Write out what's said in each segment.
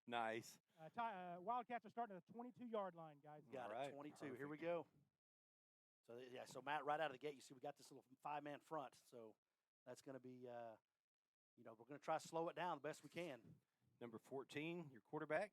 Nice. Wildcats are starting at the 22-yard line, guys. Got All it, right, 22. perfect. Here we go. So, yeah, so Matt, right out of the gate, you see we got this little five-man front. So that's going to be, we're going to try to slow it down the best we can. Number 14, your quarterback,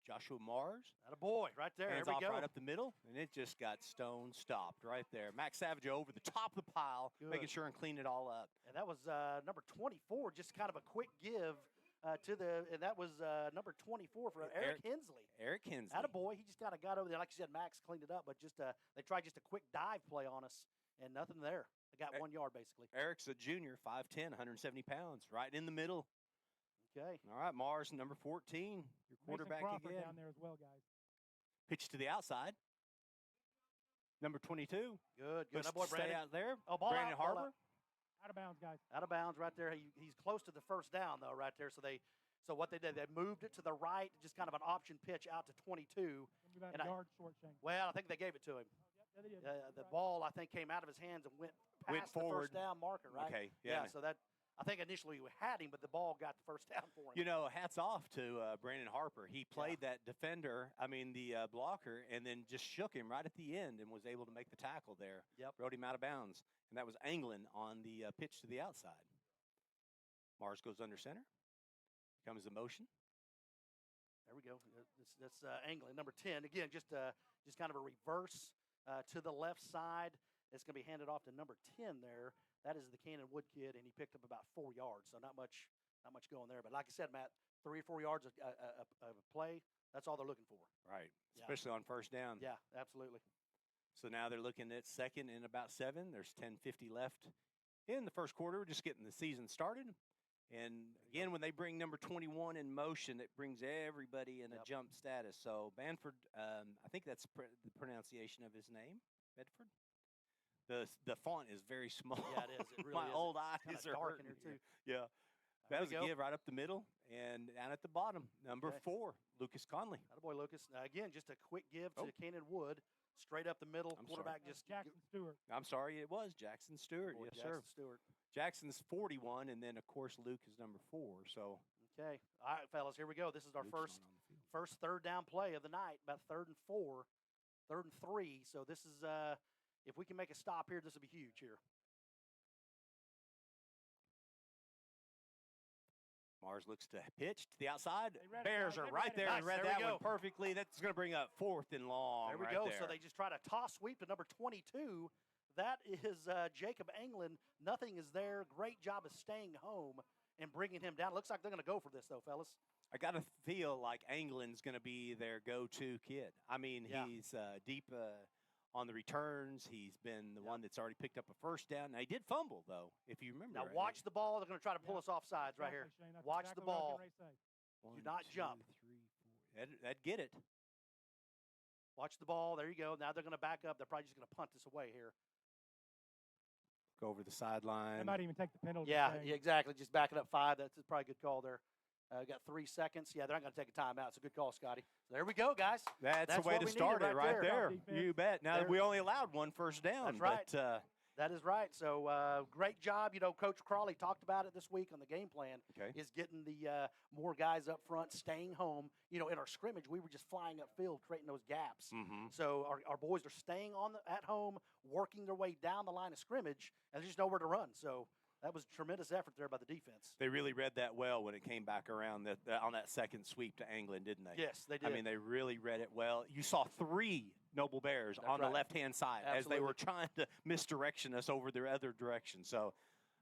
Joshua Mars. That a boy right there. Hands There we off go. right up the middle, and it just got stone stopped right there. Max Savage over the top of the pile, making sure and clean it all up. And that was number 24, just kind of a quick give and that was number 24 for Eric Hensley. Eric Hensley. That a boy. He just kind of got over there. Like you said, Max cleaned it up, but just they tried just a quick dive play on us, and nothing there. They got 1 yard, basically. Eric's a junior, 5'10", 170 pounds, right in the middle. Okay. All right, Mars, number 14, your quarterback Mason Crawford again. down there as well, guys. Pitch to the outside. Number 22. Good. Looks That boy, to stay Brandon. out there. Oh, ball Brandon out, ball Harper. Out of bounds, guys. Out of bounds right there. He's close to the first down, though, right there. So what they did, they moved it to the right, just kind of an option pitch out to 22. About a yard short, Shane. Well, I think they gave it to him. Yeah, they did. The ball, I think, came out of his hands and went past the forward. first down marker, right? Okay, yeah. So that, I think initially we had him, but the ball got the first down for him. You know, hats off to Brandon Harper. He played that defender, the blocker, and then just shook him right at the end and was able to make the tackle there. Yep. Rode him out of bounds. And that was Anglin on the pitch to the outside. Mars goes under center. Comes the motion. There we go. That's Anglin, number 10. Again, just kind of a reverse to the left side. It's going to be handed off to number 10 there. That is the Cannon Wood kid, and he picked up about 4 yards, so not much going there. But like I said, Matt, 3 or 4 yards of a play, that's all they're looking for. Right, especially on first down. Yeah, absolutely. So now they're looking at second and about 7. There's 10:50 left in the first quarter. We're just getting the season started. And, again, when they bring number 21 in motion, it brings everybody in a jump status. So Banford, I think that's the pronunciation of his name, Bedford. The font is very small. Yeah, it is. It really My is. old It's eyes kinda are dark hurting in here, too. Yeah. That was a give right up the middle. And down at the bottom, number 4, Lucas Conley. Attaboy, Lucas. Again, just a quick give to Cannon Wood. Straight up the middle. Quarterback just Jackson Stewart. I'm sorry, it was Jackson Stewart. Yes, Jackson sir. Stewart. Jackson's 41, and then, of course, Luke is number 4. So okay. All right, fellas, here we go. This is our Luke's first third down play of the night, about 3rd and 4, 3rd and 3. So this is, if we can make a stop here, this will be huge here. Mars looks to pitch to the outside. it, Bears are right there and read There we that go. one perfectly. That's going to bring up 4th and long. There we go. So they just try to toss sweep to number 22. That is Jacob Anglin. Nothing is there. Great job of staying home and bringing him down. Looks like they're going to go for this, though, fellas. I got to feel like Anglin's going to be their go-to kid. I mean, he's deep on the returns. He's been the one that's already picked up a first down. Now, he did fumble, though, if you remember. Now, watch the ball. They're going to try to pull us off sides right here. Watch the ball. Do not jump. 1, 2, 3, 4. That'd get it. Watch the ball. There you go. Now they're going to back up. They're probably just going to punt this away here. Go over the sideline. They might even take the penalty. Yeah, exactly. Just back it up 5. That's probably a good call there. Got 3 seconds. Yeah, they're not going to take a timeout. It's a good call, Scotty. So there we go, guys. That's the way to start it right there. You bet. Now, we only allowed 1 first down. That's right. But, that is right. So great job. You know, Coach Crawley talked about it this week on the game plan. Is getting the more guys up front, staying home. You know, in our scrimmage, we were just flying upfield, creating those gaps. So our boys are staying at home, working their way down the line of scrimmage, and there's just nowhere to run. So that was a tremendous effort there by the defense. They really read that well when it came back around on that second sweep to Anglin, didn't they? Yes, they did. I mean, they really read it well. You saw 3 Noble Bears on the left-hand side as they were trying to misdirection us over their other direction. So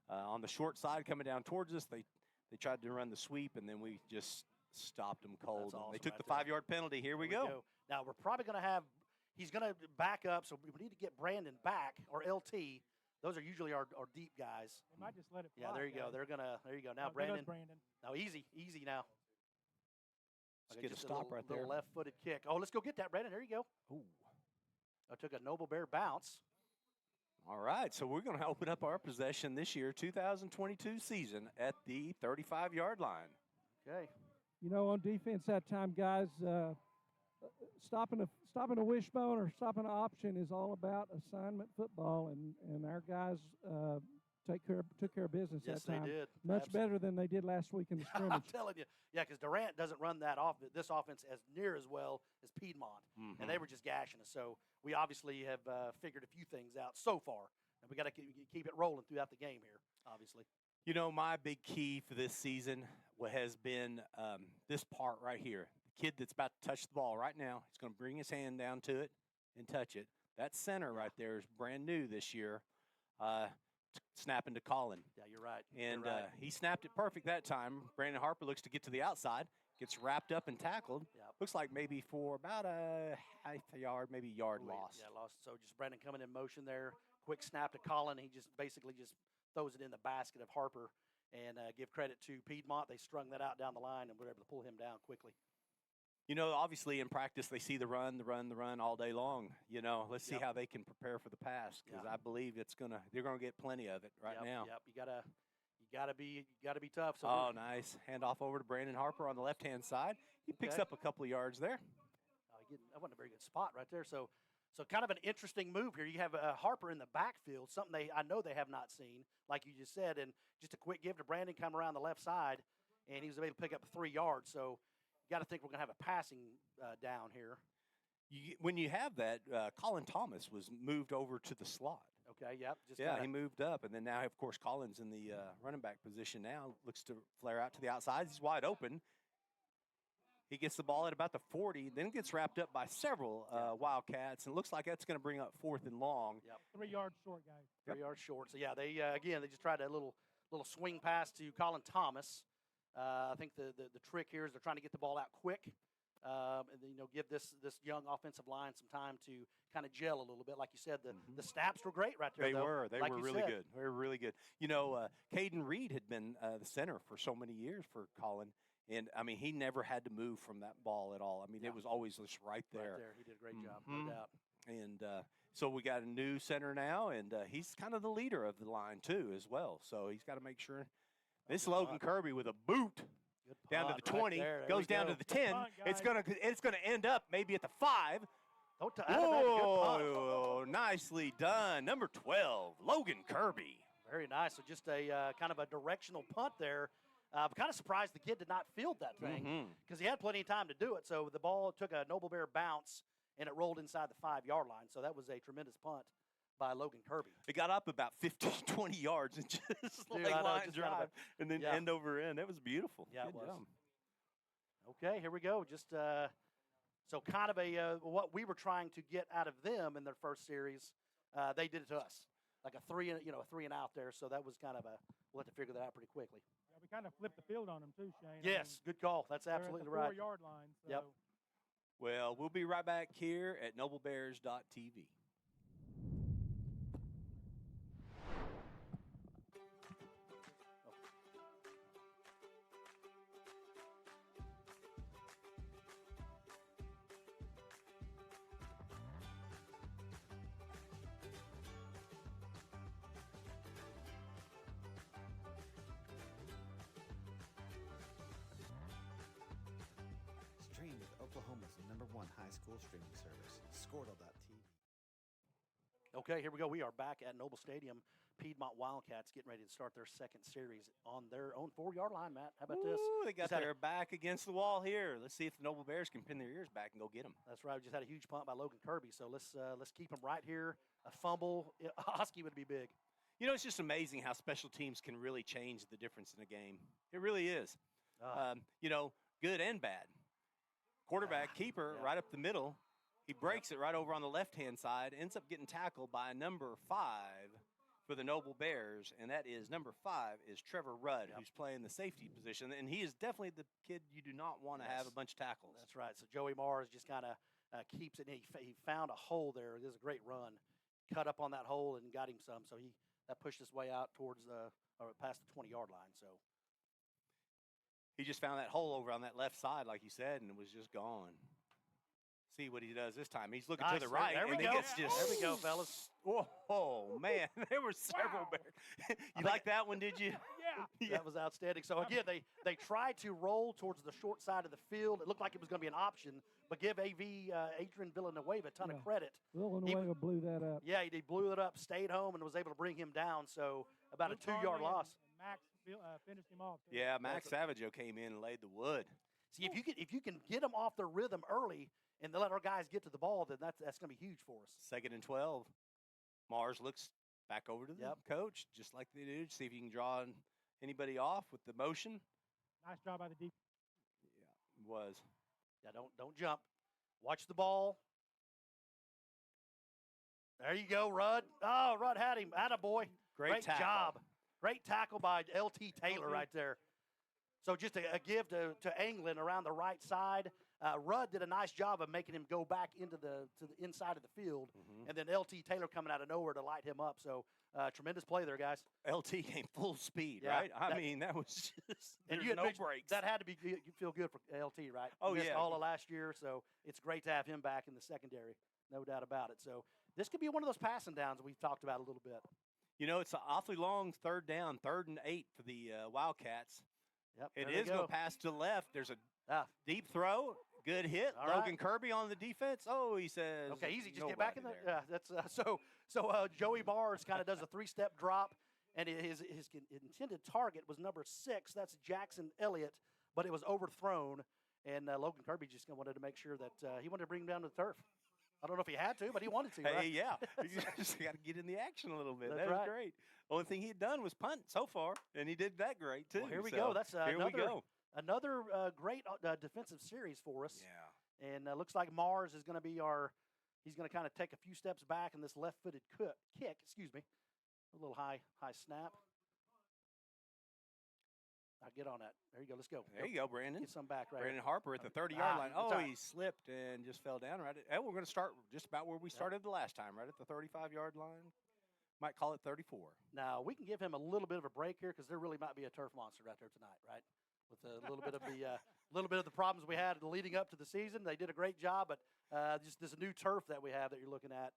on the short side coming down towards us, they tried to run the sweep, and then we just stopped them cold. Awesome they took the 5-yard penalty. Here we go. Now, we're probably going to have – he's going to back up, so we need to get Brandon back, or LT. Those are usually our deep guys. They might just let it fly. Yeah, there you go. There you go. Now, Brandon. Brandon. Now, easy now. Let's get a stop right there. Left-footed kick. Oh, let's go get that, Brandon. There you go. Ooh. I took a Noble Bear bounce. All right, so we're going to open up our possession this year, 2022 season, at the 35-yard line. Okay. You know, on defense that time, guys, stopping a wishbone or stopping an option is all about assignment football, and our guys took care of business Yes, that time. they did. Much better than they did last week in the I'm scrimmage. telling you. Yeah, because Durant doesn't run this offense as near as well as Piedmont. And they were just gashing us. So we obviously have figured a few things out so far. And we got to keep it rolling throughout the game here, obviously. You know, my big key for this season has been this part right here. The kid that's about to touch the ball right now, he's going to bring his hand down to it and touch it. That center right there is brand new this year, snapping to Colin. Yeah, you're right. And you're right. he snapped it perfect that time. Brandon Harper looks to get to the outside, gets wrapped up and tackled. Yep. Looks like maybe for about a half a yard, maybe yard loss. Yeah, lost. So just Brandon coming in motion there. Quick snap to Colin. He just basically just throws it in the basket of Harper. And give credit to Piedmont. They strung that out down the line and were able to pull him down quickly. You know, obviously in practice they see the run all day long. You know, let's see how they can prepare for the pass because I believe they're gonna get plenty of it now. Yep, you gotta be tough. So oh, nice handoff over to Brandon Harper on the left hand side. He picks up a couple of yards there. That wasn't a very good spot right there. So kind of an interesting move here. You have Harper in the backfield, something I know they have not seen, like you just said, and just a quick give to Brandon, come around the left side, and he was able to pick up 3 yards. So you got to think we're going to have a passing down here. When you have that, Colin Thomas was moved over to the slot. Okay, yep. He moved up, and then now, of course, Colin's in the running back position now, looks to flare out to the outside. He's wide open. He gets the ball at about the 40, then gets wrapped up by several Wildcats, and it looks like that's going to bring up 4th and long. Yep. 3 yards short, guys. 3 yards short. So, yeah, they just tried a little swing pass to Colin Thomas. I think the trick here is they're trying to get the ball out quick and then, give this young offensive line some time to kind of gel a little bit. Like you said, the snaps were great right there. They were really said. good. They were really good. You know, Caden Reed had been the center for so many years for Colin. And, I mean, he never had to move from that ball at all. I mean, it was always just right there. Right there. He did a great job, no doubt. And so we got a new center now, and he's kind of the leader of the line, too, as well. So he's got to make sure. This Logan Kirby with a boot down to the 20, goes down to the 10. It's gonna end up maybe at the 5. Oh, nicely done. Number 12, Logan Kirby. Very nice. So just a kind of a directional punt there. I'm kind of surprised the kid did not field that thing because he had plenty of time to do it. So the ball took a Noble Bear bounce, and it rolled inside the 5-yard line. So that was a tremendous punt by Logan Kirby. It got up about 15, 20 yards and just line drive and then end over end. That was beautiful. Yeah, Good it was. job. Okay, here we go. Just so kind of a what we were trying to get out of them in their first series, they did it to us. Like a 3 and out there. So that was kind of we'll have to figure that out pretty quickly. Yeah, we kind of flipped the field on them too, Shane. Yes, good call. That's absolutely they're at right. the 4-yard line. So. Yep. Well, we'll be right back here at noblebears.tv. Stream with Oklahoma's #1 high school streaming service, Squirtle.tv. Okay, here we go. We are back at Noble Stadium. Piedmont Wildcats getting ready to start their second series on their own 4-yard line, Matt. How about this? They got their back against the wall here. Let's see if the Noble Bears can pin their ears back and go get them. That's right. We just had a huge punt by Logan Kirby, so let's keep them right here. A fumble, Hosky would be big. You know, it's just amazing how special teams can really change the difference in a game. It really is. You know, good and bad. Quarterback, keeper, right up the middle. He breaks it right over on the left-hand side, ends up getting tackled by number 5 for the Noble Bears, and that is number 5 is Trevor Rudd, who's playing the safety position, and he is definitely the kid you do not want to have a bunch of tackles. That's right. So Joey Mars just kind of keeps it. He found a hole there. This is a great run. Cut up on that hole and got him some. So that pushed his way out towards past the 20-yard line. So he just found that hole over on that left side, like you said, and it was just gone. See what he does this time. He's looking to the right. There we go. There we go, fellas. Oh, man. There were several bears. You like that one, did you? Yeah, Yeah. That was outstanding. So again, they tried to roll towards the short side of the field. It looked like it was going to be an option, but give Adrian Villanueva a ton of credit. Villanueva blew that up. Yeah, he blew it up, stayed home, and was able to bring him down. So about Luke a 2-yard Harley loss. And Max finished him off. too. Yeah, Max Savaggio came in and laid the wood. See, if you can get them off their rhythm early and let our guys get to the ball, then that's going to be huge for us. 2nd and 12. Mars looks back over to the coach, just like they do, see if you can draw anybody off with the motion. Nice job by the defense. Yeah, it was. Yeah, don't jump. Watch the ball. There you go, Rudd. Oh, Rudd had him. Attaboy. Great tackle. Job. Great tackle by L.T. Taylor right there. So just a give to Anglin around the right side. Rudd did a nice job of making him go back to the inside of the field, and then L.T. Taylor coming out of nowhere to light him up. So tremendous play there, guys. LT came full speed, Yeah, right? I mean, that was just And there's you had no mentioned breaks. that had to be you feel good for LT, right? Oh, He missed yeah. all of last year, so it's great to have him back in the secondary, no doubt about it. So this could be one of those passing downs we've talked about a little bit. You know, it's an awfully long 3rd down, 3rd and 8 for the Wildcats. Yep, It there they is going go. to pass to the left. There's a Ah, deep throw, good hit. All Logan right. Kirby on the defense. Oh, he says. okay, easy. Just get back in nobody there. there. Yeah, that's Joey Bars kind of does a 3-step drop, and his intended target was number 6. That's Jackson Elliott, but it was overthrown, and Logan Kirby just wanted to make sure that he wanted to bring him down to the turf. I don't know if he had to, but he wanted to. Hey, right? yeah. You just got to get in the action a little bit. That's That was right. great. Only thing he had done was punt so far, and he did that great, too. Well, here we So, go. That's here we go. another great defensive series for us. Yeah. And looks like Mars is going to be he's going to kind of take a few steps back in this left-footed kick. Excuse me. A little high snap. I'll get on that. There you go. Let's go. There you go, Brandon. Get some back right Brandon here. Harper at the 30-yard line. it's Oh, all right. he slipped and just fell down right at. We're going to start just about where we started the last time, right at the 35-yard line. Might call it 34. Now, we can give him a little bit of a break here because there really might be a turf monster out there tonight, right? With a little bit of the problems we had leading up to the season. They did a great job, but just this new turf that we have that you're looking at,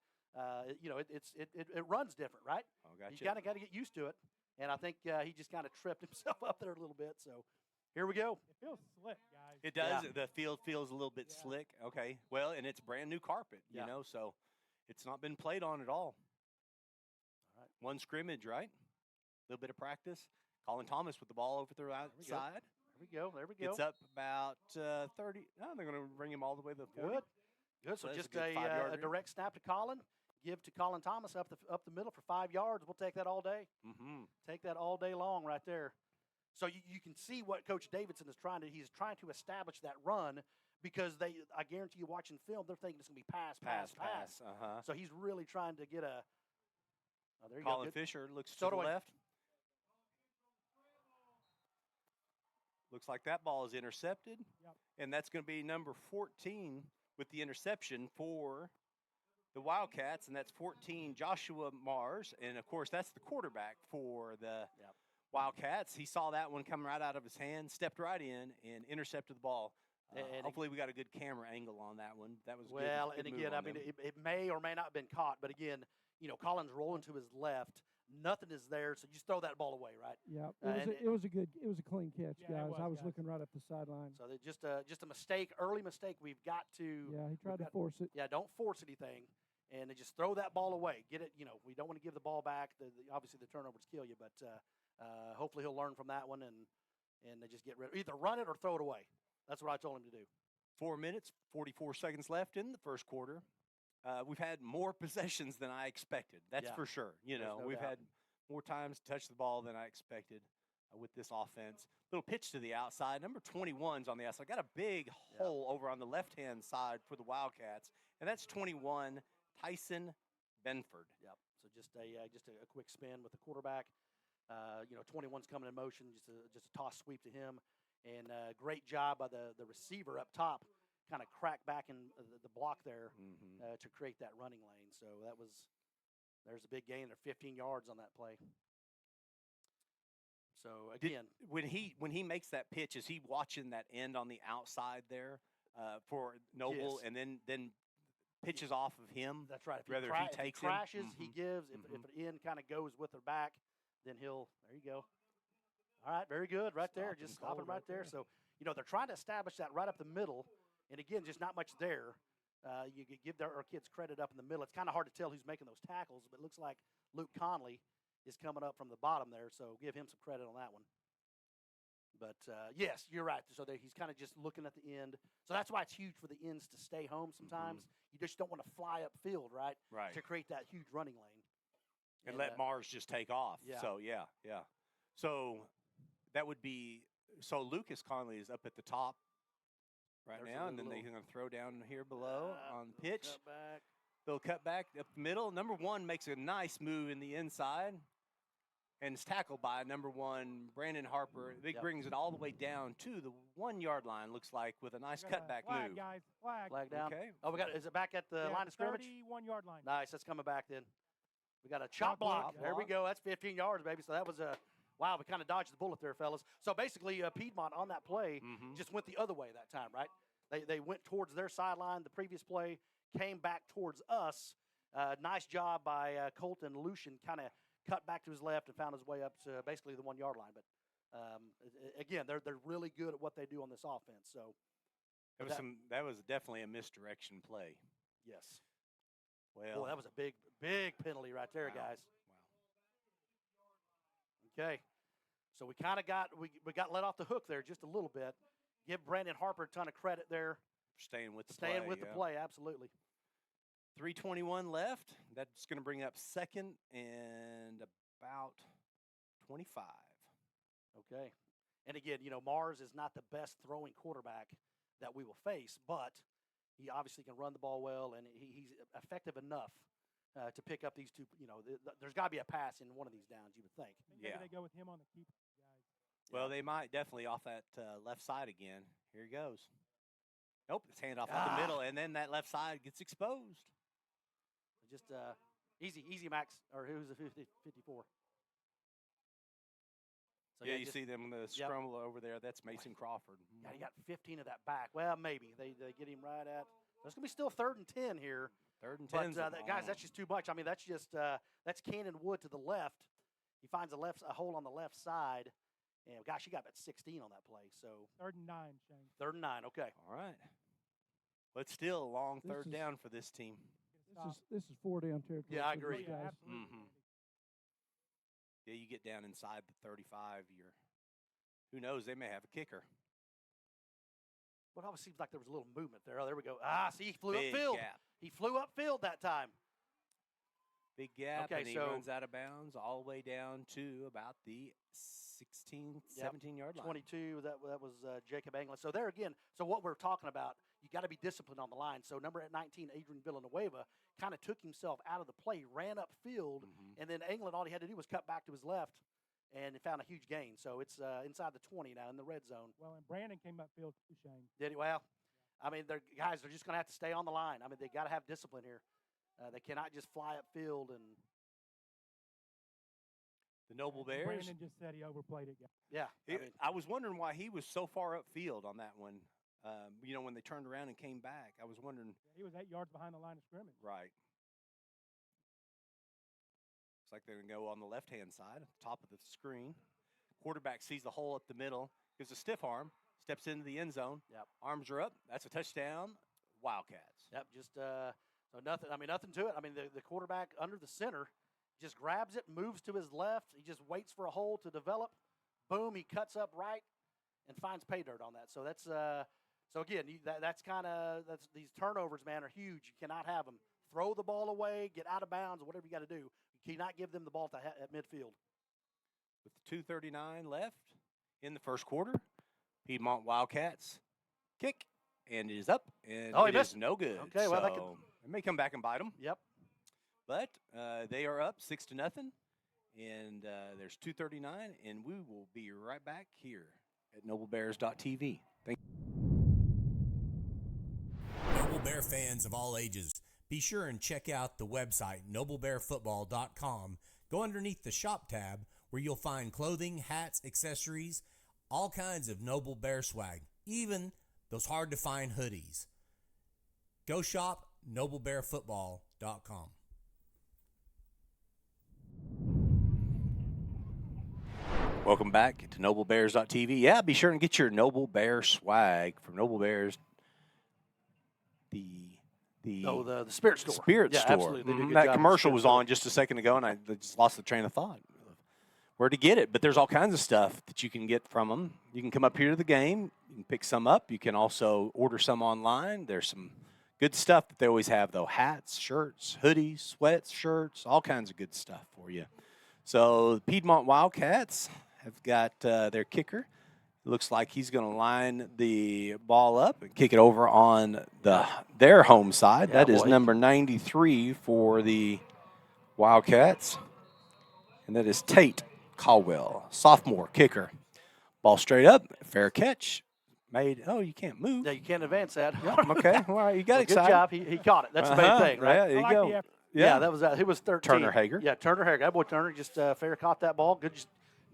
it runs different, right? Oh, gotcha. You kind of got to get used to it. And I think he just kind of tripped himself up there a little bit. So here we go. It feels slick, guys. It does. Yeah. The field feels a little bit slick. Okay. Well, and it's brand new carpet, Yeah. you know, so it's not been played on at all. All right. One scrimmage, right? A little bit of practice. Colin Thomas with the ball over the we go. outside. There we go. Gets up about 30. No, they're going to bring him all the way to the 40. Good. So that's just a good a 5-yarder. direct snap to Colin. Give to Colin Thomas up the middle for 5 yards. We'll take that all day. Mm-hmm. Take that all day long right there. So you can see what Coach Davidson is trying to. He's trying to establish that run because I guarantee you watching film, they're thinking it's going to be pass. Uh-huh. So he's really trying to get a. Oh, there you Colin go. Good. Fisher looks So to the do I. left. Looks like that ball is intercepted. Yep. And that's going to be number 14 with the interception for the Wildcats, and that's 14, Joshua Mars. And, of course, that's the quarterback for the Wildcats. He saw that one come right out of his hand, stepped right in, and intercepted the ball. And hopefully we got a good camera angle on that one. That was well, good and move again, on I mean, them. it may or may not have been caught, but again, Colin's rolling to his left. Nothing is there, so just throw that ball away, right? Yeah, and it was a clean catch, Yeah, it guys. I was guys. looking right up the sideline. So that just a mistake, early mistake. We've got to. Yeah, he tried to got- force it. Yeah, don't force anything, and then just throw that ball away. Get it. We don't want to give the ball back. Obviously, the turnovers kill you, but hopefully he'll learn from that one and they just get rid of either run it or throw it away. That's what I told him to do. 4 minutes, 44 seconds left in the first quarter. We've had more possessions than I expected. That's Yeah. for sure. There's no We've doubt. had more times to touch the ball than I expected with this offense. Little pitch to the outside. Number 21's on the outside. Got a big hole over on the left-hand side for the Wildcats, and that's 21, Tyson Benford. Yep. So just a quick spin with the quarterback. 21's coming in motion. Just a toss sweep to him, and great job by the receiver up top. Kind of crack back in the block there to create that running lane. So there's a big gain. They're 15 yards on that play. So again, When he makes that pitch, is he watching that end on the outside there for Noble, Yes. and then pitches off of him? that's right. If Whether he, he takes him. crashes, he Mhm. gives. If an end kind of goes with or back, then he'll. There you go. All right, very good right there. Stopping Just stopping cold right right there. there. So, they're trying to establish that right up the middle. And, again, just not much there. You could give our kids credit up in the middle. It's kind of hard to tell who's making those tackles, but it looks like Luke Conley is coming up from the bottom there, so give him some credit on that one. But, yes, you're right. So he's kind of just looking at the end. So that's why it's huge for the ends to stay home sometimes. You just don't want to fly upfield, right, Right. to create that huge running lane. And let Mars just take off. yeah. So, yeah. So that would be – so Lucas Conley is up at the top right There's a now, and then little- they're going to throw down here below on the pitch. Cut back. They'll cut back up the middle. Number 1 makes a nice move in the inside and is tackled by number 1, Brandon Harper. It brings it all the way down to the 1-yard line, looks like, with a nice We got a cutback flag, move. guys. Flag. Flag down. Okay. Oh, is it back at the line of scrimmage? 31-yard line. Nice. That's coming back then. We got a chop Chop block. block. There we go. That's 15 yards, baby. So that was a wow. We kind of dodged the bullet there, fellas. So basically, Piedmont on that play just went the other way that time, right? They went towards their sideline. The previous play came back towards us. Nice job by Colton Lucian. Kind of cut back to his left and found his way up to basically the 1-yard line. But again, they're really good at what they do on this offense. So That was definitely a misdirection play. yes. Well, Boy, that was a big penalty right there, Wow. guys. Okay, so we kind of got we got let off the hook there just a little bit. Give Brandon Harper a ton of credit there. staying with the Staying play. with the play, absolutely. 3:21 left. That's going to bring up 2nd and about 25. Okay, and again, Mars is not the best throwing quarterback that we will face, but he obviously can run the ball well, and he's effective enough to pick up these two. There's got to be a pass in one of these downs, you would think. Maybe Yeah. they go with him on the keeper, guys. Well, they might definitely off that left side again. Here he goes. Nope, it's hand off up the middle, and then that left side gets exposed. Just easy, Max, or who's the 54? So Yeah, you just- see them the scramble over there. That's Mason Crawford. Yeah, he got 15 of that back. Well, maybe they get him right at. There's gonna be still 3rd and 10 here. 3rd and But 10. guys, that's just too much. I mean, that's just that's Cannon Wood to the left. He finds a hole on the left side, and gosh, he got about 16 on that play. So 3rd and 9, Shane. 3rd and 9. Okay. All right. But still a long This 3rd is- down for this team. This is 4-down territory. Yeah, I for agree. these Yeah, guys. absolutely. Yeah, you get down inside the 35, who knows, they may have a kicker. Well, it always seems like there was a little movement there. Oh, there we go. See, he flew Big upfield. gap. He flew upfield that time. Big gap, Okay, and he so- runs out of bounds all the way down to about the 16, 17-yard line. 22. That was Jacob Anglin. So there again. So what we're talking about, you got to be disciplined on the line. So number 19, Adrian Villanueva, kind of took himself out of the play, ran upfield, and then Anglin, all he had to do was cut back to his left, and he found a huge gain. So it's inside the 20 now in the red zone. Well, and Brandon came upfield too, Shane. Did he? Well, I mean, they're just going to have to stay on the line. I mean, they got to have discipline here. They cannot just fly upfield and. The Noble And Bears. Brandon just said he overplayed it, guys. Yeah. I was wondering why he was so far upfield on that one. When they turned around and came back, I was wondering. He was 8 yards behind the line of scrimmage. Right. Looks like they're going to go on the left-hand side, top of the screen. Quarterback sees the hole up the middle, gives a stiff arm, steps into the end zone. Yep. Arms are up. That's a touchdown. Wildcats. Yep. Just so nothing. I mean, nothing to it. I mean, the quarterback under the center just grabs it, moves to his left. He just waits for a hole to develop. Boom! He cuts up right and finds pay dirt on that. So that's so again, that's these turnovers, man, are huge. You cannot have them. Throw the ball away, get out of bounds, whatever you got to do. You cannot give them the ball at midfield. With 2:39 left in the first quarter, Piedmont Wildcats kick, and it is up, and Oh, he it missed. is no good. Okay, well, that could- So it may come back and bite them. Yep. But they are up 6-0, and there's 2:39, and we will be right back here at NobleBears.tv. Thank Noble Bear fans of all ages, be sure and check out the website noblebearfootball.com. Go underneath the shop tab where you'll find clothing, hats, accessories, all kinds of Noble Bear swag, even those hard to find hoodies. Go shop noblebearfootball.com. Welcome back to NobleBears.tv. Yeah, be sure and get your Noble Bear swag from Noble Bears. The Spirit Store. Spirit yeah, Store. Absolutely. They do a good That job at the commercial Spirit was Store. on just a second ago, and I just lost the train of thought. Where to get it? But there's all kinds of stuff that you can get from them. You can come up here to the game. You can pick some up. You can also order some online. There's some good stuff that they always have, though. Hats, shirts, hoodies, sweats, shirts, all kinds of good stuff for you. So the Piedmont Wildcats have got their kicker. It looks like he's going to line the ball up and kick it over on their home side. Yeah, that is boy. number 93 for the Wildcats. And that is Tate Caldwell, sophomore kicker. Ball straight up, fair catch. Made. Oh, you can't move. Yeah, you can't advance that. Okay, all right, you got Well, excited. good job. He caught it. That's the main thing, right? Yeah, there I you like go. the effort. Yeah, that was he was 13. Turner Hager. Yeah, Turner Hager. That boy Turner just fair caught that ball. Good,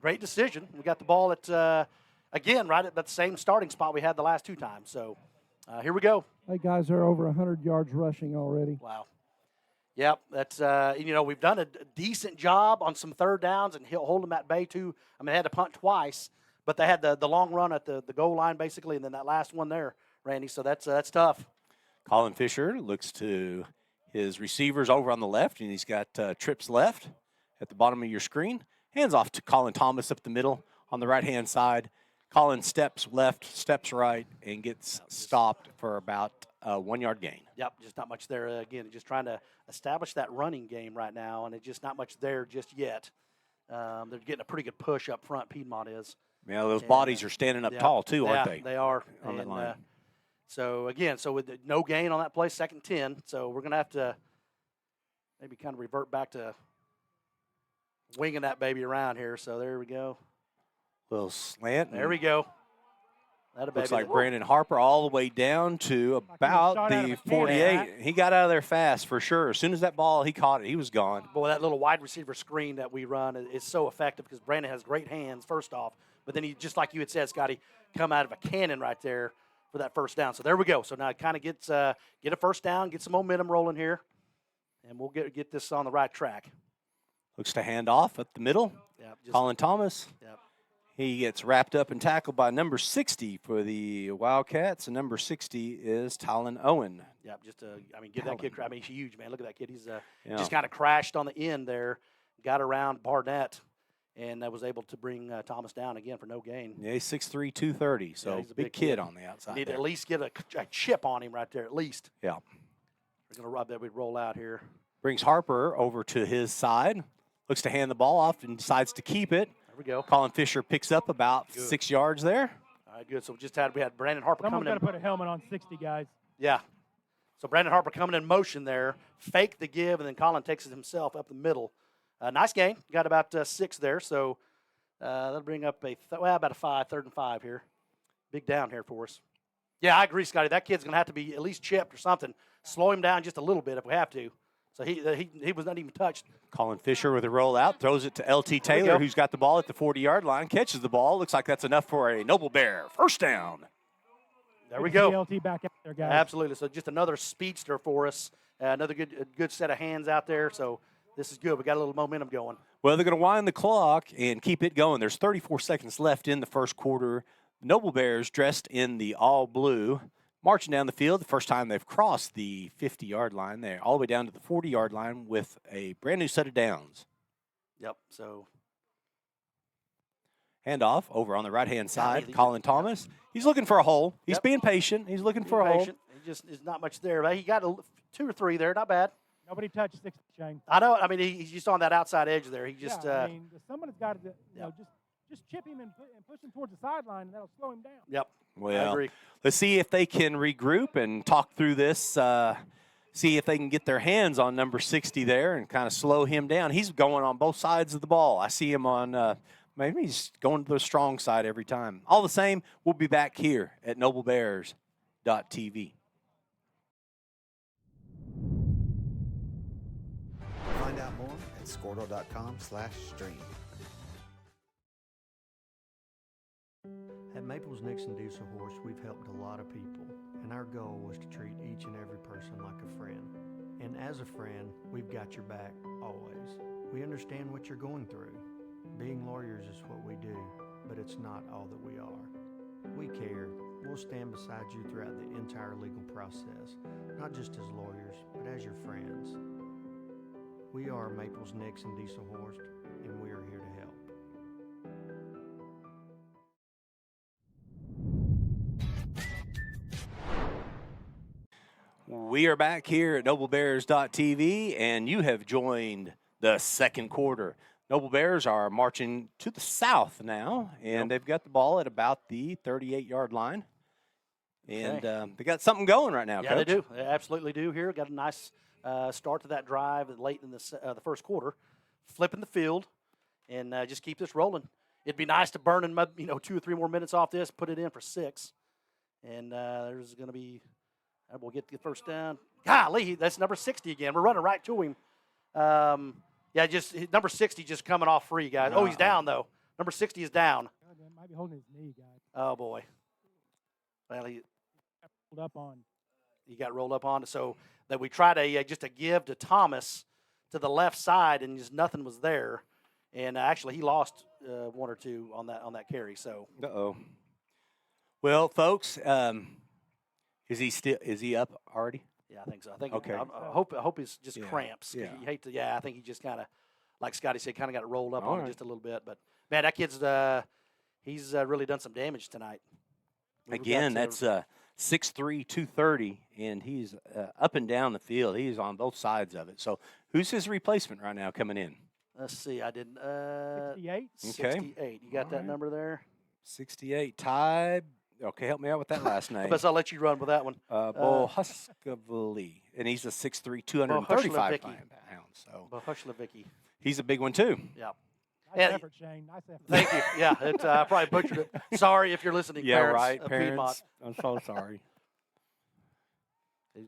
great decision. We got the ball at again right at the same starting spot we had the last two times. So here we go. Hey, guys, they're over 100 yards rushing already. Wow. Yep, that's we've done a decent job on some third downs and hold them at bay too. I mean, they had to punt twice, but they had the long run at the goal line basically, and then that last one there, Randy. So that's tough. Colin Fisher looks to his receivers over on the left, and he's got trips left at the bottom of your screen. Hands off to Colin Thomas up the middle on the right-hand side. Colin steps left, steps right, and gets stopped for about a 1 yard gain. Yep, just not much there. Again, just trying to establish that running game right now, and it's just not much there just yet. They're getting a pretty good push up front, Piedmont is. Yeah, those bodies are standing up tall, too, aren't they? They are. On that line. So, again, with no gain on that play, 2nd and 10. So we're going to have to maybe kind of revert back to winging that baby around here. So there we go. Little slant. There we go. Looks like Brandon Harper all the way down to about shot out of the a cannon. 48. He got out of there fast for sure. As soon as that ball, he caught it. He was gone. Boy, that little wide receiver screen that we run is so effective because Brandon has great hands, first off. But then he, just like you had said, Scotty, come out of a cannon right there for that first down. So there we go. So now it kind of gets get a first down, get some momentum rolling here, and we'll get this on the right track. Looks to hand off at the middle. Yep, Colin Thomas. Yep. He gets wrapped up and tackled by number 60 for the Wildcats, and number 60 is Talon Owen. Yep, give that kid. I mean, he's huge, man. Look at that kid. He's Yeah. just kind of crashed on the end there, got around Barnett, and was able to bring Thomas down again for no gain. Yeah, he's 6'3", 230, so he's a big kid on the outside. Need to there. at least get a chip on him right there, at least. Yeah. We're going to rub that. We'd roll out here. Brings Harper over to his side. Looks to hand the ball off and decides to keep it. There we go. Colin Fisher picks up about 6 yards there. All right, good. So we had Brandon Harper Someone's coming got in. to put a helmet on 60, guys. Yeah. So Brandon Harper coming in motion there, fake the give, and then Colin takes it himself up the middle. Nice gain. Got about 6 there. So that'll bring up about a 5, 3rd and 5 here. Big down here for us. Yeah, I agree, Scotty. That kid's going to have to be at least chipped or something. Slow him down just a little bit if we have to. So he was not even touched. Colin Fisher with a rollout, throws it to L.T. Taylor, who's got the ball at the 40-yard line, catches the ball. Looks like that's enough for a Noble Bear. First down. There we Good to see go. LT back out there, guys. Absolutely. So just another speedster for us. Another good set of hands out there. So this is good. We got a little momentum going. Well, they're going to wind the clock and keep it going. There's 34 seconds left in the first quarter. Noble Bears dressed in the all blue, marching down the field. The first time they've crossed the 50-yard line. They're all the way down to the 40-yard line with a brand new set of downs. Yep. So Handoff over on the right-hand side. he- Colin Thomas. He's looking for a hole. He's being patient. He's looking for a hole. patient. He just is not much there. But he got 2 or 3 there. Not bad. Nobody touched 60, Shane. I know. I mean, he's just on that outside edge there. He just. I mean, someone's got to yeah. just chip him and push him towards the sideline, and that'll slow him down. Yep. I Well, agree. let's see if they can regroup and talk through this. See if they can get their hands on number 60 there and kind of slow him down. He's going on both sides of the ball. I see him on maybe he's going to the strong side every time. All the same, we'll be back here at NobleBears.tv. Find out more at Squirtle.com/stream. At Maples Nixon Diesel Horse, we've helped a lot of people, and our goal was to treat each and every person like a friend. And as a friend, we've got your back always. We understand what you're going through. Being lawyers is what we do, but it's not all that we are. We care. We'll stand beside you throughout the entire legal process, not just as lawyers, but as your friends. We are Maples, Nix, and Dieselhorst, and we are here to help. We are back here at NobleBears.tv, and you have joined the second quarter. Noble Bears are marching to the south now, and they've got the ball at about the 38-yard line. And they got something going right now, Yeah, Coach. they do. They absolutely do here. Got a nice start to that drive late in the first quarter. Flipping the field and just keep this rolling. It'd be nice to burn in 2 or 3 more minutes off this, put it in for 6. And there's going to be we'll get the first down. Golly, that's number 60 again. We're running right to him. Just number 60 just coming off free, guys. Oh, he's down, though. Number 60 is down. Might be holding his knee, guys. Oh, boy. Well, he Rolled up on. He got rolled up on. So that we tried just a give to Thomas to the left side, and just nothing was there. And actually, he lost 1 or 2 on that carry. So. Uh-oh. Well, folks, is he up already? Yeah, I think so. I think. Okay. I hope it's just cramps. Yeah. You hate to. Yeah, I think he just kind of, like Scotty said, kind of got rolled up All on right. just a little bit. But man, that kid's he's really done some damage tonight. Again, that's 6'3", 230, and he's up and down the field. He's on both sides of it. So who's his replacement right now coming in? Let's see. I didn't. 68. 68. You got that number there? 68. Ty. Okay, help me out with that last name. But I'll let you run with that one. Bohuskavali, and he's a 6'3", 235 pounds. So Bohuskavali. he's a big one too. Yeah. Nice effort, Shane. Nice effort. Thank you. Yeah, I probably butchered it. Sorry if you're listening, Yeah, parents right, of parents. Piedmont. I'm so sorry.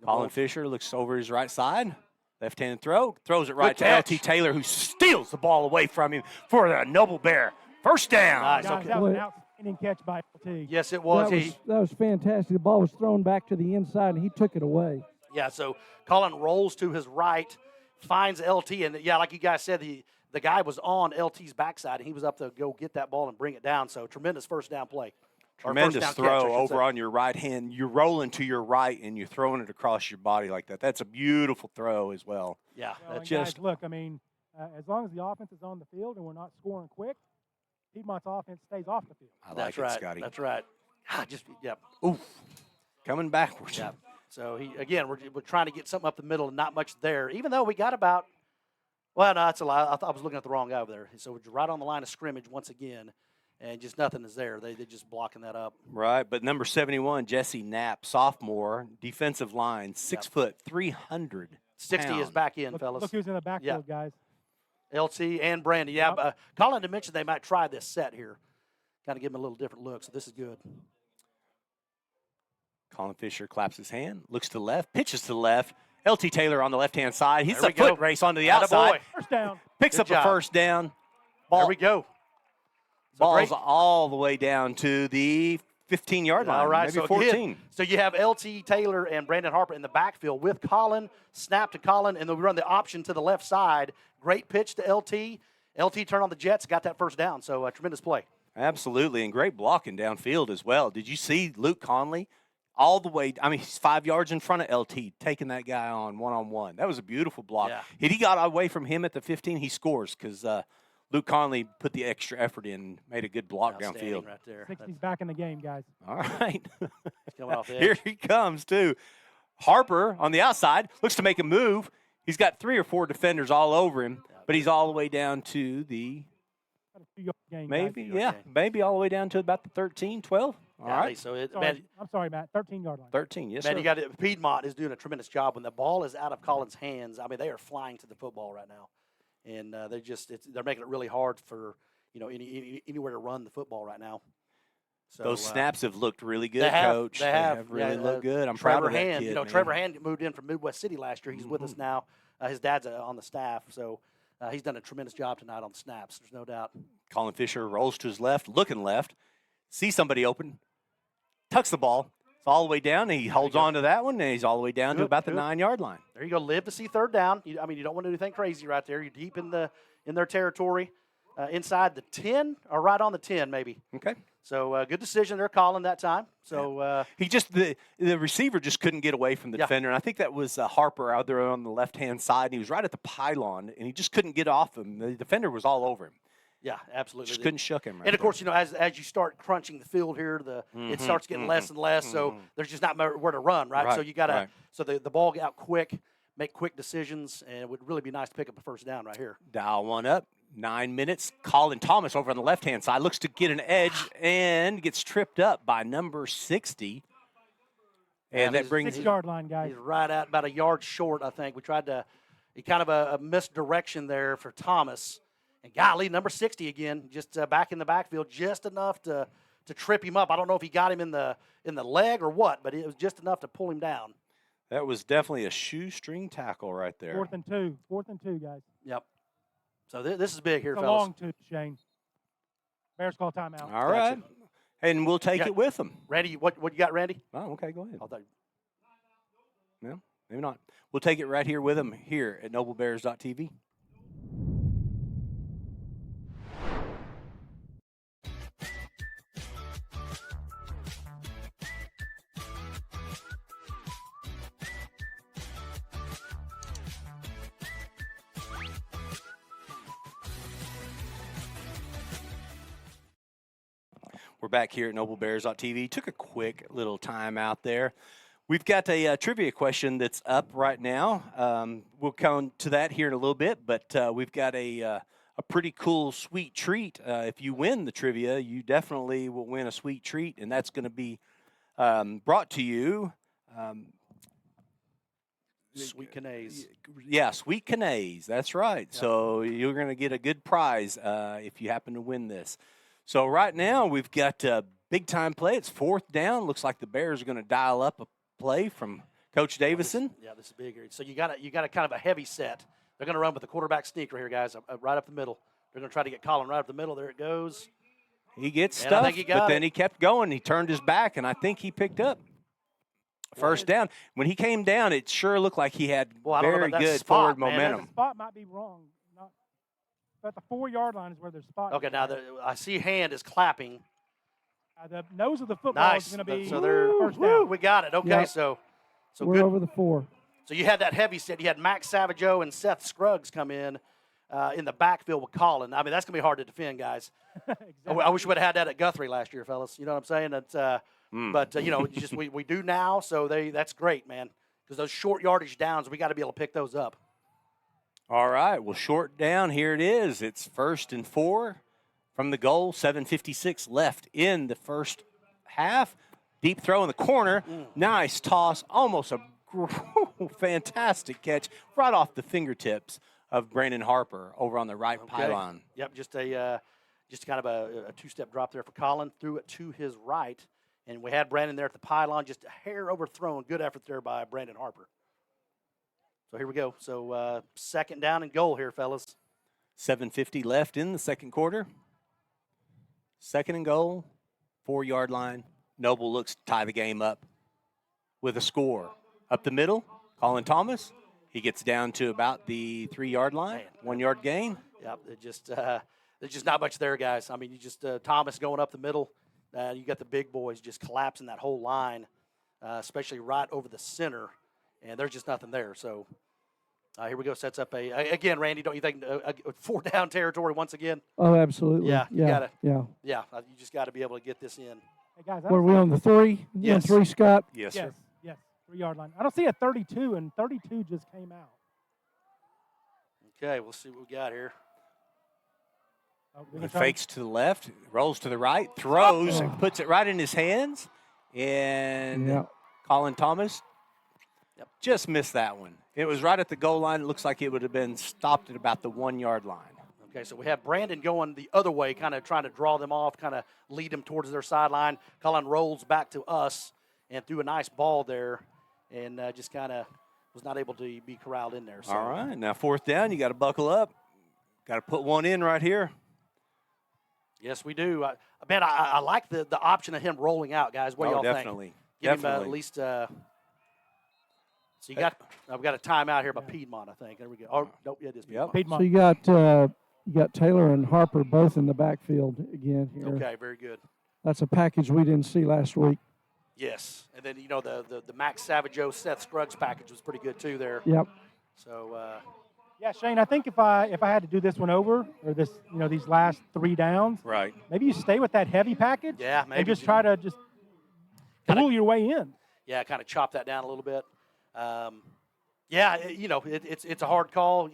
Colin Fisher looks over his right side. Left-handed throw. Throws it right to LT Taylor, who steals the ball away from him for the Noble Bear. First down. Nice. Guys, Okay. that was an outstanding catch by LT. Yes, it was. That was fantastic. The ball was thrown back to the inside, and he took it away. Yeah, so Colin rolls to his right, finds LT, and yeah, like you guys said, the guy was on LT's backside, and he was up to go get that ball and bring it down. So tremendous first down play. Tremendous throw over on your right hand. You're rolling to your right, and you're throwing it across your body like that. That's a beautiful throw as well. Yeah. Well, and guys, look, I mean, as long as the offense is on the field and we're not scoring quick, Piedmont's offense stays off the field. I like That's it, right. Scotty. That's right. Yep. Oof. Coming backwards. Yeah. So we're trying to get something up the middle and not much there. Even though we got about, well, no, that's a lie. I thought I was looking at the wrong guy over there. So we're right on the line of scrimmage once again, and just nothing is there. They're just blocking that up. Right, but number 71, Jesse Knapp, sophomore, defensive line, 6 foot, 300 60 is pounds. back in, Look, fellas. look who's in the backfield, guys. LT and Brandon. Yeah, Yep. Colin had mentioned they might try this set here. Kind of give him a little different look, so this is good. Colin Fisher claps his hand, looks to the left, pitches to the left. LT Taylor on the left-hand side. He's There a we go. foot race onto the Atta outside. boy. First down. Picks Good up job. a first down. There Ball, we go. So ball's great. all the way down to the 15-yard line, All right, maybe so 14. again, so you have LT Taylor and Brandon Harper in the backfield with Colin, snap to Colin, and then we run the option to the left side. Great pitch to LT. LT turned on the Jets, got that first down, so tremendous play. Absolutely, and great blocking downfield as well. Did you see Luke Conley all the way? I mean, he's 5 yards in front of LT, taking that guy on one-on-one. That was a beautiful block. Yeah. If he got away from him at the 15, he scores because Luke Conley put the extra effort in, made a good block Outstanding downfield. right there. 60's back in the game, guys. All right. That's coming off the Here edge. he comes, too. Harper on the outside looks to make a move. He's got 3 or 4 defenders all over him, but he's all the way down to the About a 2-yard gain, maybe, guys. yeah, maybe all the way down to about the 13, 12. All Yeah, right. So I'm sorry, Matt. 13-yard line. 13, yes, man, sir. you got it. Piedmont is doing a tremendous job when the ball is out of Colin's hands. I mean, they are flying to the football right now, and they're making it really hard for anywhere to run the football right now. So, Those snaps have looked really good, they have, Coach. They have really yeah, looked good. I'm Trevor proud of that Hand, kid, man. Trevor Hand moved in from Midwest City last year. He's with us now. His dad's on the staff, so he's done a tremendous job tonight on the snaps. There's no doubt. Colin Fisher rolls to his left, looking left, sees somebody open, tucks the ball. It's all the way down, and he holds on to that one, and he's all the way down to Good, about the good. 9-yard line. There you go. Live to see third down. You don't want to do anything crazy right there. You're deep in their territory. inside the 10 or right on the 10 maybe. Okay. So good decision they're calling that time. So he just the receiver just couldn't get away from the defender, and I think that was Harper out there on the left-hand side. And he was right at the pylon, and he just couldn't get off him. The defender was all over him. Yeah, absolutely. Just couldn't shook him. Right and of course, as you start crunching the field here, it starts getting less and less. So there's just not where to run, right? So you got to so the ball get out quick, make quick decisions, and it would really be nice to pick up a first down right here. Dial one up. 9 minutes. Colin Thomas over on the left-hand side looks to get an edge and gets tripped up by number 60. And that brings 6-yard line, guys. He's right at about a yard short, I think. We tried to kind of a misdirection there for Thomas. And golly, number 60 again, just back in the backfield, just enough to trip him up. I don't know if he got him in the leg or what, but it was just enough to pull him down. That was definitely a shoestring tackle right there. 4th and 2. 4th and 2, guys. Yep. So this is big here, it's fellas. a long two, Shane. Bears call timeout. All right. And we'll take it with them. Randy, what you got, Randy? Oh, okay, go ahead. I thought no, maybe not. We'll take it right here with them here at noblebears.tv. We're back here at noblebears.tv. Took a quick little time out there. We've got a trivia question that's up right now. We'll come to that here in a little bit, but we've got a pretty cool sweet treat. If you win the trivia, you definitely will win a sweet treat, and that's going to be brought to you. Sweet Cannaes. Yeah, Sweet Cannaes. That's right. Yep. So you're going to get a good prize if you happen to win this. So right now we've got a big-time play. It's 4th down. Looks like the Bears are going to dial up a play from Coach Davison. This is big. So you got a kind of a heavy set. They're going to run with the quarterback sneak right here, guys, right up the middle. They're going to try to get Colin right up the middle. There it goes. He gets stuffed, but then he kept going. He turned his back, and I think he picked up first down. When he came down, it sure looked like he had very good forward momentum. The spot might be wrong. But the 4-yard line is where their spot. Okay, now I see hand is clapping. The nose of the football is going to be so they're first down. We got it. Okay, yep. so we're good. Over the 4. So you had that heavy set. You had Max Savageau and Seth Scruggs come in the backfield with Colin. I mean, that's going to be hard to defend, guys. Exactly. I wish we would have had that at Guthrie last year, fellas. You know what I'm saying? That's, But, we do now, so that's great, man. Because those short yardage downs, we got to be able to pick those up. All right, well, short down, here it is. It's 1st and 4 from the goal, 7:56 left in the first half. Deep throw in the corner, nice toss, almost a fantastic catch right off the fingertips of Brandon Harper over on the right pylon. Yep, just kind of a two-step drop there for Colin, threw it to his right, and we had Brandon there at the pylon, just a hair overthrown. Good effort there by Brandon Harper. So here we go. So 2nd down and goal here, fellas. 7:50 left in the second quarter. 2nd and goal, 4-yard line. Noble looks to tie the game up with a score. Up the middle, Colin Thomas. He gets down to about the 3-yard line, 1-yard gain. Yep, there's just not much there, guys. I mean, you just Thomas going up the middle. You got the big boys just collapsing that whole line, especially right over the center, and there's just nothing there. So here we go. Sets up again, Randy. Don't you think 4-down territory once again? Oh, absolutely. Yeah, you gotta. Yeah. Yeah, you just got to be able to get this in. Hey guys, Were we on the 3? Yes. On 3, Scott? Yes, sir. Yes. 3-yard line. I don't see a 32, and 32 just came out. Okay, we'll see what we got here. He fakes to the left, rolls to the right, throws, and puts it right in his hands. And Colin Thomas just missed that one. It was right at the goal line. It looks like it would have been stopped at about the 1-yard line. Okay, so we have Brandon going the other way, kind of trying to draw them off, kind of lead them towards their sideline. Colin rolls back to us and threw a nice ball there and just kind of was not able to be corralled in there. So. All right, now 4th down, you got to buckle up. Got to put one in right here. Yes, we do. I like the option of him rolling out, guys. What do y'all definitely. think? Give Definitely. him at least. So you got. I've got a timeout here by Piedmont, I think. There we go. Oh, nope, yeah, it is Piedmont. Piedmont. So you got You got Taylor and Harper both in the backfield again here. Okay, very good. That's a package we didn't see last week. Yes, and then the Max Savageau, Seth Scruggs package was pretty good too there. Yep. So Yeah, Shane, I think if I had to do this one over, or this, these last 3 downs, Right. maybe you stay with that heavy package. Yeah, maybe and just try to just pull your way in. yeah, kind of chop that down a little bit. It's a hard call,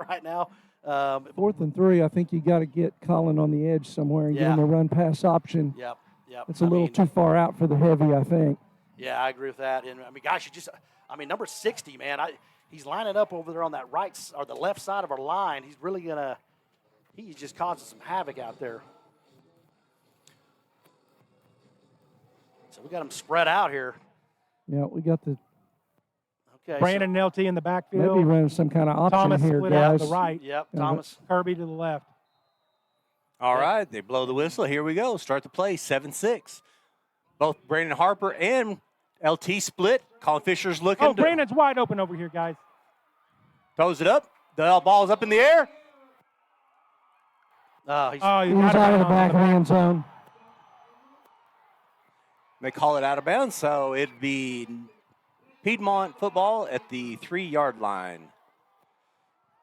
right now. 4th and 3, I think you got to get Colin on the edge somewhere and give him a run-pass option. Yep. It's a little too far out for the heavy, I think. Yeah, I agree with that. And gosh, number 60, man, he's lining up over there on that or the left side of our line. He's really he's just causing some havoc out there. So we got him spread out here. Yeah, we got the Brandon and LT in the backfield. maybe running some kind of option Thomas here, split guys. out to the right. Yep, Thomas. Kirby to the left. All right, they blow the whistle. Here we go. Start the play, 7-6. Both Brandon Harper and LT split. Colin Fisher's looking. Oh, Brandon's wide open over here, guys. Throws it up. The ball's up in the air. He's He's out of the back of the end zone. They call it out of bounds, so it'd be Piedmont football at the 3-yard line.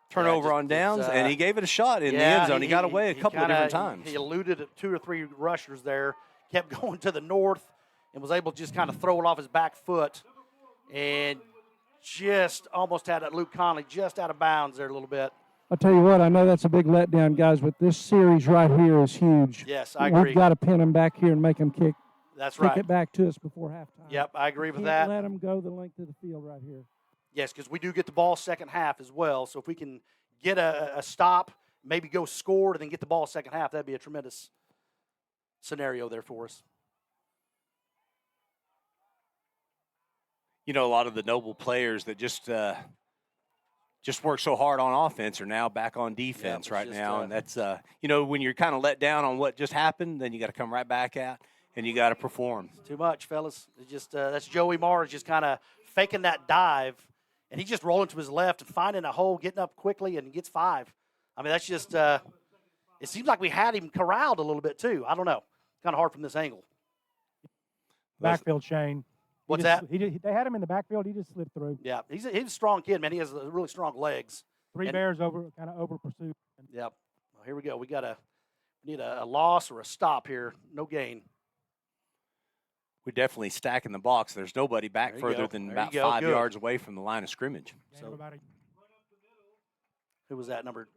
Turnover on downs, and he gave it a shot in the end zone. He got away a couple of different times. He eluded 2 or 3 rushers there, kept going to the north, and was able to just kind of throw it off his back foot, and just almost had it, Luke Conley just out of bounds there a little bit. I'll tell you what, I know that's a big letdown, guys, but this series right here is huge. Yes, I agree. We've got to pin them back here and make them kick. That's right. Kick it back to us before halftime. Yep, I agree with Can't that. let them go the length of the field right here. Yes, because we do get the ball second half as well. So if we can get a stop, maybe go score, and then get the ball second half, that'd be a tremendous scenario there for us. A lot of the Noble players that just work so hard on offense are now back on defense right now. And that's, when you're kind of let down on what just happened, then you got to come right back out and you got to perform. Too much, fellas. It's just that's Joey Mars just kind of faking that dive, and he's just rolling to his left and finding a hole, getting up quickly, and gets 5. That's just it seems like we had him corralled a little bit too. I don't know. It's kind of hard from this angle. Backfield, Shane. What's that? They had him in the backfield. He just slipped through. Yeah, he's a strong kid, man. He has really strong legs. 3 Bears over pursuit. Yep. Well, here we go. We need a loss or a stop here. No gain. We're definitely stacking the box. There's nobody back further than about 5 yards away from the line of scrimmage. So, who was that number?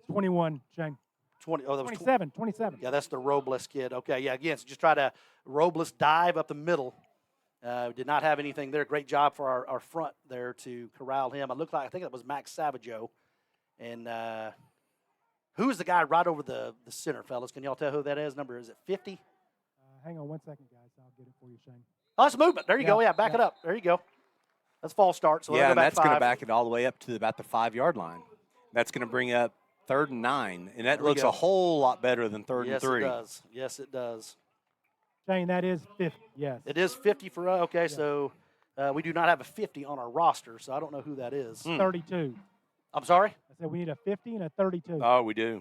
21, Shane. 20. Oh, that was 27. 27. Yeah, that's the Robles kid. Okay, yeah. Again, so just try to Robles dive up the middle. Did not have anything there. Great job for our front there to corral him. I think that was Max Savageau. And who is the guy right over the center, fellas? Can y'all tell who that is? Number, is it 50? Hang on 1 second, guys. I'll get it for you, Shane. Oh, that's movement. There you go. Yeah, back it up. There you go. That's false start. So and that's going to 5. back it all the way up to about the 5-yard line. That's going to bring up 3rd and 9, and that looks a whole lot better than 3rd and 3. Yes, it does. Yes, it does. Shane, that is 50. Yes. It is 50 for us. Okay, so we do not have a 50 on our roster, so I don't know who that is. 32. I'm sorry? I said we need a 50 and a 32. Oh, we do.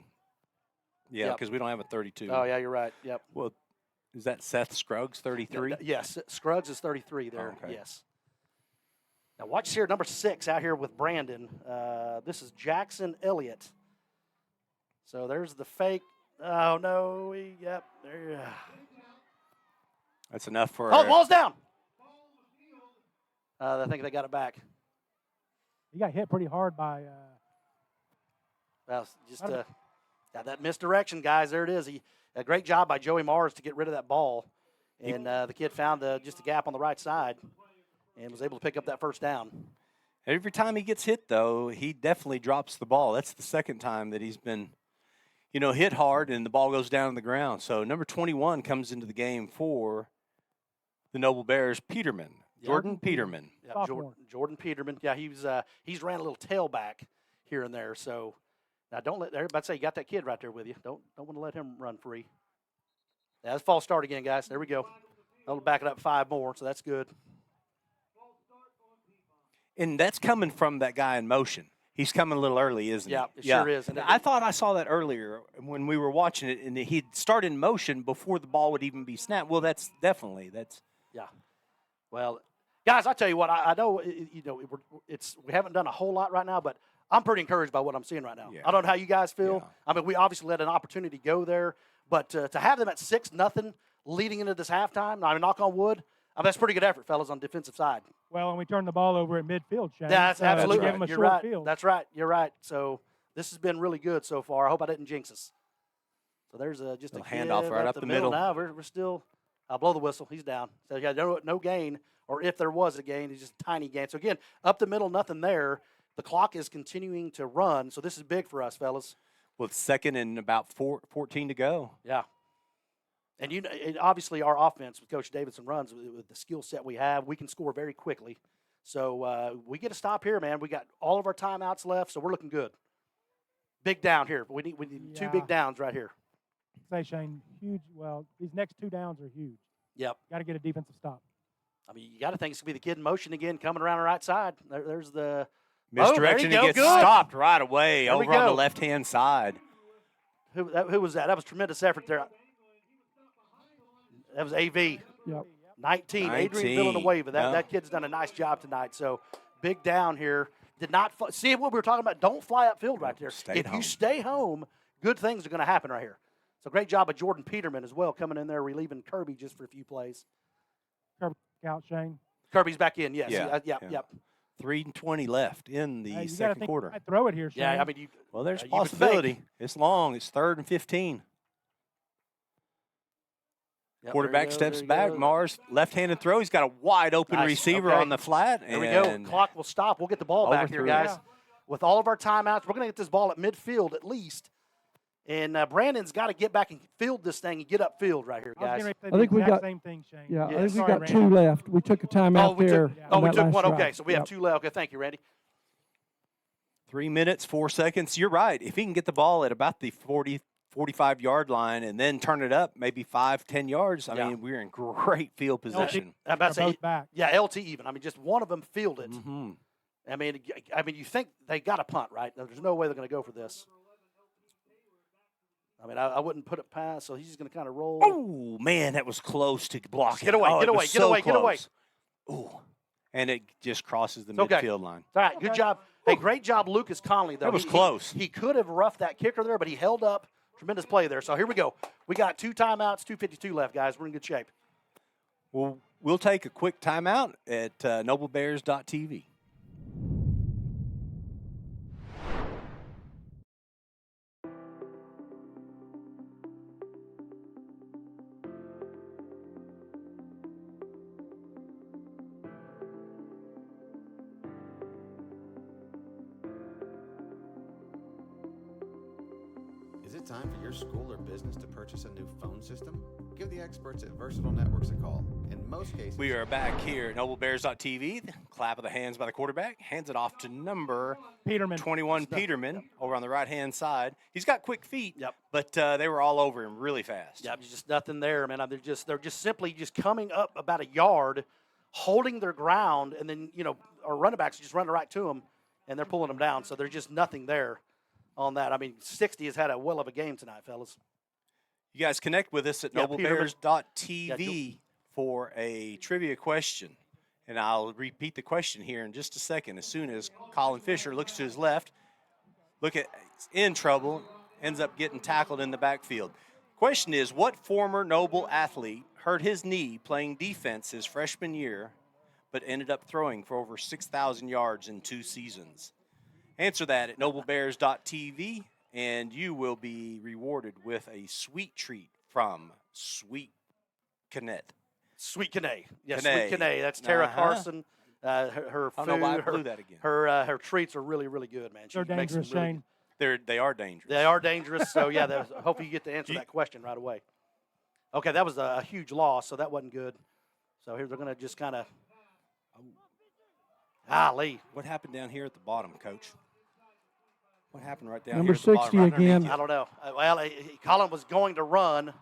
Yeah, because we don't have a 32. Oh, yeah, you're right. Yep. Well, is that Seth Scruggs, 33? Yes, Scruggs is 33 there. Okay. Yes. Now watch here, number 6 out here with Brandon. This is Jackson Elliott. So there's the fake. Oh, no. Yep. There. That's enough for. Oh, the ball's down. I think they got it back. He got hit pretty hard by. That misdirection, guys. There it is. A great job by Joey Mars to get rid of that ball, and the kid found just a gap on the right side, and was able to pick up that first down. Every time he gets hit, though, he definitely drops the ball. That's the second time that he's been, hit hard and the ball goes down on the ground. So number 21 comes into the game for the Noble Bears, Peterman. Jordan Peterman. Yeah, Jordan Peterman. Yeah, he's ran a little tailback here and there. So now don't let everybody say you got that kid right there with you. Don't want to let him run free. Yeah, that's false start again, guys. There we go. I'll back it up 5 more, so that's good. And that's coming from that guy in motion. He's coming a little early, isn't Yeah, he? it sure is. And I thought I saw that earlier when we were watching it, and he'd start in motion before the ball would even be snapped. Well, that's. Yeah. Well, guys, I tell you what, I know we haven't done a whole lot right now, but I'm pretty encouraged by what I'm seeing right now. Yeah. I don't know how you guys feel. Yeah. I mean, we obviously let an opportunity go there, but to have them at 6-0 leading into this halftime, I mean, knock on wood, I mean, that's pretty good effort, fellas, on the defensive side. Well, and we turned the ball over at midfield, Shane. That's so absolutely give them a You're short right. field. That's right. You're right. So this has been really good so far. I hope I didn't jinx us. So there's just a handoff give right up the middle. Now we're still. I'll blow the whistle. He's down. So yeah, no gain, or if there was a gain, it's just a tiny gain. So again, up the middle, nothing there. The clock is continuing to run. So this is big for us, fellas. Well, it's second and about 14 to go. Yeah. And obviously our offense with Coach Davidson runs with the skill set we have, we can score very quickly. So we get a stop here, man. We got all of our timeouts left, so we're looking good. Big down here. We need two big downs right here. Say, Shane, huge. Well, these next 2 downs are huge. Yep. Got to get a defensive stop. I mean, you got to think it's going to be the kid in motion again, coming around the right side. There's the Misdirection. there you He go. gets Good. stopped right away There we over on the go. left-hand side. Who was that? That was tremendous effort there. That was AV. Yep. 19. 19. Adrian Villanueva. Yeah. That kid's done a nice job tonight. So big down here. Did not see what we were talking about. Don't fly upfield right there. Stay If home. you stay home, good things are going to happen right here. So great job of Jordan Peterman as well, coming in there relieving Kirby just for a few plays. Kirby out, Shane. Kirby's back in. Yes. Yeah, Yep. yeah. 3:20 left in the Hey, you gotta second think quarter. I throw it here, Shane. Yeah. I mean, Well, there's you would possibility. think. It's long. It's 3rd and 15. Yep, Quarterback there steps you back. go. Mars left-handed throw. He's got a wide open Nice. receiver Okay. on the flat. There we go. and Clock will stop. We'll get the ball back here, Overthrew. guys. Yeah. With all of our timeouts, we're going to get this ball at midfield at least. And Brandon's got to get back and field this thing and get upfield right here, I was guys. getting ready to say I the think we exact got- same thing, Shane. Yeah, I Yeah, think we sorry, got Randy. 2 left. We took a timeout we there. took, on we that took last one. drive. Okay, so we have Yep. 2 left. Okay, thank you, Randy. 3 minutes, 4 seconds. You're right. If he can get the ball at about the 45-yard line and then turn it up maybe 5-10 yards, I Yeah. mean, we're in great field position. I'm about to They're say, both back. yeah, LT even. I mean, just one of them fielded. Mm-hmm. I mean, you think they got a punt, right? There's no way they're going to go for this. I mean, I wouldn't put it past, so he's just going to kind of roll. Oh, man, that was close to blocking. Get away, Oh, get it away, was get so away, get away. close. Ooh. And it just crosses the Okay. midfield line. All right, good job. Hey, great job, Lucas Conley, though. That was He- close. He could have roughed that kicker there, but he held up. Tremendous play there. So here we go. We got 2 timeouts, 2:52 left, guys. We're in good shape. Well, we'll take a quick timeout at noblebears.tv. Is it time for your school or business to purchase a new phone system? Give the experts at Versatile Networks a call. In most cases, We are back here at noblebears.tv. Clap of the hands by the quarterback. Hands it off to number Peterman. 21, Peterman, over on the right-hand side. He's got quick feet, Yep. but they were all over him really fast. Yeah, there's just nothing there, man. They're just simply just coming up about a yard, holding their ground, and then our running backs just running right to them, and they're pulling them down. So there's just nothing there on that. I mean, 60 has had a well of a game tonight, fellas. You guys connect with us at Yeah, Peterman. noblebears.tv for a trivia question. And I'll repeat the question here in just a second. As soon as Colin Fisher looks to his left, he's in trouble, ends up getting tackled in the backfield. Question is, what former Noble athlete hurt his knee playing defense his freshman year, but ended up throwing for over 6,000 yards in 2 seasons? Answer that at noblebears.tv, and you will be rewarded with a sweet treat from Sweet Canet. Sweet Kane. Yes, Kane. Sweet Kane. That's Tara Uh-huh. Carson. Her I food, don't know why I blew that again. her treats are really, really good, man. She They're makes them dangerous, really Shane. They are dangerous. They are dangerous. So, yeah, hopefully you get to answer that question right away. Okay, that was a huge loss, so that wasn't good. So here they're going to just kind of Lee. What happened down here at the bottom, Coach? What happened right down Number here at the bottom? 60 right underneath again. you? I don't know. Well, Colin was going to run,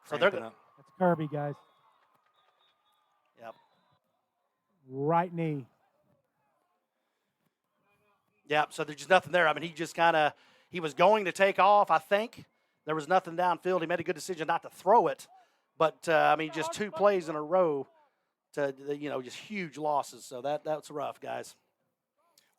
so they're Cramping going up. That's Kirby, guys. Yep. Right knee. Yeah, so there's just nothing there. I mean, he was going to take off, I think. There was nothing downfield. He made a good decision not to throw it. But, I mean, just 2 plays in a row to, just huge losses. So that's rough, guys.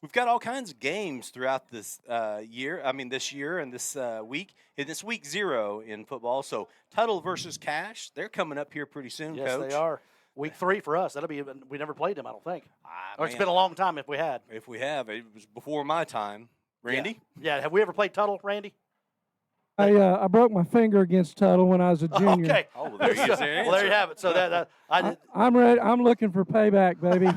We've got all kinds of games throughout this year. I mean, this year and this week. And this week 0 in football. So Tuttle versus Cash, they're coming up here pretty soon, yes, Coach. Yes, they are. Week 3 for us. That'll be. We never played them, I don't think. Or it's Man, been a long time if we had. If we have, it was before my time. Randy? Yeah. Have we ever played Tuttle, Randy? I broke my finger against Tuttle when I was a junior. Okay. Oh, well, there you go. Well, there you have it. So I'm ready. I'm looking for payback, baby.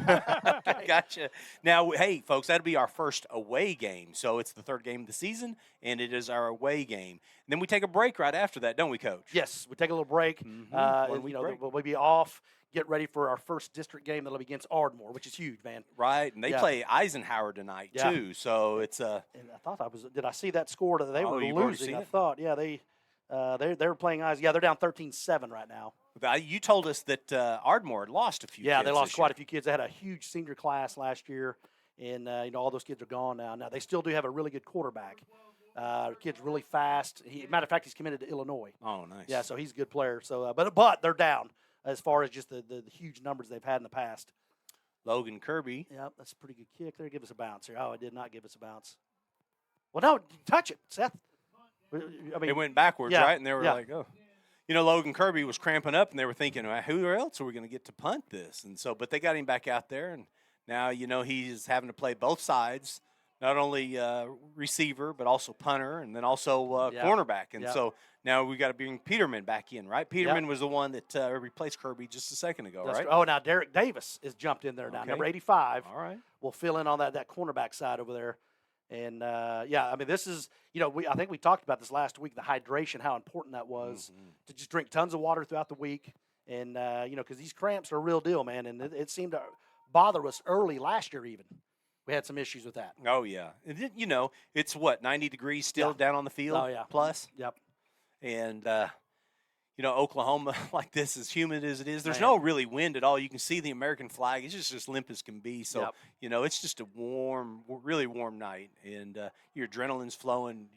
Gotcha. Now, hey, folks, that'll be our first away game. So it's the 3rd game of the season, and it is our away game. And then we take a break right after that, don't we, Coach? Yes, we take a little break. And, we'll be off. Get ready for our first district game that'll be against Ardmore, which is huge, man. Right, and they play Eisenhower tonight too. So it's And I thought did I see that score that they were you've already losing? seen I it? thought, they were playing Eisen. Yeah, they're down 13-7 right now. You told us that Ardmore had lost a few. Yeah, kids they lost this quite year. a few kids. They had a huge senior class last year, and all those kids are gone now. Now they still do have a really good quarterback. Kid's really fast. Matter of fact, he's committed to Illinois. Oh, nice. Yeah, so he's a good player. So, but they're down as far as just the huge numbers they've had in the past. Logan Kirby. Yep, that's a pretty good kick there. Give us a bounce here. Oh, it did not give us a bounce. Well, no, touch it, Seth. I mean, It went backwards, yeah, right? And they were yeah. like, oh. Logan Kirby was cramping up, and they were thinking, well, who else are we going to get to punt this? And so, but they got him back out there, and now, he's having to play both sides, not only receiver, but also punter, and then also cornerback. And so now we got to bring Peterman back in, right? Peterman was the one that replaced Kirby just a second ago, right? Oh, now Derek Davis has jumped in there now. Okay. Number 85. All right. Will fill in on that cornerback side over there. And, I mean, this is, I think we talked about this last week, the hydration, how important that was to just drink tons of water throughout the week. And, because these cramps are a real deal, man. And it seemed to bother us early last year even. We had some issues with that. Oh, yeah. And then, it's 90 degrees still down on the field? Oh, yeah. Plus? Yep. And, Oklahoma, like this, as humid as it is, there's Man. no really wind at all. You can see the American flag. It's just as limp as can be. So, Yep. It's just a warm, really warm night. And your adrenaline's flowing.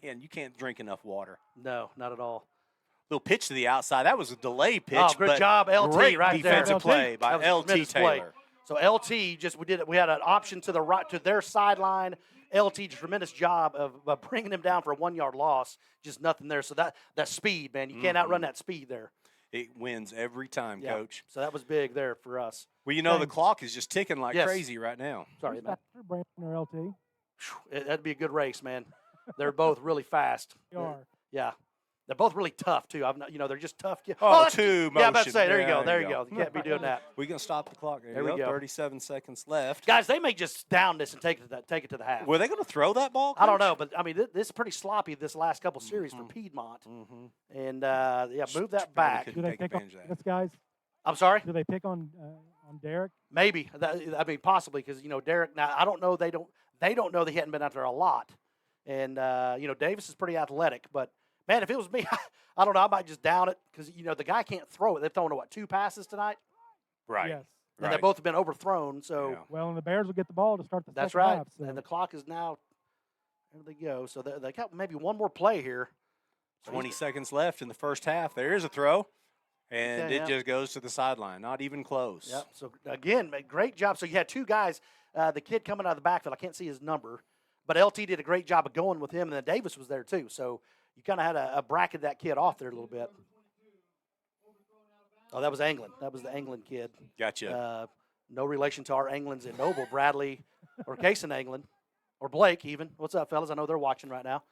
You can't drink enough water. No, not at all. Little pitch to the outside. That was a delay pitch. Oh, good but job, LT, great right there. defensive LT. play by That was a LT tremendous play. Taylor. So LT we had an option to the right, to their sideline. LT, tremendous job of bringing him down for a 1-yard loss. Just nothing there. So that speed, man, you can't outrun that speed there. It wins every time, Yeah. Coach. So that was big there for us. Well, the clock is just ticking like Yes. crazy right now. Sorry, man. Brandon or LT. That'd be a good race, man. They're both really fast. They are. Yeah. They're both really tough, too. They're just tough. Oh, that's- two Yeah, I'm about to motion. say, there you Yeah, go. There there you you go. You can't be doing that. We're going to stop the clock. There we go. 37 seconds left. Guys, they may just down this and take it to the half. Were they going to throw that ball, I don't Coach? know, but I mean, this is pretty sloppy this last couple series for Piedmont. And move that back. couldn't Do they take pick on advantage of that. this guys? I'm sorry. Do they pick on Derek? Maybe. Possibly because Derek. Now I don't know. They don't know that he hadn't been out there a lot, and Davis is pretty athletic. But man, if it was me, I don't know. I might just down it because the guy can't throw it. They've thrown 2 passes tonight, Right. Yes. and they both have been overthrown. So Yeah. Well, and the Bears will get the ball to start the that's second right. half. So. And the clock is now. There they go. So they got maybe one more play here. So 20 seconds left in the first half. There is a throw, and Okay, it yeah. just goes to the sideline. Not even close. Yep. So again, great job. So you had 2 guys. The kid coming out of the backfield, I can't see his number, but LT did a great job of going with him, and then Davis was there too. So you kind of had a bracket that kid off there a little bit. Oh, that was Anglin. That was the Anglin kid. Gotcha. No relation to our Anglins in Noble, Bradley, or Cason Anglin, or Blake even. What's up, fellas? I know they're watching right now.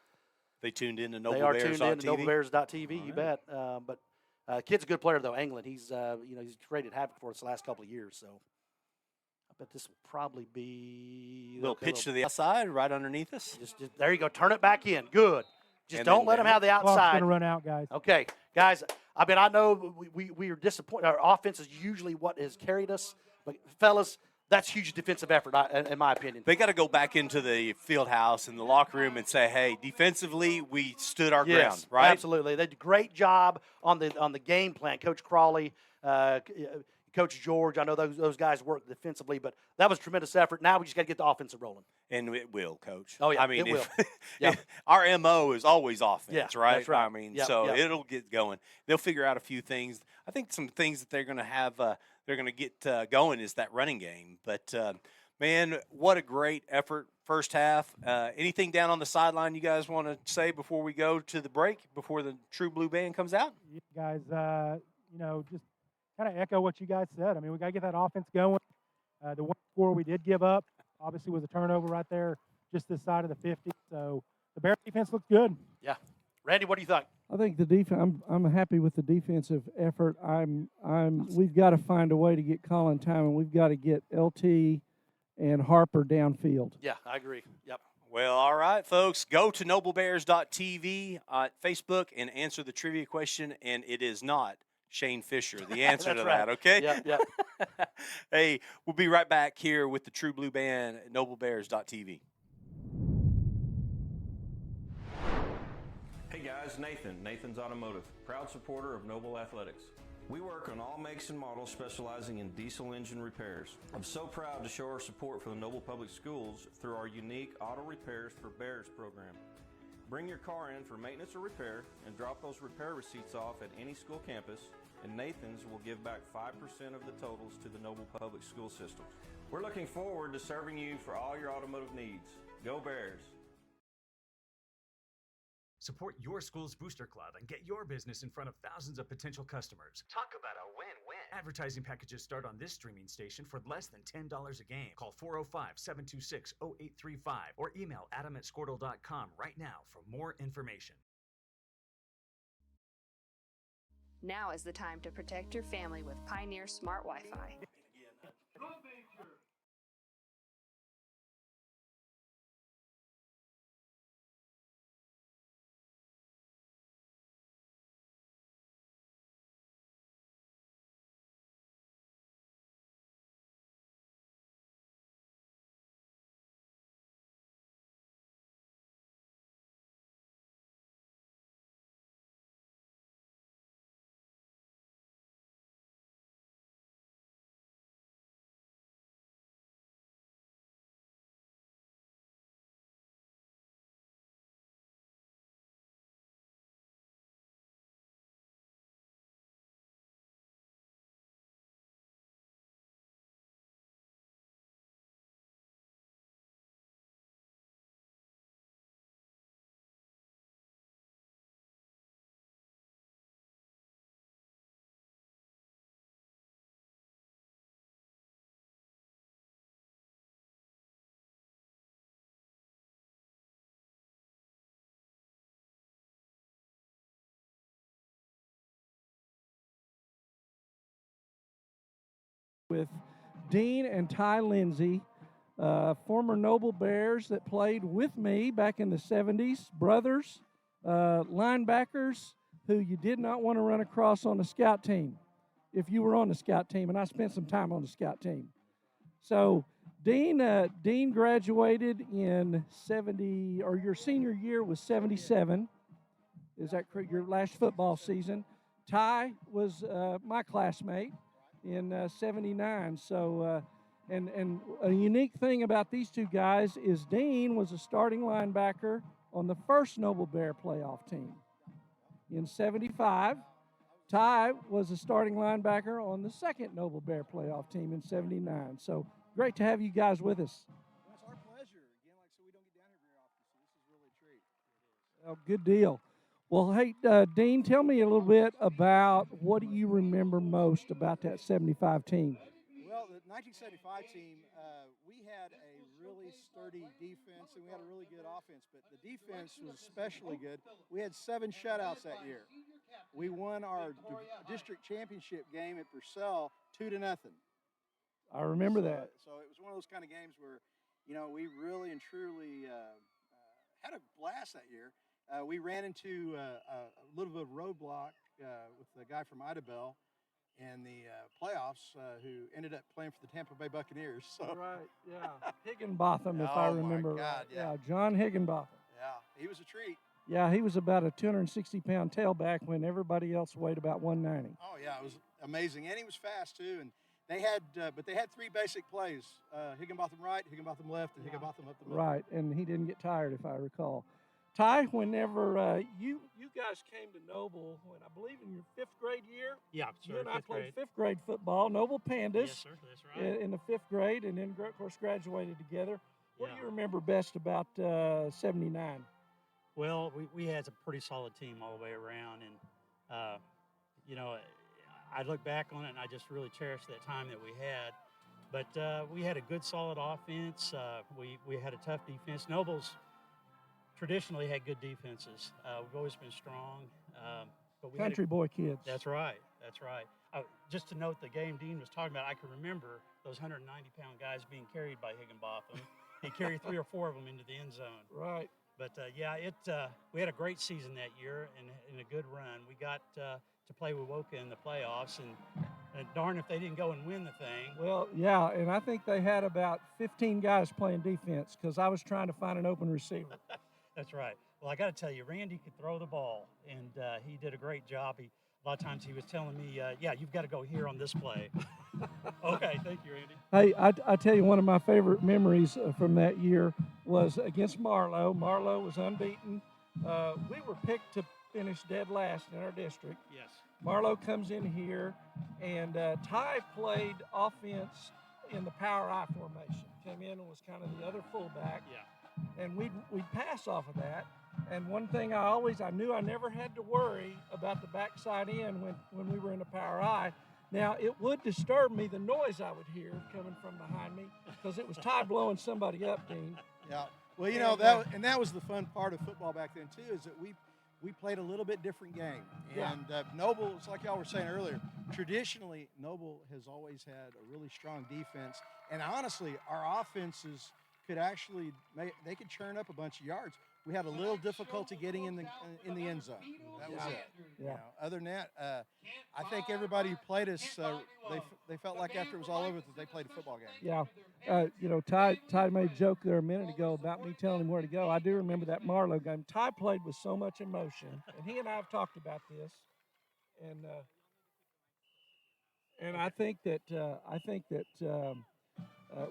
They tuned in to They are tuned in to NobleBears.tv. NobleBears.tv. You bet. But kid's a good player though. Anglin. He's he's created havoc for us the last couple of years. So I bet this will probably be Little pitch to the outside, right underneath us. Just there you go. Turn it back in. Good. Just And don't then let them down. have the Clock's outside. going to run out, guys. Okay, guys. I mean, I know we are disappointed. Our offense is usually what has carried us, but fellas, that's huge defensive effort, in my opinion. They got to go back into the field house and the locker room and say, "Hey, defensively, we stood our ground." Right? Absolutely. They did a great job on the game plan. Coach Crawley Coach George. I know those guys work defensively, but that was a tremendous effort. Now we just got to get the offensive rolling. And it will, Coach. Oh, yeah, I mean, it will. If, Yep. our MO is always offense, Yeah, right? that's right. I mean, Yep, so yep. it'll get going. They'll figure out a few things. I think some things that they're going to have, they're going to get going is that running game. But, man, what a great effort first half. Anything down on the sideline you guys want to say before we go to the break, before the True Blue Band comes out? You guys, just kind of echo what you guys said. I mean, we got to get that offense going. The one score we did give up, obviously, was a turnover right there just this side of the 50. So the Bear defense looks good. Yeah. Randy, what do you think? I think the defense. I'm happy with the defensive effort. We've got to find a way to get Colin time, and we've got to get LT and Harper downfield. Yeah, I agree. Yep. Well, all right, folks. Go to noblebears.tv on Facebook and answer the trivia question, and it is not Shane Fisher, the answer to right. that, okay? Yep. Hey, we'll be right back here with the True Blue Band at noblebears.tv. Hey guys, Nathan's Automotive, proud supporter of Noble Athletics. We work on all makes and models specializing in diesel engine repairs. I'm so proud to show our support for the Noble Public Schools through our unique Auto Repairs for Bears program. Bring your car in for maintenance or repair and drop those repair receipts off at any school campus, and Nathan's will give back 5% of the totals to the Noble Public School System. We're looking forward to serving you for all your automotive needs. Go Bears! Support your school's booster club and get your business in front of thousands of potential customers. Talk about a win-win. Advertising packages start on this streaming station for less than $10 a game. Call 405-726-0835 or email adam@squirtle.com right now for more information. Now is the time to protect your family with Pioneer Smart Wi-Fi. With Dean and Ty Lindsay, former Noble Bears that played with me back in the 70s, brothers, linebackers who you did not want to run across on the scout team if you were on the scout team, and I spent some time on the scout team. So Dean graduated in 70, or your senior year was 77. Is that correct? Your last football season. Ty was my classmate in 79. So, and a unique thing about these two guys is Dean was a starting linebacker on the first Noble Bear playoff team in 75. Ty was a starting linebacker on the second Noble Bear playoff team in 79. So great to have you guys with us. Well, it's our pleasure. Again, like I said, we don't get down here very often, so this is really a treat. Oh, good deal. Well, hey, Dean, tell me a little bit about what do you remember most about that 75 team? Well, the 1975 team, we had a really sturdy defense, and we had a really good offense, but the defense was especially good. We had 7 shutouts that year. We won our district championship game at Purcell 2-0. I remember that. So it was one of those kind of games where, we really and truly had a blast that year. We ran into a little bit of roadblock with the guy from Idabel in the playoffs who ended up playing for the Tampa Bay Buccaneers. So. Right, yeah. Higginbotham, if I remember my God, right. Yeah, John Higginbotham. Yeah, he was a treat. Yeah, he was about a 260-pound tailback when everybody else weighed about 190. Oh, yeah, it was amazing. And he was fast, too. And They had, but they had 3 basic plays: Higginbotham right, Higginbotham left, and Higginbotham up the middle. Right, and he didn't get tired, if I recall. Ty, whenever you guys came to Noble, when I believe in your 5th grade year, Yeah, you and I played 5th grade football, Noble Pandas. Yes, sir, that's right. In the 5th grade, and then, of course, graduated together. What do Yeah. you remember best about 79? Well, we had a pretty solid team all the way around, and you know, I look back on it and I just really cherish that time that we had. But we had a good, solid offense. We had a tough defense. Nobles traditionally had good defenses. We've always been strong. But we Country boy kids. That's right. That's right. Just to note the game Dean was talking about, I can remember those 190-pound guys being carried by Higginbotham. He carried 3 or 4 of them into the end zone. Right. But we had a great season that year and a good run. We got to play with Woka in the playoffs, and darn if they didn't go and win the thing. Well, yeah, and I think they had about 15 guys playing defense because I was trying to find an open receiver. That's right. Well, I got to tell you, Randy could throw the ball, and he did a great job. A lot of times he was telling me, yeah, you've got to go here on this play. Okay, thank you, Randy. Hey, I tell you, one of my favorite memories from that year was against Marlowe. Marlowe was unbeaten. We were picked to finish dead last in our district. Yes. Marlowe comes in here, and Ty played offense in the power I formation. Came in and was kind of the other fullback. Yeah. And we'd pass off of that. And one thing I knew I never had to worry about the backside end when we were in the power I. Now, it would disturb me, the noise I would hear coming from behind me, because it was Ty blowing somebody up, Dean. Yeah. Well, you know, that was the fun part of football back then, too, is that we played a little bit different game. And Noble, it's like y'all were saying earlier, traditionally, Noble has always had a really strong defense. And honestly, our offenses could actually they could churn up a bunch of yards. We had a little difficulty getting in the end zone. That was it. Yeah. You know, other than that, I think everybody who played us, they felt like after it was all over that they played a football game. Yeah. You know, Ty made a joke there a minute ago about me telling him where to go. I do remember that Marlowe game. Ty played with so much emotion, and he and I have talked about this. And I think that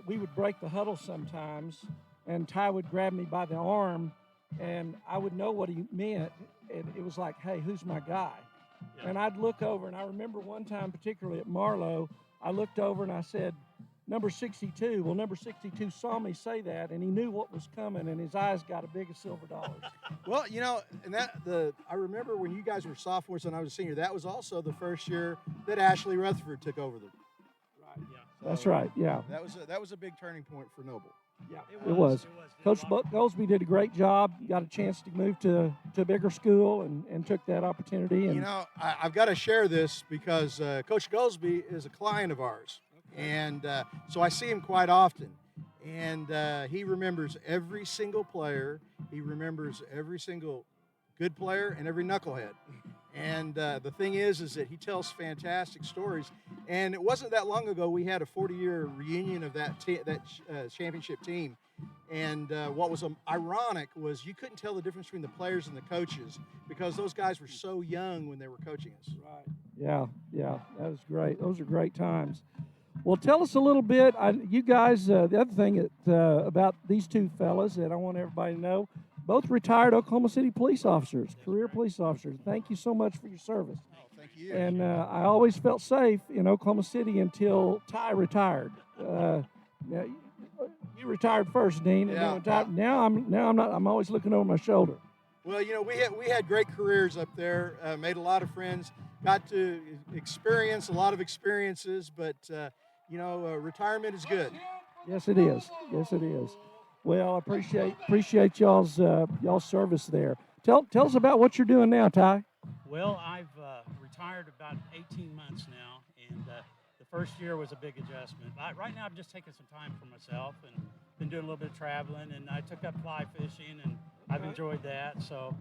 we would break the huddle sometimes, and Ty would grab me by the arm, and I would know what he meant, and it was like, hey, who's my guy? Yeah. And I'd look over, and I remember one time, particularly at Marlowe, I looked over and I said, number 62. Well, number 62 saw me say that, and he knew what was coming, and his eyes got as big as silver dollars. Well, you know, and I remember when you guys were sophomores and I was a senior, that was also the first year that Ashley Rutherford took over the. Right. Yeah. So that's right. Yeah. That was a big turning point for Noble. Yeah, it was. Coach Goldsby did a great job. Got a chance to move to a bigger school and took that opportunity. And you know, I've got to share this because Coach Goldsby is a client of ours. Okay. And so I see him quite often. And he remembers every single player. He remembers every single good player and every knucklehead. And the thing is that he tells fantastic stories. And it wasn't that long ago we had a 40-year reunion of that championship team. And what was ironic was you couldn't tell the difference between the players and the coaches because those guys were so young when they were coaching us. Right. Yeah, that was great. Those are great times. Well, tell us a little bit. You guys, the other thing about these two fellas that I want everybody to know, both retired Oklahoma City police officers, career police officers. Thank you so much for your service. Oh, thank you. And I always felt safe in Oklahoma City until Ty retired. You retired first, Dean. Yeah. And now I'm not. I'm always looking over my shoulder. Well, you know, we had great careers up there. Made a lot of friends. Got to experience a lot of experiences, but you know, retirement is good. Yes, it is. Yes, it is. Well, I appreciate y'all's service there. Tell us about what you're doing now, Ty. Well, I've retired about 18 months now, and the first year was a big adjustment. Right now, I'm just taking some time for myself and been doing a little bit of traveling, and I took up fly fishing, and I've enjoyed that. So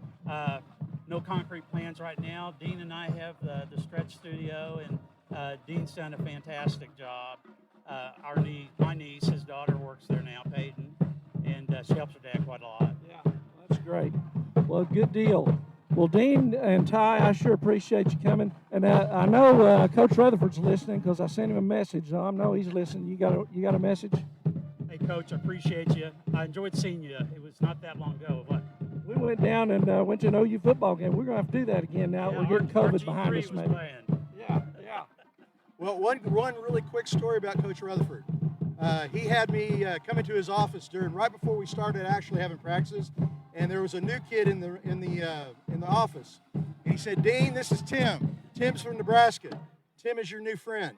no concrete plans right now. Dean and I have the stretch studio, and Dean's done a fantastic job. My niece, his daughter, works there now, Peyton, and she helps her dad quite a lot. Yeah, well, that's great. Well, good deal. Well, Dean and Ty, I sure appreciate you coming. And I know Coach Rutherford's listening because I sent him a message. So I know he's listening. You got a message? Hey, Coach, I appreciate you. I enjoyed seeing you. It was not that long ago. What? We went down and went to an OU football game. We're going to have to do that again now. Yeah, We're getting COVID behind us, maybe. Yeah. Well, one really quick story about Coach Rutherford. He had me come into his office right before we started actually having practices, and there was a new kid in the office. And he said, "Dean, this is Tim. Tim's from Nebraska. Tim is your new friend."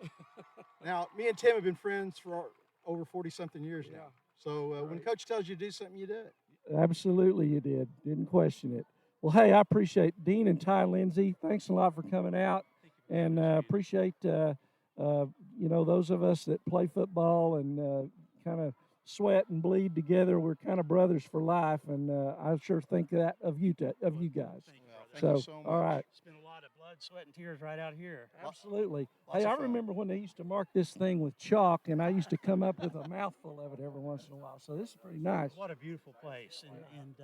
Now, me and Tim have been friends for over 40-something years now. So when Coach tells you to do something, you do it. Absolutely, you did. Didn't question it. Well, hey, I appreciate Dean and Ty Lindsay. Thanks a lot for coming out, and appreciate those of us that play football and kind of sweat and bleed together. We're kind of brothers for life, and I sure think that of you guys. Thank you so much. All right. It's been a lot of blood, sweat, and tears right out here. Absolutely. Lots Hey, of I fun. remember when they used to mark this thing with chalk, and I used to come up with a mouthful of it every once in a while. So this is pretty nice. What a beautiful place, and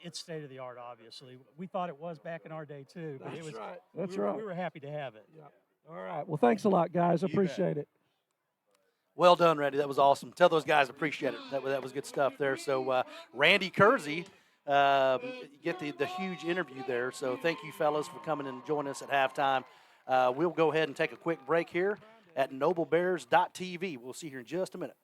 it's state of the art. Obviously, we thought it was back in our day too, but it was. right. That's we were, right. We were happy to have it. Yeah. All right. Well, thanks a lot, guys. I You bet. appreciate it. Well done, Randy. That was awesome. Tell those guys appreciate it. That was good stuff there. So Randy Kersey, get the huge interview there. So thank you, fellas, for coming and joining us at halftime. We'll go ahead and take a quick break here at noblebears.tv. We'll see you here in just a minute.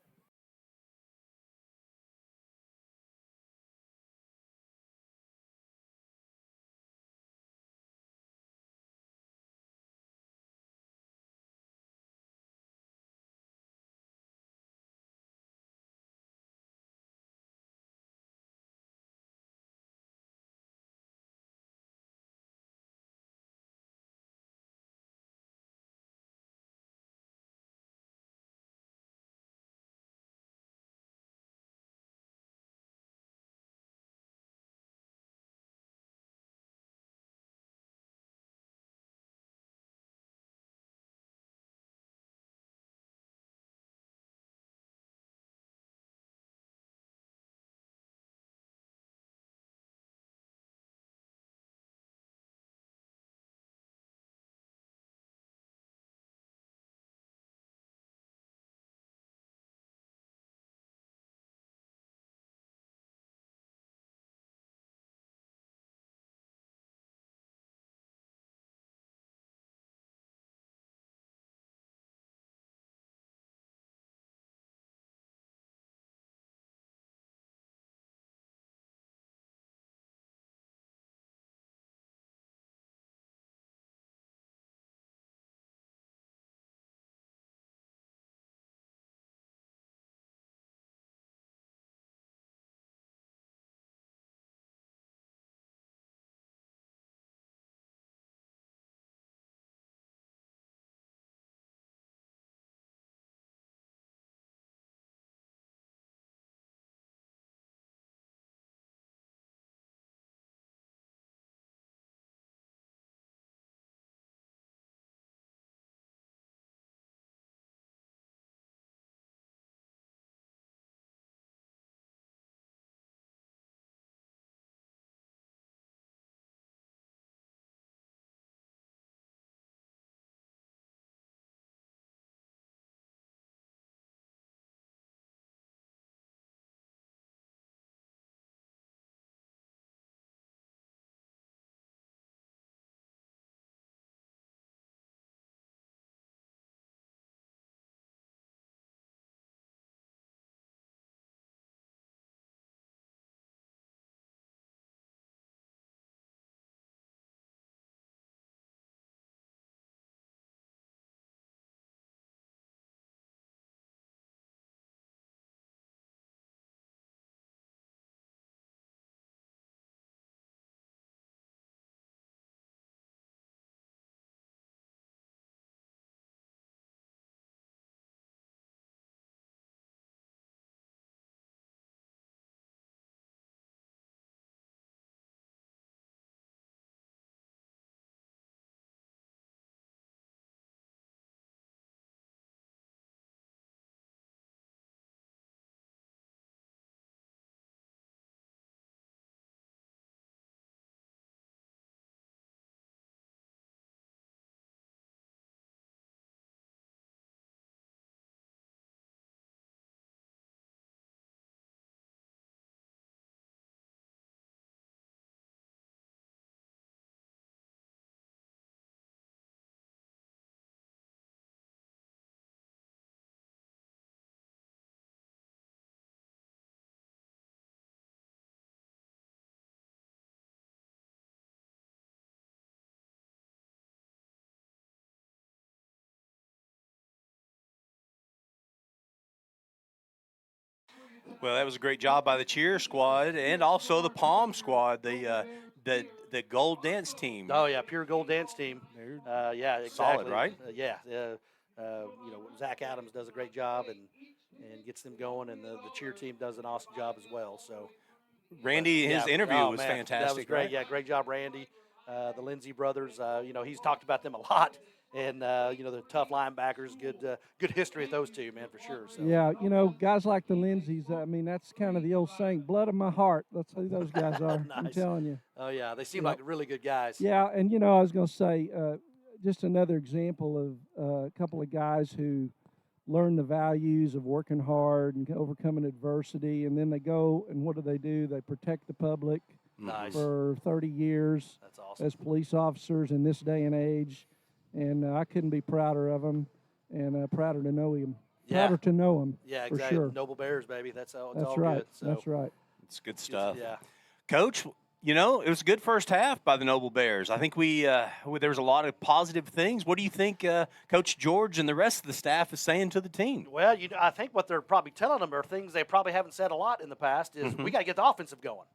Well, that was a great job by the cheer squad and also the Palm squad, the gold dance team. Oh yeah, pure gold dance team. Yeah, exactly. Solid, right? Zach Adams does a great job and gets them going, and the cheer team does an awesome job as well. So Randy, his interview was fantastic. That was great. Right? Yeah, great job, Randy. The Lindsay brothers. He's talked about them a lot. And the tough linebackers, good history with those two, man, for sure. So. Yeah, guys like the Lindsays. I mean, that's kind of the old saying, "Blood of my heart." That's who those guys are. Nice. I'm telling you. Oh yeah, they seem like really good guys. Yeah, and I was going to say, just another example of a couple of guys who learn the values of working hard and overcoming adversity, and then they go and what do? They protect the public for 30 years. That's awesome. As police officers in this day and age. And I couldn't be prouder of him, and prouder to know him. Yeah. Prouder to know him. Yeah, for exactly. sure. Noble Bears, baby. That's all. That's all right. Good. So. That's right. It's good stuff. Yeah. Coach, it was a good first half by the Noble Bears. I think there was a lot of positive things. What do you think Coach George and the rest of the staff is saying to the team? Well, I think what they're probably telling them are things they probably haven't said a lot in the past is we got to get the offensive going.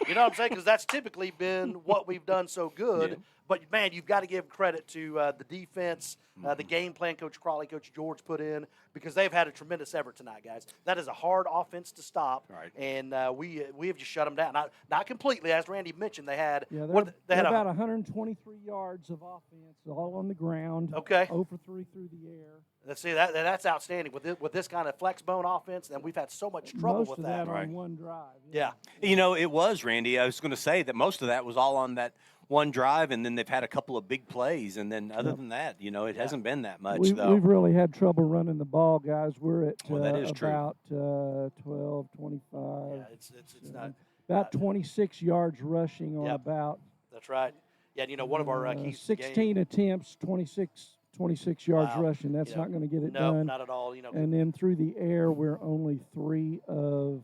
You know what I'm saying? Because that's typically been what we've done so good. Yeah. But, man, you've got to give credit to the defense, the game plan Coach Crawley, Coach George put in, because they've had a tremendous effort tonight, guys. That is a hard offense to stop, right. And we have just shut them down. Not completely, as Randy mentioned. They had they had about 123 yards of offense, all on the ground. Okay. 0 for 3 through the air. Let's see, that's outstanding with this kind of flex bone offense, and we've had so much trouble most with of that. Right. On one drive. Yeah. It was, Randy. I was going to say that most of that was all on that one drive, and then they've had a couple of big plays, and then other than that, it hasn't been that much. We've really had trouble running the ball, guys. We're at that is about 12, 25. Yeah, it's not about 26 yards rushing on about. That's right. Yeah, and one of our keys 16 attempts, 26 yards rushing. That's not going to get it done. No, not at all. And then through the air, we're only 3 of.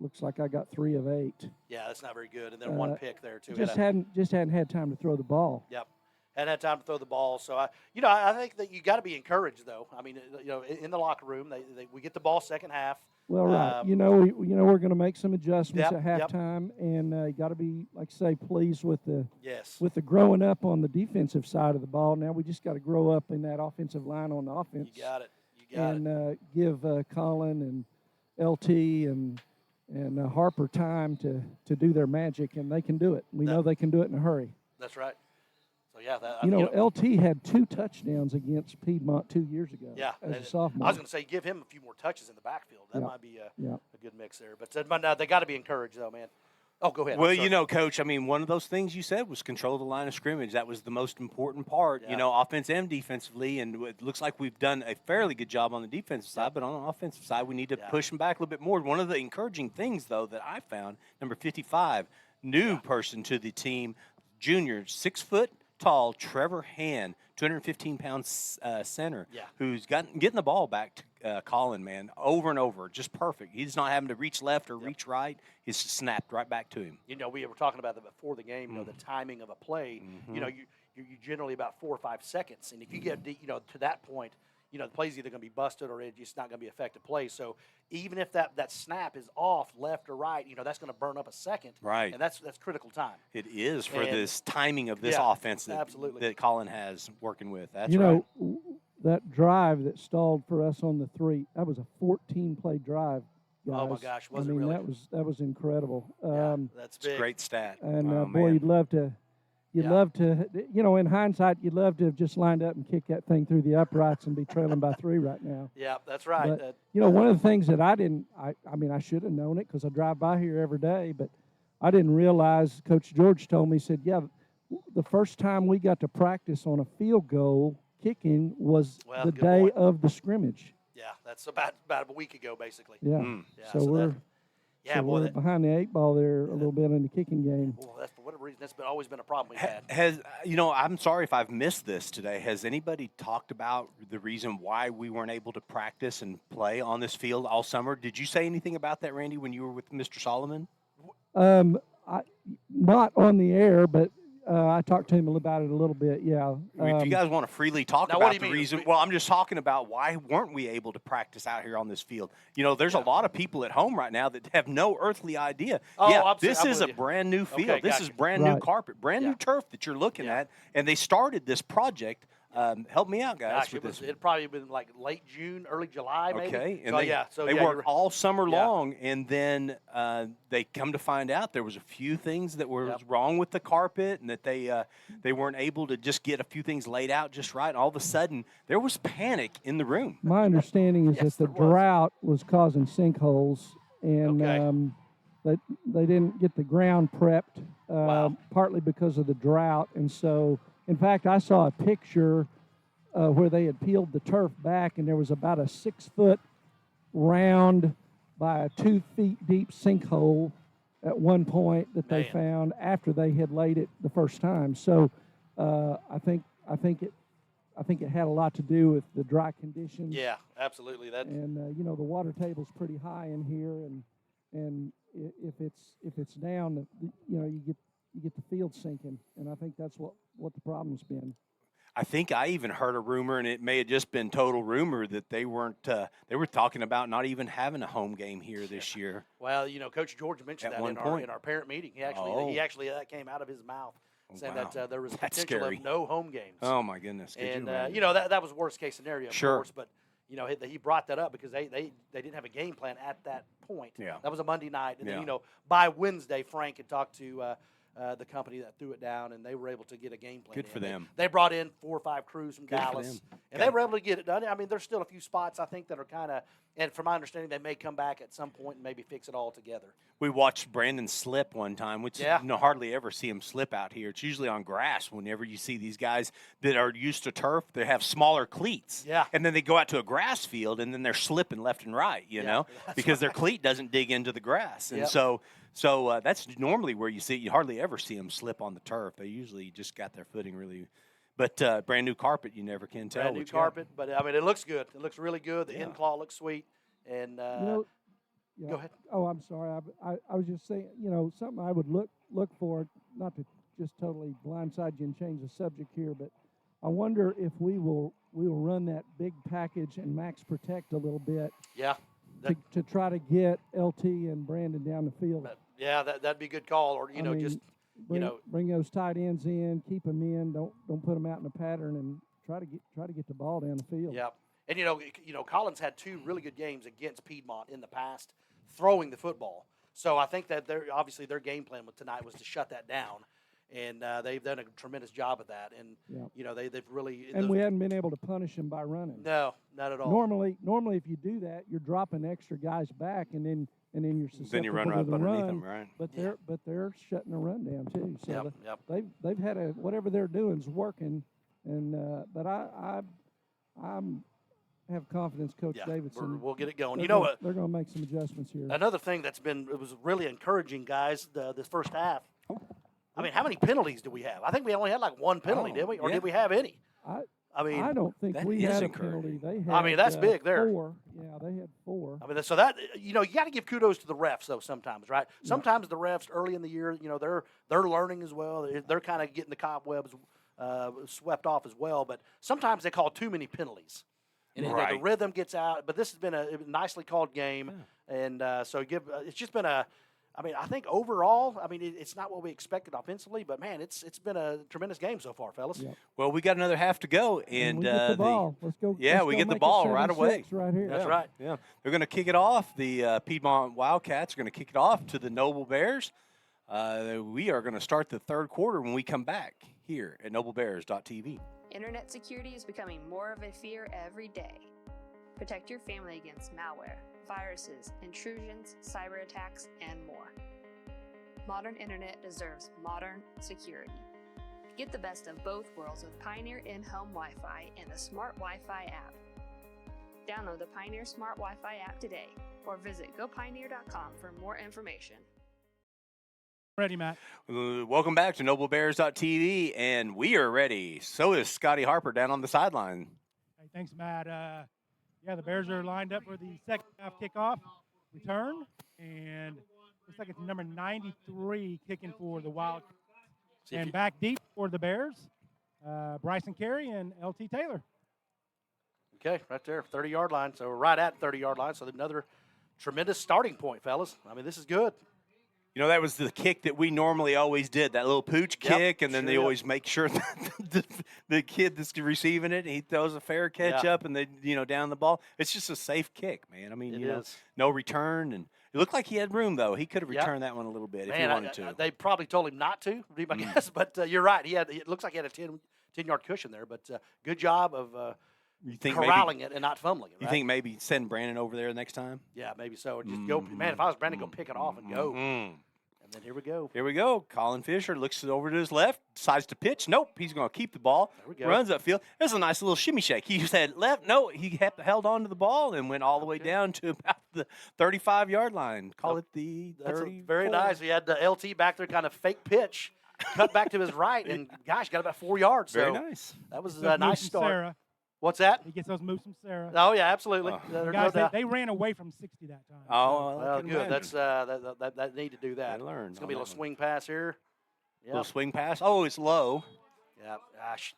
Looks like I got 3 of 8. Yeah, that's not very good. And then one pick there too. Just hadn't had time to throw the ball. Yep, hadn't had time to throw the ball. So I think that you got to be encouraged though. I mean, in the locker room, we get the ball second half. Well, right. We're going to make some adjustments at halftime, and you got to be, like I say, pleased with the growing up on the defensive side of the ball. Now we just got to grow up in that offensive line on the offense. You got it. And give Colin and LT and Harper time to do their magic, and they can do it. We know they can do it in a hurry. That's right. So, yeah. LT had 2 touchdowns against Piedmont 2 years ago as a sophomore. I was going to say give him a few more touches in the backfield. That might be a good mix there. But they got to be encouraged, though, man. Oh, go ahead. Well, Coach, one of those things you said was control the line of scrimmage. That was the most important part, offense and defensively. And it looks like we've done a fairly good job on the defensive side, but on the offensive side, we need to push them back a little bit more. One of the encouraging things, though, that I found, number 55, new person to the team, junior, 6 foot tall, Trevor Hand, 215-pound center, who's getting the ball back to Colin, man, over and over, just perfect. He's not having to reach left or reach right. He's snapped right back to him. We were talking about that before the game. The timing of a play. You're generally about 4 or 5 seconds, and if you get to that point, the play's either going to be busted or it's just not going to be effective play. So even if that snap is off left or right, that's going to burn up a second. Right. And that's critical time. It is for this timing of this offense that Colin has working with. That's right. That drive that stalled for us on the 3, that was a 14-play drive, guys. Oh, my gosh, was it really? that was incredible. That's big. It's a great stat. And, boy, you'd love to, in hindsight, you'd love to have just lined up and kicked that thing through the uprights and be trailing by 3 right now. Yeah, that's right. But, one of the things that I should have known it because I drive by here every day, but I didn't realize, Coach George told me, he said, the first time we got to practice on a field goal kicking was the day of the scrimmage. Yeah, that's about a week ago, basically. Yeah. So we're behind the 8 ball there a little bit in the kicking game. Well, that's for whatever reason. That's always been a problem we've had. I'm sorry if I've missed this today. Has anybody talked about the reason why we weren't able to practice and play on this field all summer? Did you say anything about that, Randy, when you were with Mr. Solomon? Not on the air, but I talked to him about it a little bit. Yeah. If you guys want to freely talk Now, what about do you the mean? reason, well, I'm just talking about why weren't we able to practice out here on this field? You know, there's a lot of people at home right now that have no earthly idea. Oh, yeah, I'm this with is a you. brand new field. Okay, This gotcha. is brand new Right. carpet, brand new turf that you're looking at. And they started this project. Help me out, guys. Gosh, with this. it'd probably been like late June, early July, maybe. Okay, and they work you're- all summer yeah. long, and then they come to find out there was a few things that were wrong with the carpet, and that they weren't able to just get a few things laid out just right. And all of a sudden, there was panic in the room. My understanding is that the drought was causing sinkholes, and they didn't get the ground prepped, partly because of the drought. And so, in fact, I saw a picture where they had peeled the turf back, and there was about a 6-foot round by a 2 feet deep sinkhole at one point that they found after they had laid it the first time. So I think it had a lot to do with the dry conditions. Yeah, absolutely. And you know, the water table's pretty high in here, and if it's down, you know, you get the field sinking, and I think that's what the problem's been. I think I even heard a rumor, and it may have just been total rumor, that they weren't. They were talking about not even having a home game here this year. Well, you know, Coach George mentioned At that one point. in our parent meeting. He actually that came out of his mouth, saying wow. that there was That's potential scary. of no home games. Oh my goodness! Could And you imagine? you know, that was worst case scenario, of Sure. course. But you know, he brought that up because they didn't have a game plan at that point. Yeah. That was a Monday night, and then Yeah. you know, by Wednesday, Frank had talked to the company that threw it down, and they were able to get a game plan. Good for them. They brought in 4 or 5 crews from Good for Dallas, them. and they were able to get it done. I mean, there's still a few spots I think that are kind of, and from my understanding, they may come back at some point and maybe fix it all together. We watched Brandon slip one time, which Yeah. you know, hardly ever see him slip out here. It's usually on grass. Whenever you see these guys that are used to turf, they have smaller cleats. Yeah. And then they go out to a grass field, and then they're slipping left and right, you know, because their cleat doesn't dig into the grass. And Yep. so that's normally where you see it. You hardly ever see them slip on the turf. They usually just got their footing really. But brand new carpet, you never can tell. Brand new what you got. carpet, but I mean, it looks good. It looks really good. The Yeah. end claw looks sweet, and You know, yeah. go ahead. Oh, I'm sorry. I was just saying, you know, something I would look for, not to just totally blindside you and change the subject here, but I wonder if we will run that big package and max protect a little bit. Yeah. To try to get LT and Brandon down the field. Yeah, that'd be a good call. Or I mean, bring those tight ends in, keep them in. Don't put them out in a pattern, and try to get the ball down the field. Yeah, and you know, Collins had 2 really good games against Piedmont in the past, throwing the football. So I think that obviously their game plan with tonight was to shut that down, and they've done a tremendous job of that. And you know, they've really And we hadn't been able to punish them by running. No, not at all. Normally, if you do that, you're dropping extra guys back, and then you're susceptible Then you run to right the underneath run. them, right? But they're shutting the run down too. So Yep. they've had whatever they're doing is working, and but I have confidence, Coach Davidson. We'll get it going. They're You know gonna- what? They're going to make some adjustments here. Another thing it was really encouraging, guys, this first half. I mean, how many penalties do we have? I think we only had like 1 penalty, did we? Or did we have any? I mean, I don't think that we is had a encouraging. penalty. They had, I mean, that's big there. 4. Yeah, they had 4. I mean, so that, you know, you got to give kudos to the refs though sometimes, right? Sometimes the refs early in the year, you know, they're learning as well. They're kind of getting the cobwebs swept off as well. But sometimes they call too many penalties, and the rhythm gets out. But this has been a nicely called game, and so it's just been a. I mean, I think overall, I mean, it's not what we expected offensively, but man, it's been a tremendous game so far, fellas. Yep. Well, we got another half to go, and we get the ball. Let's go. Yeah, let's we go get the make it ball right away. 7-6 right here. That's right. Yeah, they're going to kick it off. The Piedmont Wildcats are going to kick it off to the Noble Bears. We are going to start the third quarter when we come back here at NobleBears.tv. Internet security is becoming more of a fear every day. Protect your family against malware, viruses, intrusions, cyber attacks, and more. Modern internet deserves modern security. Get the best of both worlds with Pioneer in-home Wi-Fi and the Smart Wi-Fi app. Download the Pioneer Smart Wi-Fi app today or visit gopioneer.com for more information. Ready, Matt. Welcome back to NobleBears.tv, and we are ready. So is Scotty Harper down on the sideline. Hey, thanks, Matt. Yeah, the Bears are lined up for the second half kickoff return, and looks like it's number 93 kicking for the Wildcats. And back deep for the Bears, Bryson Carey and LT Taylor. Okay, right there, 30-yard line. So we're right at 30-yard line. So another tremendous starting point, fellas. I mean, this is good. You know, that was the kick that we normally always did, that little pooch kick, and then they always make sure that the kid that's receiving it, he throws a fair catch up and they, down the ball. It's just a safe kick, man. I mean, no return. And it looked like he had room, though. He could have returned that one a little bit if he wanted to. They probably told him not to, would be my guess. But you're right. It looks like he had a 10-yard cushion there. But good job of corralling it and not fumbling it. Right? You think maybe send Brandon over there next time? Yeah, maybe so. Just go, man. If I was Brandon, go pick it off and go. And then here we go. Here we go. Colin Fisher looks over to his left, decides to pitch. Nope, he's going to keep the ball. There we go. Runs upfield. There's a nice little shimmy shake. He said left. No, he held on to the ball and went all the way down to about the 35-yard line. Call it the 30. Very nice. He had the LT back there, kind of fake pitch, cut back to his right, and gosh, got about 4 yards. Very nice. That was a nice start. Sarah. What's that? He gets those moves from Sarah. Oh yeah, absolutely. Guys, they ran away from 60 that time. Oh, well, good. That's that need to do that. They learned. It's gonna be a little swing pass here. Yep. Little swing pass. Oh, it's low. Yeah. Gosh.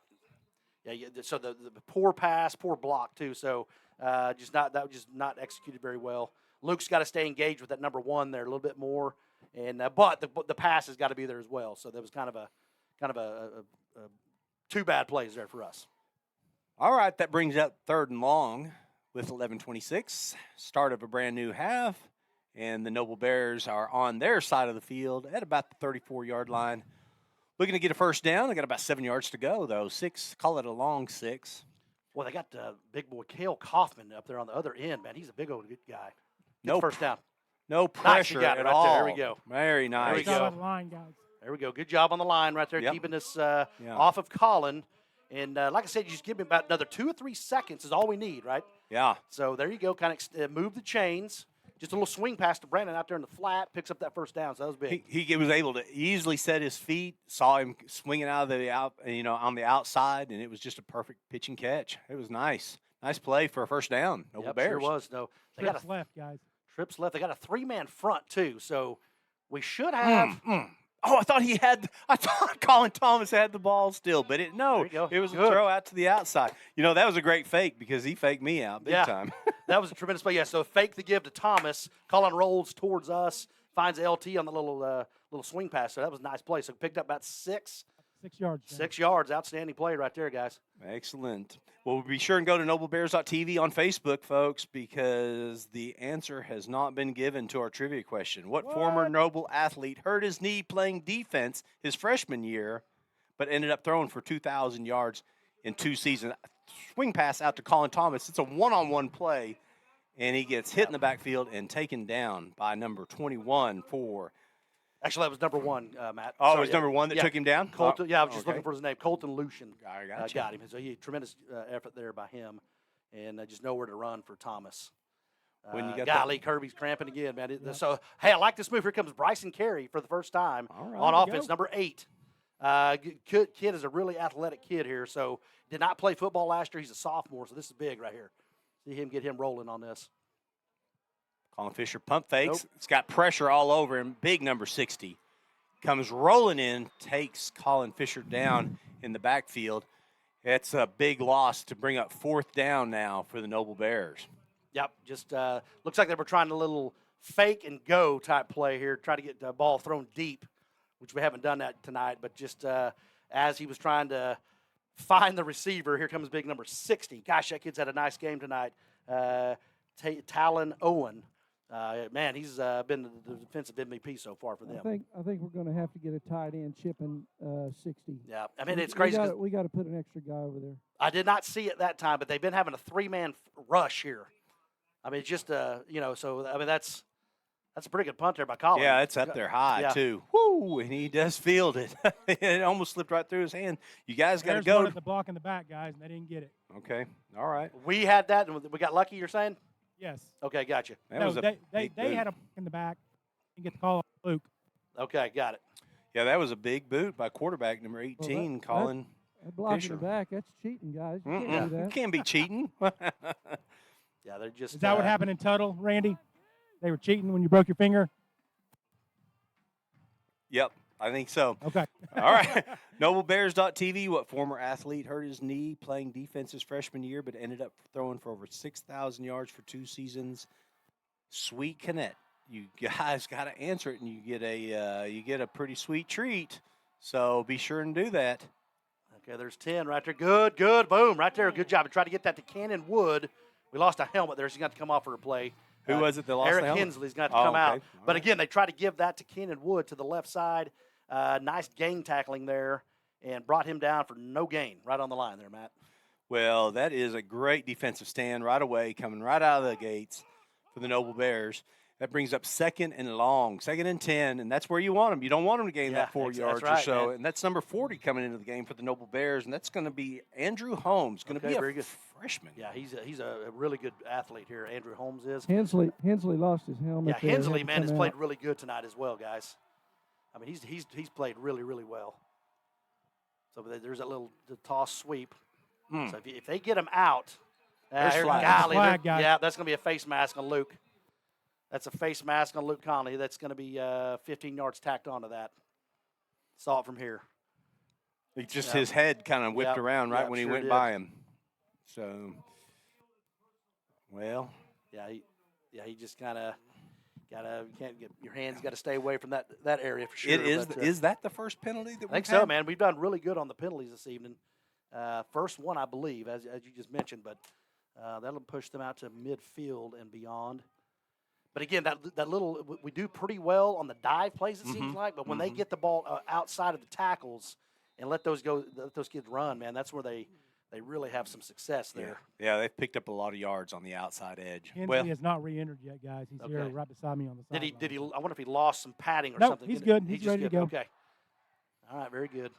Yeah. So the poor pass, poor block too. So that was just not executed very well. Luke's got to stay engaged with that number 1 there a little bit more, and but the pass has got to be there as well. So that was kind of a 2 bad plays there for us. All right, that brings up 3rd and long with 11:26. Start of a brand new half, and the Noble Bears are on their side of the field at about the 34-yard line. Looking to get a first down. They got about 7 yards to go, though. 6, call it a long 6. Well, they got big boy Cale Kaufman up there on the other end, man. He's a big old good guy. No first down. No pressure nice, at right all. There we go. Very nice. There we go. The line, guys. There we go. Good job on the line right there, keeping us off of Colin. And like I said, you just give me about another 2 or 3 seconds is all we need, right? Yeah. So there you go. Kind of move the chains. Just a little swing pass to Brandon out there in the flat, picks up that first down. So that was big. He was able to easily set his feet. Saw him swinging out of on the outside, and it was just a perfect pitch and catch. It was nice. Nice play for a first down. Noble Bears. Sure was. No, they Trips left, guys. Trips left. They got a 3-man front too. So we should have. Oh, I thought Colin Thomas had the ball still, but it was a throw out to the outside. That was a great fake because he faked me out big time. That was a tremendous play. Yeah, so fake the give to Thomas. Colin rolls towards us, finds LT on the little swing pass. So that was a nice play. So picked up about 6 yards. 6 yards. Outstanding play right there, guys. Excellent. Well, be sure and go to noblebears.tv on Facebook, folks, because the answer has not been given to our trivia question. What former Noble athlete hurt his knee playing defense his freshman year, but ended up throwing for 2,000 yards in 2 seasons? Swing pass out to Colin Thomas. It's a one-on-one play, and he gets hit in the backfield and taken down by number 21 for. Actually, that was number 1, Matt. Oh, it was number 1 that took him down? Colton, I was just looking for his name. Colton Lucian got him. So tremendous effort there by him, and just nowhere to run for Thomas. When you got golly, Kirby's cramping again, man. So, hey, I like this move. Here comes Bryson Carey for the first time on offense, number 8. Kid is a really athletic kid here, so did not play football last year. He's a sophomore, so this is big right here. See him get him rolling on this. Colin Fisher pump fakes. It's got pressure all over him. Big number 60. Comes rolling in, takes Colin Fisher down in the backfield. It's a big loss to bring up 4th down now for the Noble Bears. Yep, just looks like they were trying a little fake and go type play here, try to get the ball thrown deep, which we haven't done that tonight. But just as he was trying to find the receiver, here comes big number 60. Gosh, that kid's had a nice game tonight. Talon Owen. Man, he's been the defensive MVP so far for them. I think we're going to have to get a tight end chipping 60. Yeah, I mean, it's crazy. We got to put an extra guy over there. I did not see it that time, but they've been having a 3-man rush here. I mean, it's just so I mean that's a pretty good punt there by Colin. Yeah, it's up there high too. Woo! And he does field it. It almost slipped right through his hand. You guys got to go. One at the block in the back, guys, and they didn't get it. Okay, all right. We had that, and we got lucky. You're saying? Yes. Okay, gotcha. They had a in the back and get the call on Luke. Okay, got it. Yeah, that was a big boot by quarterback number 18, Colin that block Fisher. in the back, that's cheating, guys. You can't do that. You can't be cheating. Yeah, they're just. Is that what happened in Tuttle, Randy? They were cheating when you broke your finger? Yep. I think so. Okay. All right. NobleBears.tv, what former athlete hurt his knee playing defense his freshman year, but ended up throwing for over 6,000 yards for 2 seasons. Sweet Connect. You guys got to answer it, and you get a pretty sweet treat. So be sure and do that. Okay, there's 10 right there. Good, good. Boom, right there. Good job. I tried to get that to Cannon Wood. We lost a helmet there, so he's got to come off for a play. Who was it that lost Eric the helmet? Hensley's got to come out. Okay. But again, they tried to give that to Cannon Wood to the left side. Nice gang tackling there, and brought him down for no gain right on the line there, Matt. Well, that is a great defensive stand right away, coming right out of the gates for the Noble Bears. That brings up 2nd and long, 2nd and 10, and that's where you want them. You don't want them to gain that 4 yards right, or so. man. And that's number 40 coming into the game for the Noble Bears, and that's going to be Andrew Holmes, going to be very a good. freshman. Yeah, he's a really good athlete here. Andrew Holmes is. Hensley lost his helmet. Yeah, Hensley, man, has come played out. really good tonight as well, guys. I mean, he's played really, really well. So there's that little toss sweep. So if they get him out, There's flag. golly, Flag, guys. yeah, that's going to be a face mask on Luke. That's a face mask on Luke Conley. That's going to be 15 yards tacked onto that. Saw it from here. His head kind of whipped around right Yep, when he sure went did. by him. So, well. Yeah, he just kind of you can't get your hands got to stay away from that area for sure. It is. but, Is that the first penalty that I think we've had? so, man. We've done really good on the penalties this evening. First one, I believe, as you just mentioned, but that'll push them out to midfield and beyond. But again, that little we do pretty well on the dive plays. It seems like, but when they get the ball outside of the tackles and let those kids run, man, that's where they really have some success there. Yeah, they've picked up a lot of yards on the outside edge. Hensley has not re-entered yet, guys. He's here Okay. right beside me on the side. Did he? I wonder if he lost some padding or No, something. he's good. He's just ready to good. go. Okay. All right, very good.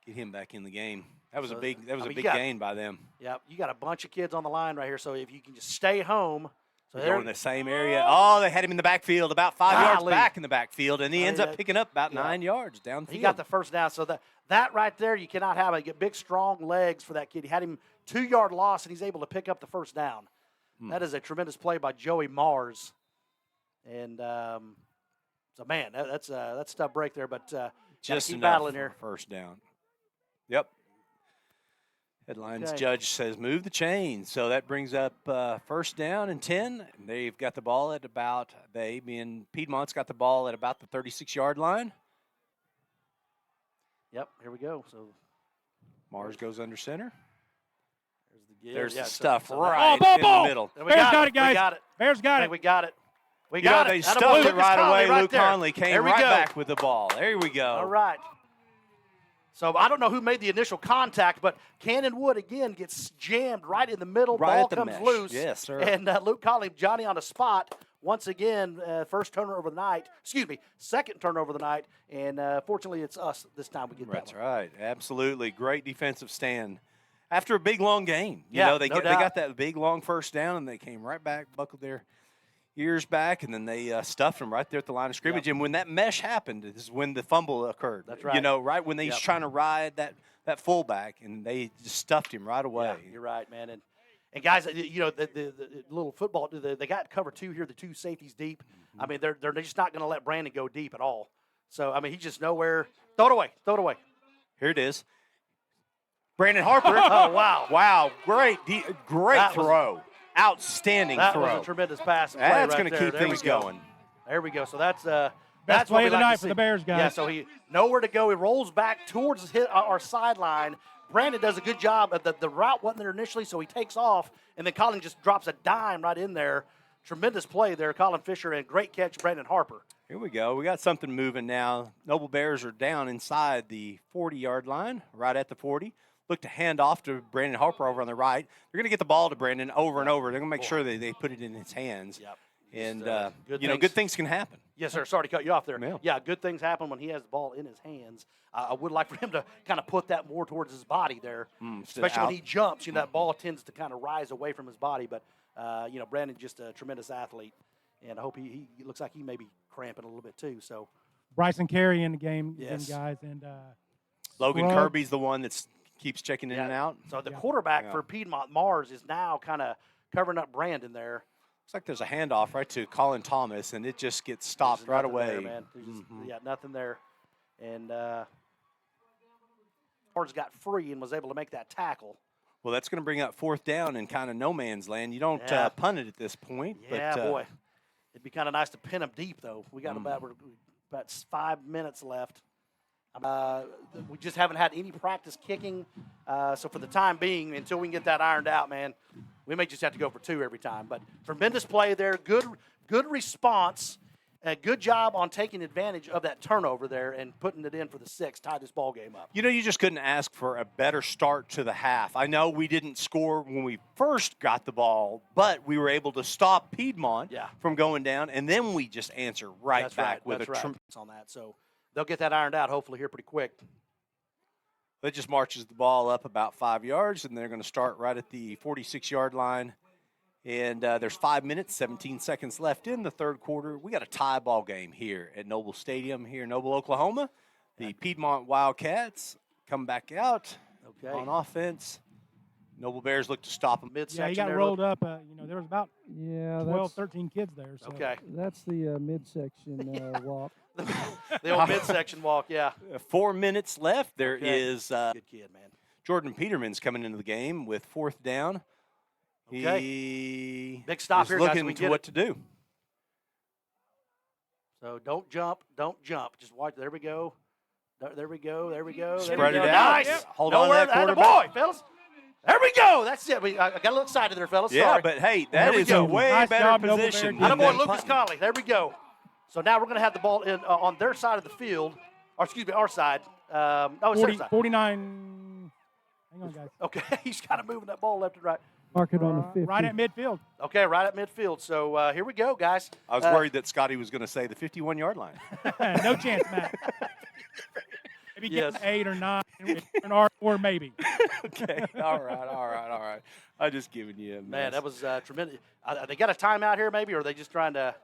Get him back in the game. That was So, a big I mean, big gain by them. Yeah, you got a bunch of kids on the line right here. So if you can just stay home, so They're going in the same area. Oh, they had him in the backfield, about 5 yards Golly. back in the backfield, and he ends up that- picking up about yeah. 9 yards downfield. he got the first down. So that right there, you cannot have it. Get big, strong legs for that kid. He had him 2-yard loss, and he's able to pick up the first down. That is a tremendous play by Joey Mars. And so, man, that's a tough break there, but just keep enough battling for here. a first down. Yep. Headlines Okay. judge says move the chain. So that brings up first down and 10. They've got the ball at about, Piedmont's got the ball at about the 36-yard line. Yep, here we go. So Mars goes under center. there's There's the stuff right Oh, ball, in ball. the middle. We Bears got it, We guys. got it. Bears got I it. think we got it. We You know, got they it. stuffed Attaboy, it Lucas right Conley away. right Luke there. Conley There came we right go. back with the ball. There we go. All right. So I don't know who made the initial contact, but Cannon Wood again gets jammed right in the middle. Right Ball at the comes mesh. loose. Yes, sir. And Luke Conley, Johnny on the spot once again. First turnover of the night. Excuse me, second turnover of the night. And fortunately, it's us this time. We get that That's one. right. Absolutely. Great defensive stand. After a big, long game. Yeah, You know, they no they doubt. got that big, long first down, and they came right back, buckled their ears back, and then they stuffed them right there at the line of scrimmage. And when that mesh happened is when the fumble occurred. That's right. You know, right when he's Yep. trying to ride that fullback, and they just stuffed him right away. Yeah, you're right, man. And guys, you know, the little football, they got cover two here, the two safeties deep. I mean, they're just not going to let Brandon go deep at all. So, I mean, he's just nowhere. Throw it away. Throw it away. Here it is. Brandon Harper. Oh, wow. Wow. Great That was- throw. Outstanding That throw. was a tremendous pass. and play That's right going to there. keep There we things go. going. There we go. So that's what play we of the like night to for see. the Bears, guys. Yeah. So he nowhere to go. He rolls back towards our sideline. Brandon does a good job. The route wasn't there initially, so he takes off, and then Colin just drops a dime right in there. Tremendous play there, Colin Fisher, and great catch, Brandon Harper. Here we go. We got something moving now. Noble Bears are down inside the 40-yard line, right at the 40. Look to hand off to Brandon Harper over on the right. They're going to get the ball to Brandon over and over. They're going to make sure that they put it in his hands. Yep. And, good good things can happen. Yes, sir. Sorry to cut you off there. Yeah. Yeah, good things happen when he has the ball in his hands. I would like for him to kind of put that more towards his body there, especially out. when he jumps. You know, that ball tends to kind of rise away from his body. But, Brandon just a tremendous athlete, and I hope he looks like he may be cramping a little bit too. So, Bryson Carey in the game, Yes. again, guys. And Logan Scruggs. Kirby's the one that keeps checking in and out. So the Yeah. quarterback Yeah. for Piedmont, Mars, is now kind of covering up Brandon there. Looks like there's a handoff right to Colin Thomas, and it just gets stopped There's right nothing away. there, man. There's just, yeah, nothing there. And Hards got free and was able to make that tackle. Well, that's going to bring up fourth down in kind of no man's land. You don't punt it at this point. Yeah, but, boy. It'd be kind of nice to pin them deep, though. We got about 5 minutes left. We just haven't had any practice kicking. So for the time being, until we can get that ironed out, man, we may just have to go for 2 every time. But tremendous play there. Good response. Good job on taking advantage of that turnover there and putting it in for the 6, tie this ball game up. You know, you just couldn't ask for a better start to the half. I know we didn't score when we first got the ball, but we were able to stop Piedmont from going down, and then we just answer That's back right. with That's a right. On that. So they'll get that ironed out hopefully here pretty quick. That just marches the ball up about 5 yards, and they're going to start right at the 46-yard line. And there's 5 minutes, 17 seconds left in the third quarter. We got a tie ball game here at Noble Stadium here in Noble, Oklahoma. The Piedmont Wildcats come back out on offense. Noble Bears look to stop them midsection. Yeah, he got rolled up. There was about 12, 13 kids there. So. Okay. That's the midsection walk. The old midsection walk, yeah. 4 minutes left. There is good kid, man. Jordan Peterman's coming into the game with fourth down. Okay. He big stop is here, guys. looking We to get what it. to do. So don't jump. Just watch. There we go. There we go. Spread it out. Nice. Yep. Hold on to Nowhere. that Atta quarterback. boy, fellas. There we go. That's it. I got a little excited there, fellas. Yeah, Sorry. but hey, There that we is go. a way Nice better job, Noble position. Bear. than Atta boy, them Lucas punting. Conley. There we go. So now we're going to have the ball in on their side of the field, or excuse me, our side. It's their side. 49. Hang on, guys. Okay, he's kind of moving that ball left and right. Mark it on the 50. Right at midfield. Okay, right at midfield. So here we go, guys. I was worried that Scotty was going to say the 51-yard line. No chance, Matt. Maybe get an 8 or 9, or maybe. Okay, all right. I'm just giving you a mess. Man, that was tremendous. They got a timeout here, maybe, or are they just trying to?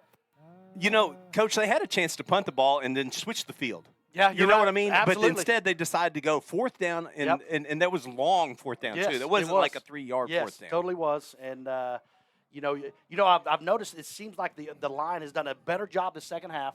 You know, Coach, they had a chance to punt the ball and then switch the field. Yeah, you you're know right. what I mean? Absolutely. But instead, they decided to go fourth down, and that was long fourth down, Yes, too. That it wasn't was. like a 3-yard Yes, fourth down. totally was. And, I've noticed it seems like the line has done a better job the second half,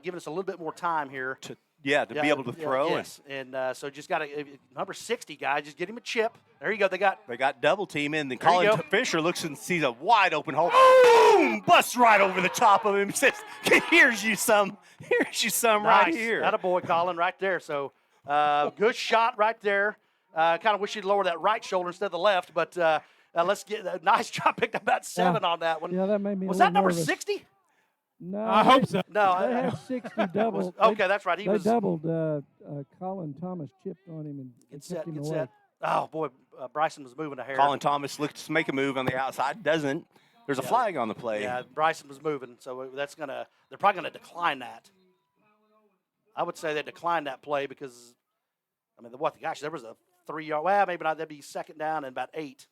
giving us a little bit more time here. To be able to throw. Yes, and so just got to number 60 guy, just get him a chip. There you go. They got double team in. Then There you Colin go. Fisher looks and sees a wide open hole. Boom! Busts right over the top of him. Says, "Here's you some. Here's you some right nice. here." Attaboy, Colin, right there. So good shot right there. Kind of wish you'd lower that right shoulder instead of the left, but let's get a nice job. Picked up about 7 on that one. Yeah, that made me. Was a that little number nervous. 60? No, I hope so. No, They had 60 double. okay, that's right. He They was. doubled. Colin Thomas chipped on him and Get kept set. him Get away. set. Oh boy, Bryson was moving a hair. Colin Thomas looks to make a move on the outside. Doesn't. There's a flag on the play. Yeah, Bryson was moving, so that's gonna. They're probably gonna decline that. I would say they declined that play because, gosh, there was a 3-yard. Well, maybe not. That'd be second down and about 8.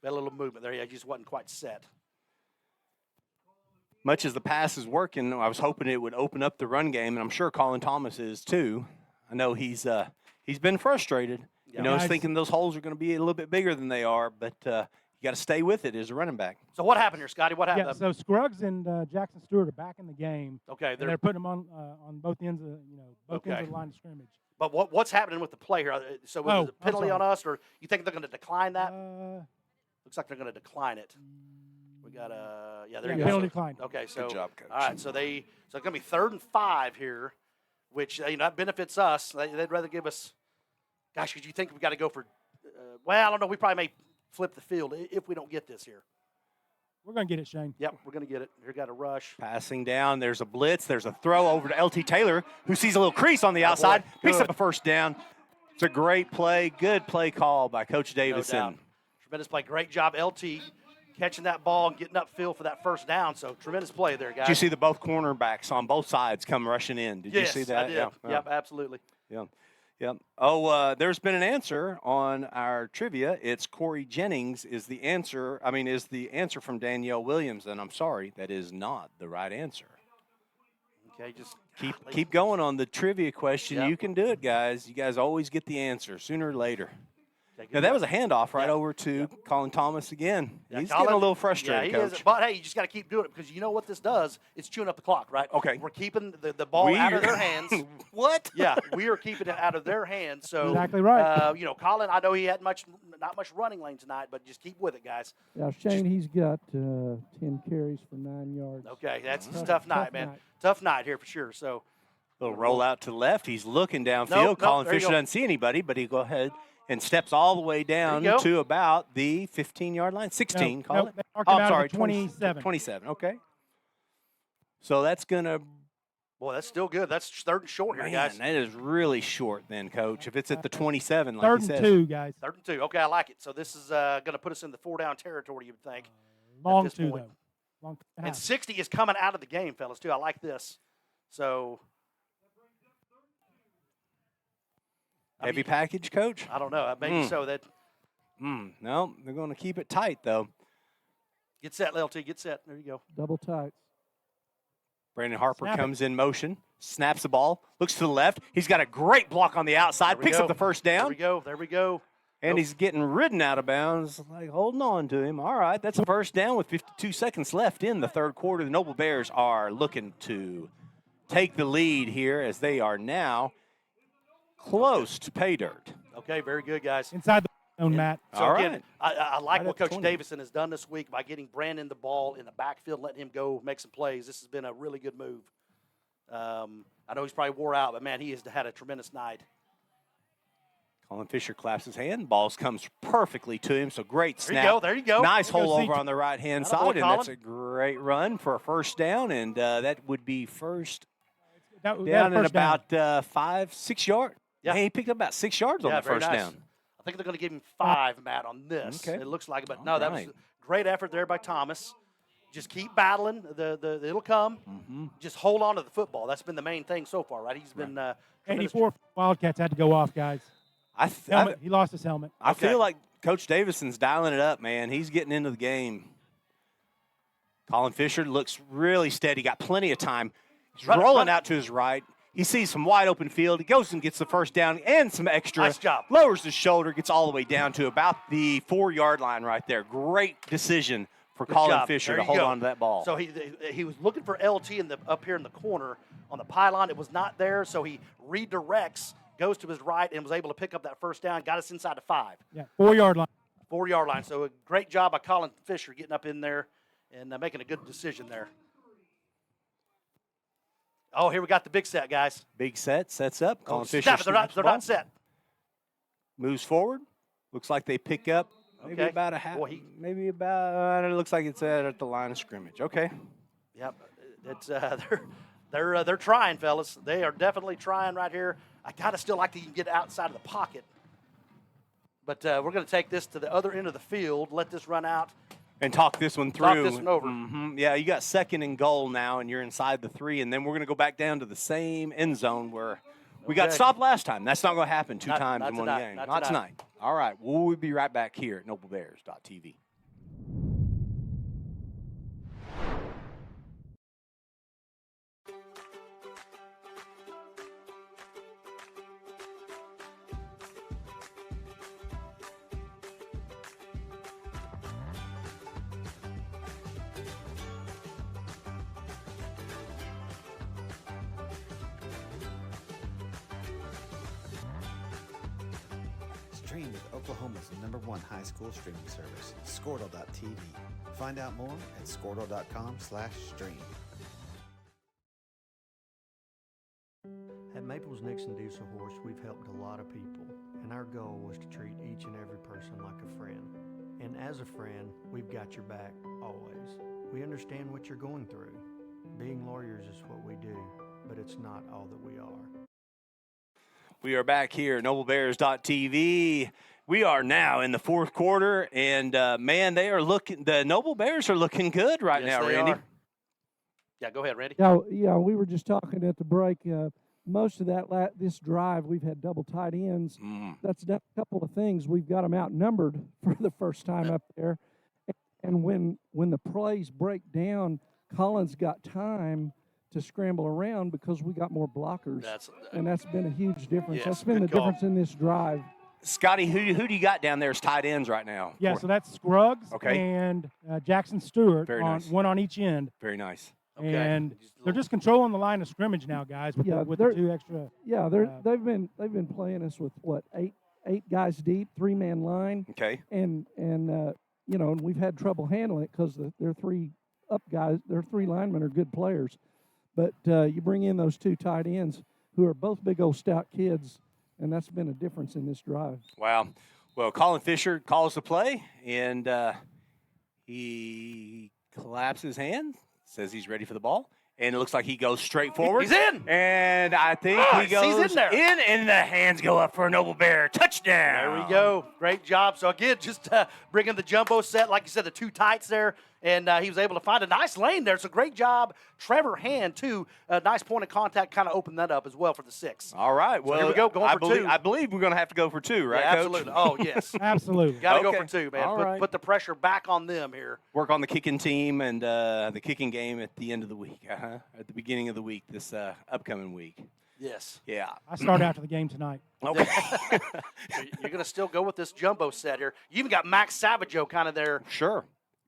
Got a little movement there. Yeah, he just wasn't quite set. Much as the pass is working, I was hoping it would open up the run game, and I'm sure Colin Thomas is too. I know he's been frustrated. Yeah. He's thinking those holes are going to be a little bit bigger than they are, but you got to stay with it as a running back. So what happened here, Scotty? What happened? Yeah, so Scruggs and Jackson Stewart are back in the game. Okay, they're putting them on both ends of both ends of the line of scrimmage. But what's happening with the play here? So was it a penalty I'm on us, or you think they're going to decline that? sorry. Looks like they're going to decline it. We got there Yeah, you go. penalty So- declined. Okay, so Good job, Coach. all right, so it's going to be 3rd and 5 here, which that benefits us. They'd rather give us. Gosh, could you think we got to go for? Well, I don't know. We probably may flip the field if we don't get this here. We're going to get it, Shane. Yep, we're going to get it. Here, got a rush. Passing down, there's a blitz. There's a throw over to LT Taylor, who sees a little crease on the outside, picks Good. up a first down. It's a great play. Good play call by Coach No Davison. doubt. Tremendous play. Great job, LT, catching that ball and getting upfield for that first down. So tremendous play there, guys. Did you see the both cornerbacks on both sides come rushing in? Did Yes, you see that? I did. Yeah. Yep, absolutely. Yeah. Yep. Oh, there's been an answer on our trivia. It's Corey Jennings is the answer from Danielle Williams, and I'm sorry, that is not the right answer. Okay, just Keep going on the trivia question. Yep. You can do it, guys. You guys always get the answer sooner or later. Now, that was a handoff right over to Colin Thomas again. Yeah, He's Colin, getting a little frustrated, yeah, he Coach. is. But, hey, you just got to keep doing it because you know what this does? It's chewing up the clock, right? Okay. We're keeping the ball out of their hands. What? Yeah, we are keeping it out of their hands. So, Exactly right. You know, Colin, I know he had not much running lane tonight, but just keep with it, guys. Yeah, Shane, he's got 10 carries for 9 yards. Okay, that's a tough night, man. Tough night here for sure. So, little roll out to the left. He's looking downfield. Colin Fisher doesn't see anybody, but he go ahead and steps all the way down to about the 15-yard line. 16, call it. I'm sorry, 27. 27, okay. So that's going to – boy, that's still good. That's 3rd and short here, guys. that is really short then, Coach, if it's at the 27, like 3rd he says. and 2, guys. 3rd and 2. Okay, I like it. So this is going to put us in the 4-down territory, you would think. Long 2, though. Long and 60 is coming out of the game, fellas, too. I like this. So – heavy package, Coach? I don't know. Maybe so. No, they're going to keep it tight, though. Get set, LT. Get set. There you go. Double tight. Brandon Harper comes in motion, snaps the ball, looks to the left. He's got a great block on the outside, picks up the first down. There we go. There we go. And he's getting ridden out of bounds, like holding on to him. All right, that's a first down with 52 seconds left in the 3rd quarter. The Noble Bears are looking to take the lead here as they are now close to pay dirt. Okay, very good, guys. Inside the zone, Matt. So all again, right. I like Right what at Coach 20. Davison has done this week by getting Brandon the ball in the backfield, letting him go make some plays. This has been a really good move. I know he's probably wore out, but, man, he has had a tremendous night. Colin Fisher claps his hand. Balls comes perfectly to him, so great snap. There you go. Nice There you go, hole over CT. on the right-hand Attaboy, side, and Colin. that's a great run for a first down, and that would be first That down at first down. about 5, 6 yards. Yeah. Hey, he picked up about 6 yards on the very first nice. down. I think they're going to give him 5, Matt, on this. Okay. It looks like it, but All no, that right. was a great effort there by Thomas. Just keep battling. It'll come. Just hold on to the football. That's been the main thing so far, right? He's been 84 Wildcats had to go off, guys. He lost his helmet. I feel like Coach Davison's dialing it up, man. He's getting into the game. Colin Fisher looks really steady, got plenty of time. He's rolling out to his right. He sees some wide open field. He goes and gets the first down and some extra. Nice job. Lowers his shoulder, gets all the way down to about the 4-yard line right there. Great decision for Good Colin job. Fisher There to you hold go. on to that ball. So he was looking for LT up here in the corner on the pylon. It was not there, so he redirects, goes to his right, and was able to pick up that first down. Got us inside the 5. Yeah, 4-yard line. 4-yard line. So a great job by Colin Fisher getting up in there and making a good decision there. Oh, here we got the big set, guys. Big set, sets up. Colin Fisher Snap it. They're snaps the ball. not set. Moves forward. Looks like they pick up maybe Okay. about a half. Boy, Maybe about. It looks like it's at the line of scrimmage. Okay. Yep, it's they're trying, fellas. They are definitely trying right here. I gotta still like to get outside of the pocket, but we're going to take this to the other end of the field. Let this run out And talk this one through. Talk this one over. Yeah, you got 2nd and goal now, and you're inside the 3, and then we're going to go back down to the same end zone where we got Okay. stopped last time. That's not going to happen two Not- times not in one tonight, game. not tonight. All right, we'll be right back here at NobleBears.tv. Stream with Oklahoma's #1 high school streaming service, Squirtle.tv. Find out more at squirtle.com/stream. At Maples Nixon Diesel Horse, we've helped a lot of people, and our goal was to treat each and every person like a friend. And as a friend, we've got your back always. We understand what you're going through. Being lawyers is what we do, but it's not all that we are. We are back here at NobleBears.tv. We are now in the 4th quarter, and man, the Noble Bears are looking good right Yes, now, they Randy. are. Yeah, go ahead, Randy. Yeah, we were just talking at the break. Most of this drive, we've had double tight ends. That's done a couple of things. We've got them outnumbered for the first time up there, and when the plays break down, Colin's got time to scramble around because we got more blockers, and that's been a huge difference. Yes, That's been the good call. difference in this drive. Scotty, who do you got down there as tight ends right now? Yeah, so that's Scruggs Okay. and Jackson Stewart, Very nice. one on each end. Very nice. Okay. And they're just controlling the line of scrimmage now, guys, with, Yeah, with the two extra. Yeah, they've been playing us with what, eight guys deep, 3-man line. Okay. And you know, and we've had trouble handling it because their three linemen are good players. But you bring in those two tight ends who are both big old stout kids, and that's been a difference in this drive. Wow. Well, Colin Fisher calls the play, and he claps his hand, says he's ready for the ball, and it looks like he goes straight forward. He's in. And I think he goes he's in there. and the hands go up for a Noble Bear touchdown. There we go. Great job. So, again, just bringing the jumbo set, like you said, the two tights there, and he was able to find a nice lane there. So, great job. Trevor Hand, too. Nice point of contact, kind of opened that up as well for the 6. All right. Well, here we go, going for 2. I believe we're going to have to go for 2, right, yeah, Coach? absolutely. Oh, yes. Absolutely. Got to Okay. go for 2, man. All right. Put the pressure back on them here. Work on the kicking team and the kicking game at the end of the week, at the beginning of the week, this upcoming week. Yes. Yeah. I start after the game tonight. Okay. So you're going to still go with this jumbo set here. You even got Max Savageau kind of there. Sure.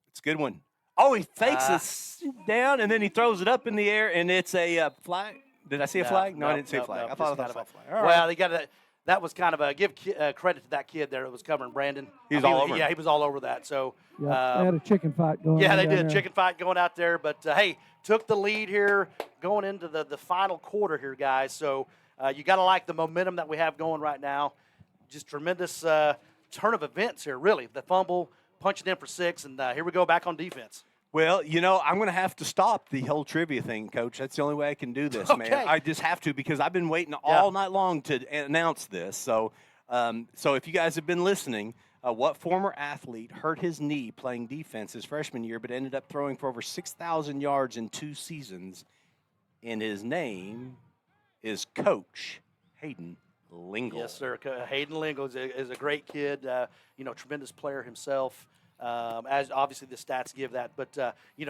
It's a good one. Oh, he fakes it down, and then he throws it up in the air, and it's a flag. Did I see a flag? No, I didn't see a flag. I thought I saw a flag. All Well, right. he got a. That was kind of a give credit to that kid there that was covering Brandon. He was all over Yeah, him. he was all over that. So Yeah, they had a chicken fight going on. yeah, they down did there. chicken fight going out there. But hey, took the lead here going into the final quarter here, guys. So you got to like the momentum that we have going right now. Just tremendous turn of events here, really. The fumble, punching in for 6, and here we go back on defense. Well, you know, I'm going to have to stop the whole trivia thing, Coach. That's the only way I can do this, man. Okay. I just have to because I've been waiting all night long to announce this. So, so if you guys have been listening, what former athlete hurt his knee playing defense his freshman year but ended up throwing for over 6,000 yards in 2 seasons? And his name is Coach Hayden Lingle. Yes, sir. Hayden Lingle is a great kid, tremendous player himself. As obviously the stats give that, but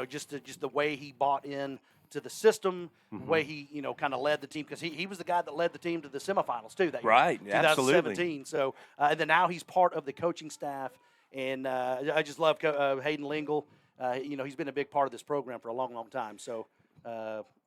just the way he bought in to the system, the way he kind of led the team, because he was the guy that led the team to the semifinals too that year, Right, 2017. So and then now he's part of the coaching staff, and I just love Hayden Lingle. He's been a big part of this program for a long, long time. So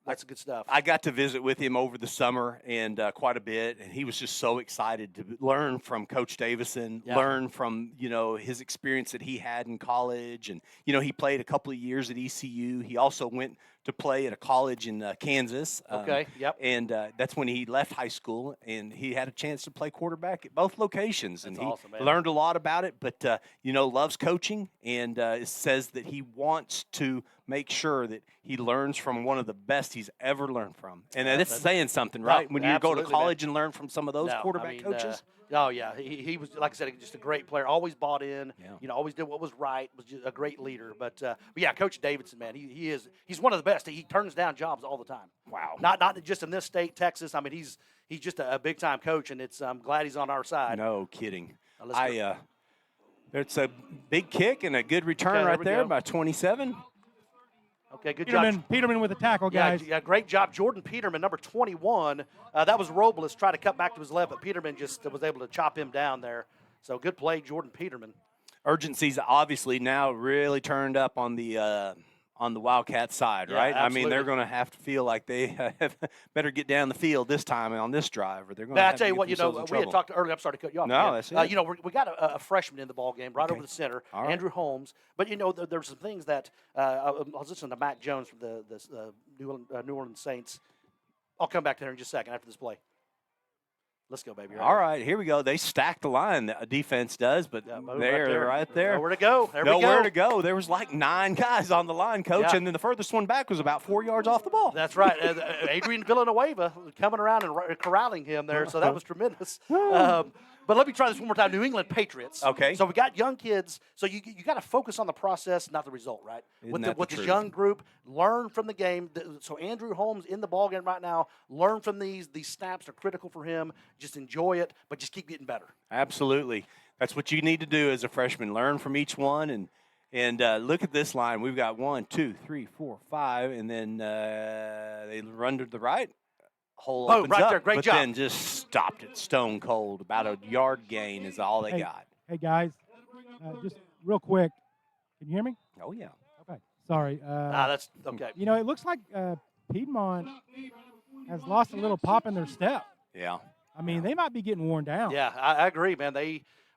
that's good stuff. I got to visit with him over the summer and quite a bit, and he was just so excited to learn from Coach Davison, learn from, his experience that he had in college. And, he played a couple of years at ECU. He also went to play at a college in Kansas. Okay, yep. And that's when he left high school, and he had a chance to play quarterback at both locations. And That's he awesome, man. learned a lot about it, but, loves coaching and says that he wants to make sure that he learns from one of the best he's ever learned from. And that's saying something, right? When you go to absolutely, college and learn from some of those quarterback coaches. Oh, yeah. He was, like I said, just a great player. Always bought in. Always did what was right. Was just a great leader. But yeah, Coach Davidson, man, he's one of the best. He turns down jobs all the time. Wow. Not just in this state, Texas. I mean, he's just a big time coach, and I'm glad he's on our side. No kidding. Let's It's a big kick and a good return there right we there go. by 27. Okay, good job. Peterman with the tackle, guys. Yeah, great job. Jordan Peterman, number 21. That was Robles trying to cut back to his left, but Peterman just was able to chop him down there. So good play, Jordan Peterman. Urgency's obviously now really turned up on the Wildcat side, Yeah, right? I mean, they're absolutely. going to have to feel like they better get down the field this time on this drive, or they're going Now, to I have tell to you get what, themselves in we had trouble. talked earlier. I'm sorry to cut you off. No, again. that's it. We got a freshman in the ball game right over the center, All right. Andrew Holmes. But there's some things that I was listening to Mac Jones from the New Orleans Saints. I'll come back to there in just a second after this play. Let's go, baby. All right, here we go. They stacked the line, the defense does, but they're right there. Nowhere to go. There we go. Nowhere to go. There was like 9 guys on the line, Coach, Yeah. and then the furthest one back was about 4 yards off the ball. That's right. Adrian Villanueva coming around and corralling him there, so that was tremendous. But let me try this one more time. New England Patriots. Okay. So we got young kids. So you got to focus on the process, not the result, right? Isn't that the With this truth? young group, learn from the game. So Andrew Holmes in the ball game right now. Learn from these. These snaps are critical for him. Just enjoy it, but just keep getting better. Absolutely. That's what you need to do as a freshman. Learn from each one and look at this line. We've got 1, 2, 3, 4, 5, and then they run to the right. hole Boom, opens right up, there. Great but job. then just stopped it stone cold. About a yard gain is all they Hey. got. Hey, guys, just real quick. Can you hear me? Oh, yeah. Okay. Sorry. That's okay. You know, it looks like Piedmont has lost a little pop in their step. Yeah. I mean, they might be getting worn down. Yeah, I agree, man.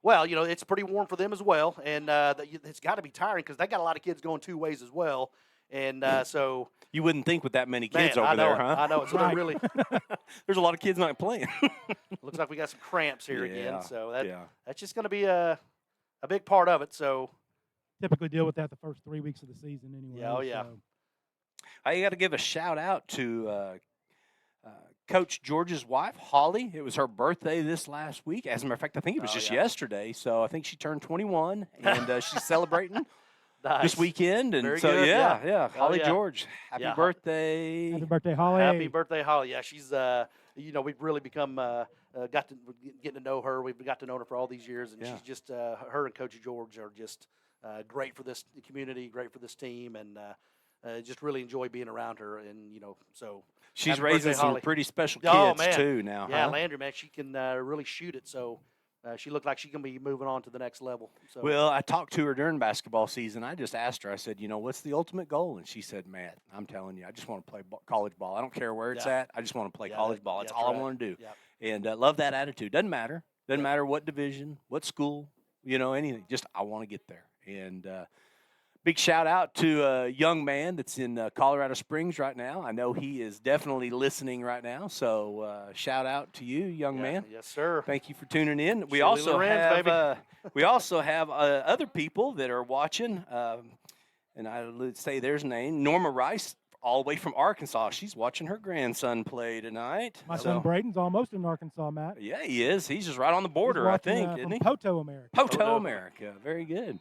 Well, you know, it's pretty warm for them as well, and it's got to be tiring because they got a lot of kids going two ways as well, and so. You wouldn't think with that many kids Man, over there, it. huh? I know it. So they're really. There's a lot of kids not playing. Looks like we got some cramps here Yeah, again, so yeah. that's just going to be a big part of it. So. Typically deal with that the first 3 weeks of the season anyway. Yeah, oh yeah. So. I got to give a shout out to Coach George's wife, Holly. It was her birthday this last week. As a matter of fact, I think it was just yesterday. So I think she turned 21, and she's celebrating this weekend. And Very so, good, yeah. Oh, Holly yeah. George, happy birthday. Happy birthday, Holly. Happy birthday, Holly. Yeah, she's, you know, we've really become, getting to know her. We've got to know her for all these years, and she's just, her and Coach George are just great for this community, great for this team, and just really enjoy being around her. And, you know, so. She's happy raising birthday, some Holly. pretty special Oh, kids, man. too, now. Yeah, huh? Landry, man, she can really shoot it. So she looked like she can be moving on to the next level. So. Well, I talked to her during basketball season. I just asked her, I said, you know, what's the ultimate goal? And she said, Matt, I'm telling you, I just want to play college ball. I don't care where it's at. I just want to play college ball. That's all I want to do. Yeah. And love that attitude. Doesn't matter. Doesn't matter what division, what school, you know, anything. Just I want to get there. And big shout out to a young man that's in Colorado Springs right now. I know he is definitely listening right now. So shout out to you, young man. Yes, sir. Thank you for tuning in. We Chili also Lorenz, have we also have other people that are watching, and I would say there's a name, Norma Rice, all the way from Arkansas. She's watching her grandson play tonight. My son Braden's almost in Arkansas, Matt. Yeah, he is. He's just right on the border, He's I watching, think, from isn't he? Poto, America. Poto, America. Very good.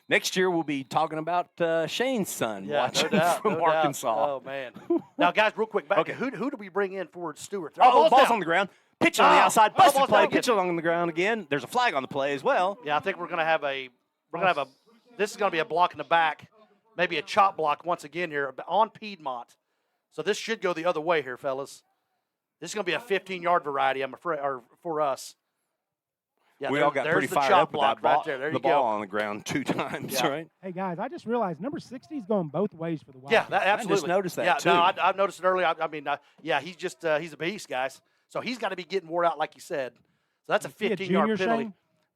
Next year, we'll be talking about Shane's son watching from Arkansas. Oh, man. Now, guys, real quick, back. Okay. Who do we bring in for Stewart? Oh, ball's on the ground. Pitch on the outside. Busted ball's play. down. Pitch along the ground again. There's a flag on the play as well. Yeah, I think we're going to have this is going to be a block in the back, maybe a chop block once again here on Piedmont. So this should go the other way here, fellas. This is going to be a 15-yard variety, I'm afraid, or for us. Yeah, We all got pretty fired up with that ball, the ball on the ground 2 times, right? Hey, guys, I just realized number 60 is going both ways for the Wildcats. Yeah, absolutely. I just noticed that, too. Yeah, no, I've noticed it earlier. I mean, he's just he's a beast, guys. So he's got to be getting wore out, like you said. So that's a Is he a 15-yard junior, penalty. Shane?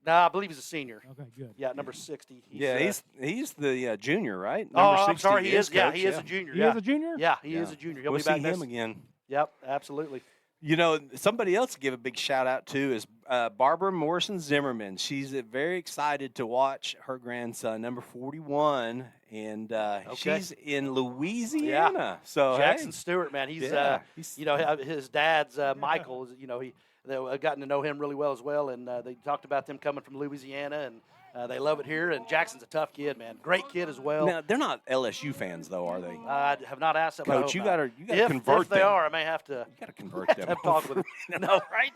No, I believe he's a senior. Okay, good. Yeah, number 60. He's the junior, right? Oh, Number I'm 60 sorry, he is. Yeah, coach, he is a junior. He yeah. is a junior? Yeah, he is a junior. He'll We'll be back see next. him again. Yep, absolutely. You know, somebody else to give a big shout out to is Barbara Morrison Zimmerman. She's very excited to watch her grandson, number 41, and she's in Louisiana. Yeah. So Jackson Stewart, man, he's you know, his dad's Michael. You know, I've gotten to know him really well as well, and they talked about them coming from Louisiana, and they love it here. And Jackson's a tough kid, man, great kid as well. Now, they're not LSU fans, though, are they? I have not asked them. Coach, you got to convert if they them. are, I may have to. You got to convert them. Have talk with them. No, right?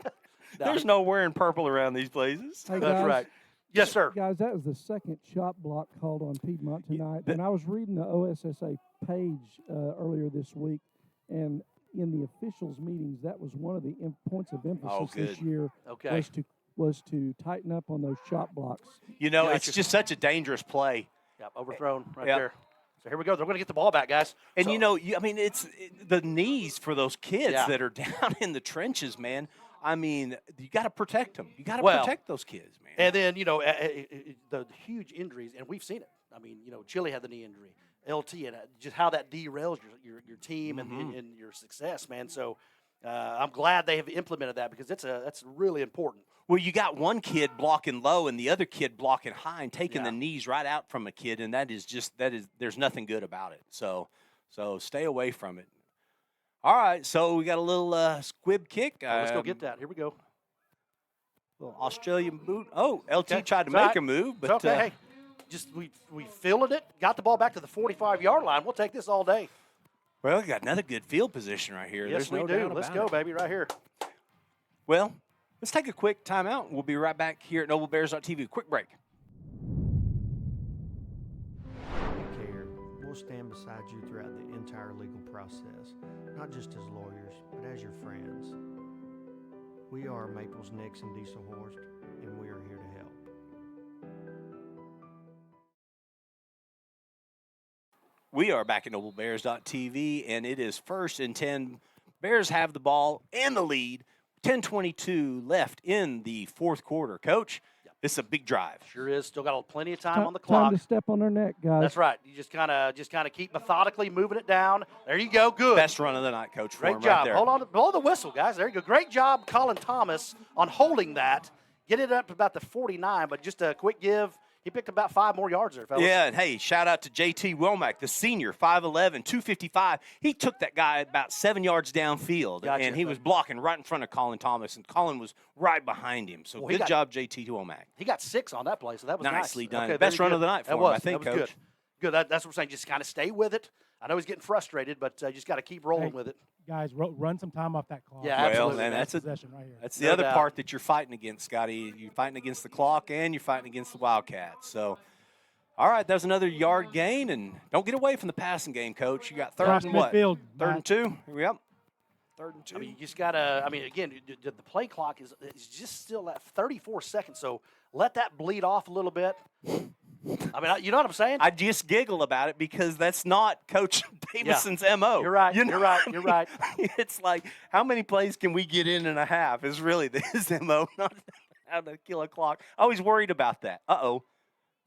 No. There's no wearing purple around these places. Hey, That's guys, right. Yes, sir. Guys, that was the second chop block called on Piedmont tonight. And I was reading the OSSA page earlier this week, and in the officials' meetings, that was one of the points of emphasis this year was to tighten up on those chop blocks. You know, it's just such a dangerous play. Yep, overthrown right there. So here we go. They're going to get the ball back, guys. And, you know, I mean, it's the knees for those kids that are down in the trenches, man. I mean, you got to protect them. You got to protect those kids, man. And then, you know, the huge injuries, and we've seen it. I mean, you know, Chile had the knee injury, LT, and just how that derails your team and your success, man. So I'm glad they have implemented that because that's really important. Well, you got one kid blocking low and the other kid blocking high and taking the knees right out from a kid, and there's nothing good about it. So stay away from it. All right, so we got a little squib kick. Let's go get that. Here we go. Little Australian boot. Oh, LT tried to It's make all right. a move, but It's okay. Hey, just we fielded it, got the ball back to the 45-yard line. We'll take this all day. well, we got another good field position right here. Yes, There's we no do. doubt Let's about go, it. baby, right here. Well, let's take a quick timeout. We'll be right back here at NobleBears.tv. Quick break. We care. We'll we'll stand beside you throughout the entire legal process, not just as lawyers, but as your friends. We are Maples, Nix, and Dieselhorst, and we are here to help. We are back at NobleBears.tv, and it is 1st and 10. Bears have the ball and the lead. 10:22 left in the fourth quarter. Coach, this is a big drive. Sure is. Still got plenty of time on the clock. Time to step on their neck, guys. That's right. You just kind of keep methodically moving it down. There you go. Good. Best run of the night, Coach. Great for him job. Right there. Hold on. Blow the whistle, guys. There you go. Great job, Colin Thomas, on holding that. Get it up to about the 49, but just a quick give. He picked about 5 more yards there, fellas. Yeah, and hey, shout out to JT Womack, the senior, 5'11", 255. He took that guy about 7 yards downfield, Gotcha. and he was blocking right in front of Colin Thomas, and Colin was right behind him. So good job, JT Womack. He got 6 on that play, so that was Nicely nice. done. Okay, Best very run of good. the night for that him, was, I think, that was Coach. Good. That's what we're saying. Just kind of stay with it. I know he's getting frustrated, but you just got to keep rolling with it. Guys, run some time off that clock. Yeah, absolutely. Well, and that's possession right here. That's the other part that you're fighting against, Scotty. You're fighting against the clock, and you're fighting against the Wildcats. So, all right, that was another yard gain, and don't get away from the passing game, Coach. You got third and what? Midfield, Third and 2? Yep. Third and 2. I mean, you just got to, again, the play clock is just still at 34 seconds, so let that bleed off a little bit. I mean, you know what I'm saying? I just giggle about it because that's not Coach Davison's MO. You're right. You know You're right. what I You're mean? right. It's like, how many plays can we get in a half is really his MO, not how to kill a clock. I always worried about that. Uh-oh.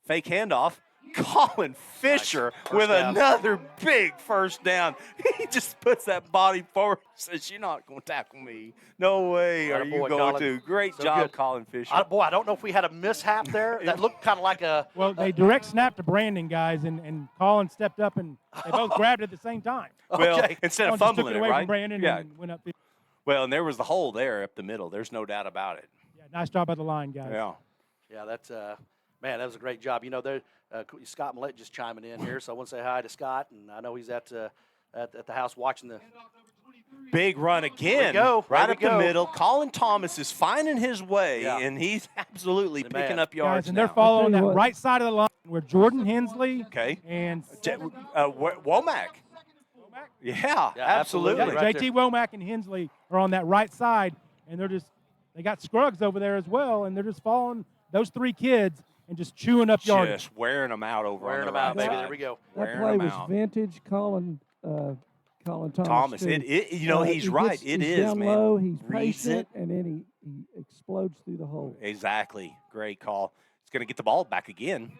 Fake handoff. Colin Fisher with another big first down. He just puts that body forward and says, you're not going to tackle me. No way are you going to. Great job, Colin Fisher. I don't know if we had a mishap there. That looked kind of like a – Well, they direct snapped to Brandon, guys, and Colin stepped up, and they both grabbed it at the same time. Well, instead of Colin just took fumbling it away right? from Brandon and went up. Well, and there was the hole there up the middle. There's no doubt about it. Yeah, nice job by the line, guys. Yeah. Yeah, that's man, that was a great job. You know, Scott Millett just chiming in here, so I want to say hi to Scott, and I know he's at the house watching the big run again. Right up the middle. Colin Thomas is finding his way, and he's absolutely picking up yards. Guys, and they're following that right side of the line where Jordan Hensley and Womack. Yeah, absolutely. Yeah, JT Womack and Hensley are on that right side, and they got Scruggs over there as well, and they're just following those 3 kids and just chewing up yardage. Just wearing them out over on the right baby. side. There we go. That play was vintage Colin Thomas. He's right. It is, down man. Low, he's Reads patient, and then he explodes through the hole. Exactly. Great call. He's going to get the ball back again.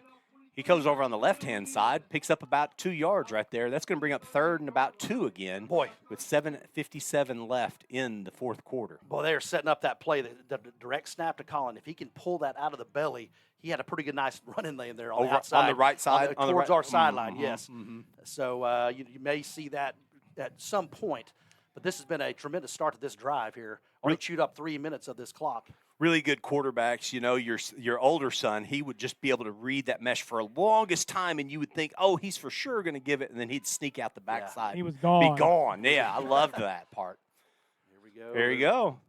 He comes over on the left-hand side, picks up about 2 yards right there. That's going to bring up 3rd and about 2 again. Boy. With 7:57 left in the fourth quarter. Boy, they are setting up that play, the direct snap to Colin. If he can pull that out of the belly, he had a pretty good, nice running lane there on the outside. On the right side? Towards our sideline, Mm-hmm, yes. mm-hmm. So you may see that at some point. But this has been a tremendous start to this drive here. Only chewed up 3 minutes of this clock. Really good quarterbacks. You know, your older son, he would just be able to read that mesh for a longest time, and you would think, oh, he's for sure going to give it, and then he'd sneak out the backside. He was gone. Be gone. Yeah, I loved that part. Here we go. There you go.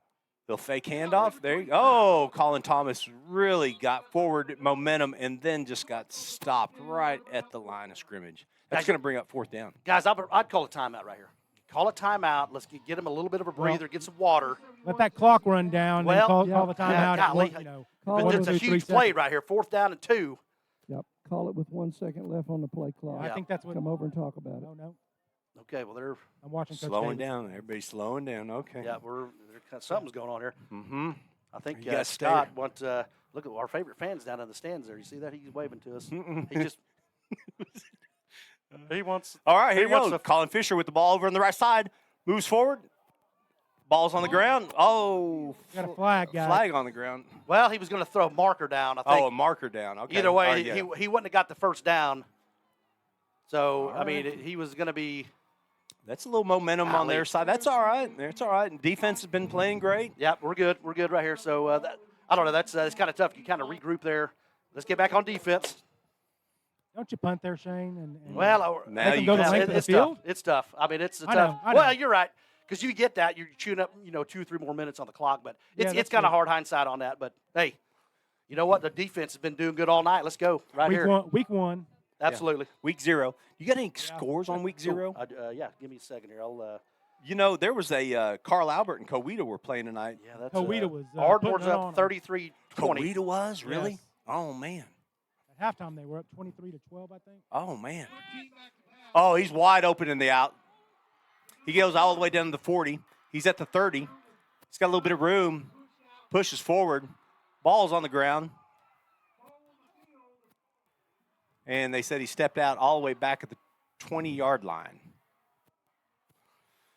They'll fake handoff. There you go. Oh, Colin Thomas really got forward momentum and then just got stopped right at the line of scrimmage. That's going to bring up 4th down. Guys, I'd call a timeout right here. Call a timeout. Let's get him a little bit of a breather, get some water. Let that clock run down. Well, call the timeout. Golly, it's a huge play right here. 4th down and 2. Yep. Call it with 1 second left on the play clock. I think that's what. Come over and talk about it. No. Okay, well, I'm watching. Slowing down. Everybody's slowing down. Okay. Yeah, something's going on here. Mm-hmm. I think Scott look at our favorite fans down in the stands there. You see that? He's waving to us. He just he wants. All right, here we go. Colin Fisher with the ball over on the right side. Moves forward. Ball's on the ground. Oh. Got a flag, guys. Flag on the ground. Well, he was going to throw a marker down, I think. Oh, a marker down. Okay. Either way, right, yeah. he wouldn't have got the first down. So, I mean, he was going to be. That's a little momentum on their side. That's all right. That's all right. And defense has been playing great. Yep, we're good. We're good right here. So, I don't know. That's kind of tough. You kind of regroup there. Let's get back on defense. Don't you punt there, Shane? And well, now you go the length of the field? Tough. It's tough. I mean, it's I tough. know. Well, you're right. Because you get that, you're chewing up, 2 or 3 more minutes on the clock. But it's kind of hard hindsight on that. But, hey, you know what? The defense has been doing good all night. Let's go right here. Week one. Absolutely. Week 0. You got any scores on week 0? Yeah, give me a second here. I'll. You know, there was a Carl Albert and Coweta were playing tonight. Yeah, that's Coweta was Ardmore's putting it up on 'em. 33-20. Coweta was really? Yes. Oh man. At halftime, they were up 23-12, I think. Oh man. Oh, he's wide open in the out. He goes all the way down to the 40. He's at the 30. He's got a little bit of room. Pushes forward. Ball's on the ground. And they said he stepped out all the way back at the 20-yard line.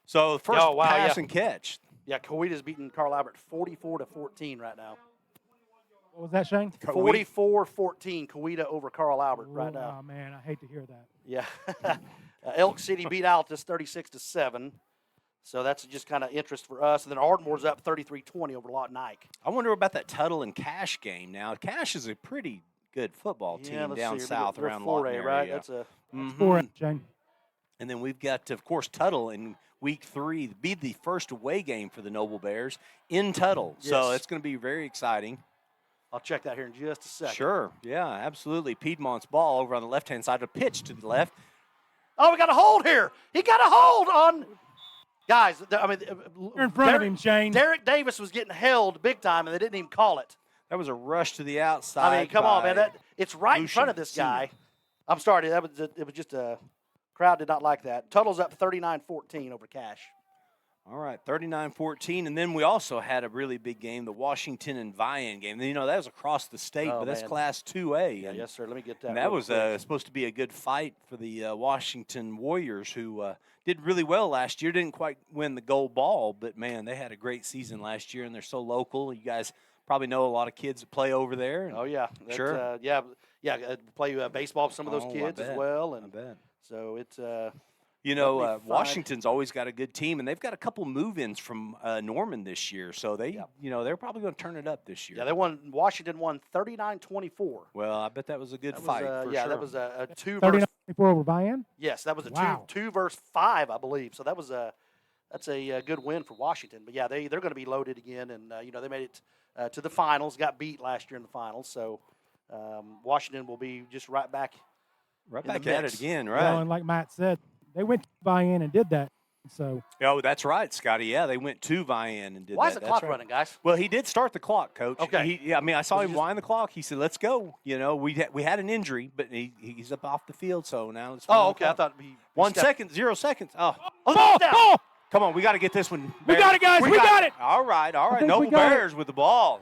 So first pass and catch. Yeah, Coweta's beating Carl Albert 44-14 right now. What was that, Shane? 44-14, Coweta over Carl Albert right now. Oh, man, I hate to hear that. Yeah. Elk City beat Altus 36-7. So that's just kind of interest for us. And then Ardmore's up 33-20 over Lawton Ike. I wonder about that Tuttle and Cash game now. Cash is a pretty good football team down south they're around 4A, Lawton area. right? That's a That's 4A, Shane. And then we've got, of course, Tuttle in week 3. Be the first away game for the Noble Bears in Tuttle. Yes. So it's going to be very exciting. I'll check that here in just a second. Sure. Yeah, absolutely. Piedmont's ball over on the left-hand side, a pitch to the left. Oh, we got a hold here. He got a hold on. Guys, I mean, You're in front of him, Shane. Derek Davis was getting held big time, and they didn't even call it. That was a rush to the outside. I mean, come on, man. It's right in front of this Lucian guy. I'm sorry. It was just a crowd did not like that. Tuttle's up 39-14 over Cash. All right, 39-14. And then we also had a really big game, the Washington and Vian game. You know, that was across the state, but that's man. Class 2A. Yeah, and, yes, sir. Let me get that. and that real was quick. supposed to be a good fight for the Washington Warriors, who did really well last year. Didn't quite win the gold ball, but, man, they had a great season last year, and they're so local. You guys probably know a lot of kids that play over there. Oh, yeah. Sure. Play baseball with some of those kids as well. And I bet. So it's You Let me know, find- Washington's always got a good team, and they've got a couple move-ins from Norman this year. So they, you know, they're probably going to turn it up this year. yeah, Washington won 39-24. Well, I bet that was a good That was, fight. For yeah, sure. that was a 2 versus 39-24 over Vian. yes, that was a Wow. 2 versus 5, I believe. So that's a good win for Washington. But yeah, they're going to be loaded again, and they made it to the finals. Got beat last year in the finals, so Washington will be just right back in the at it mix. again, Well, right? and like Matt said, they went to Vian and did that. So Oh, that's right, Scotty. Yeah, they went to Vian and did Why that. is the That's clock right. running, guys? Well, he did start the clock, Coach. Okay. I mean, I saw Was him he just- wind the clock. He said, "Let's go." You know, we had an injury, but he's up off the field, so now let's. Oh, okay. I thought he 1 stepped- second, 0 seconds. Oh, touchdown! come on, we got to get this one. We got it, guys. We got it. All right. think we Noble got it. Bears with the ball.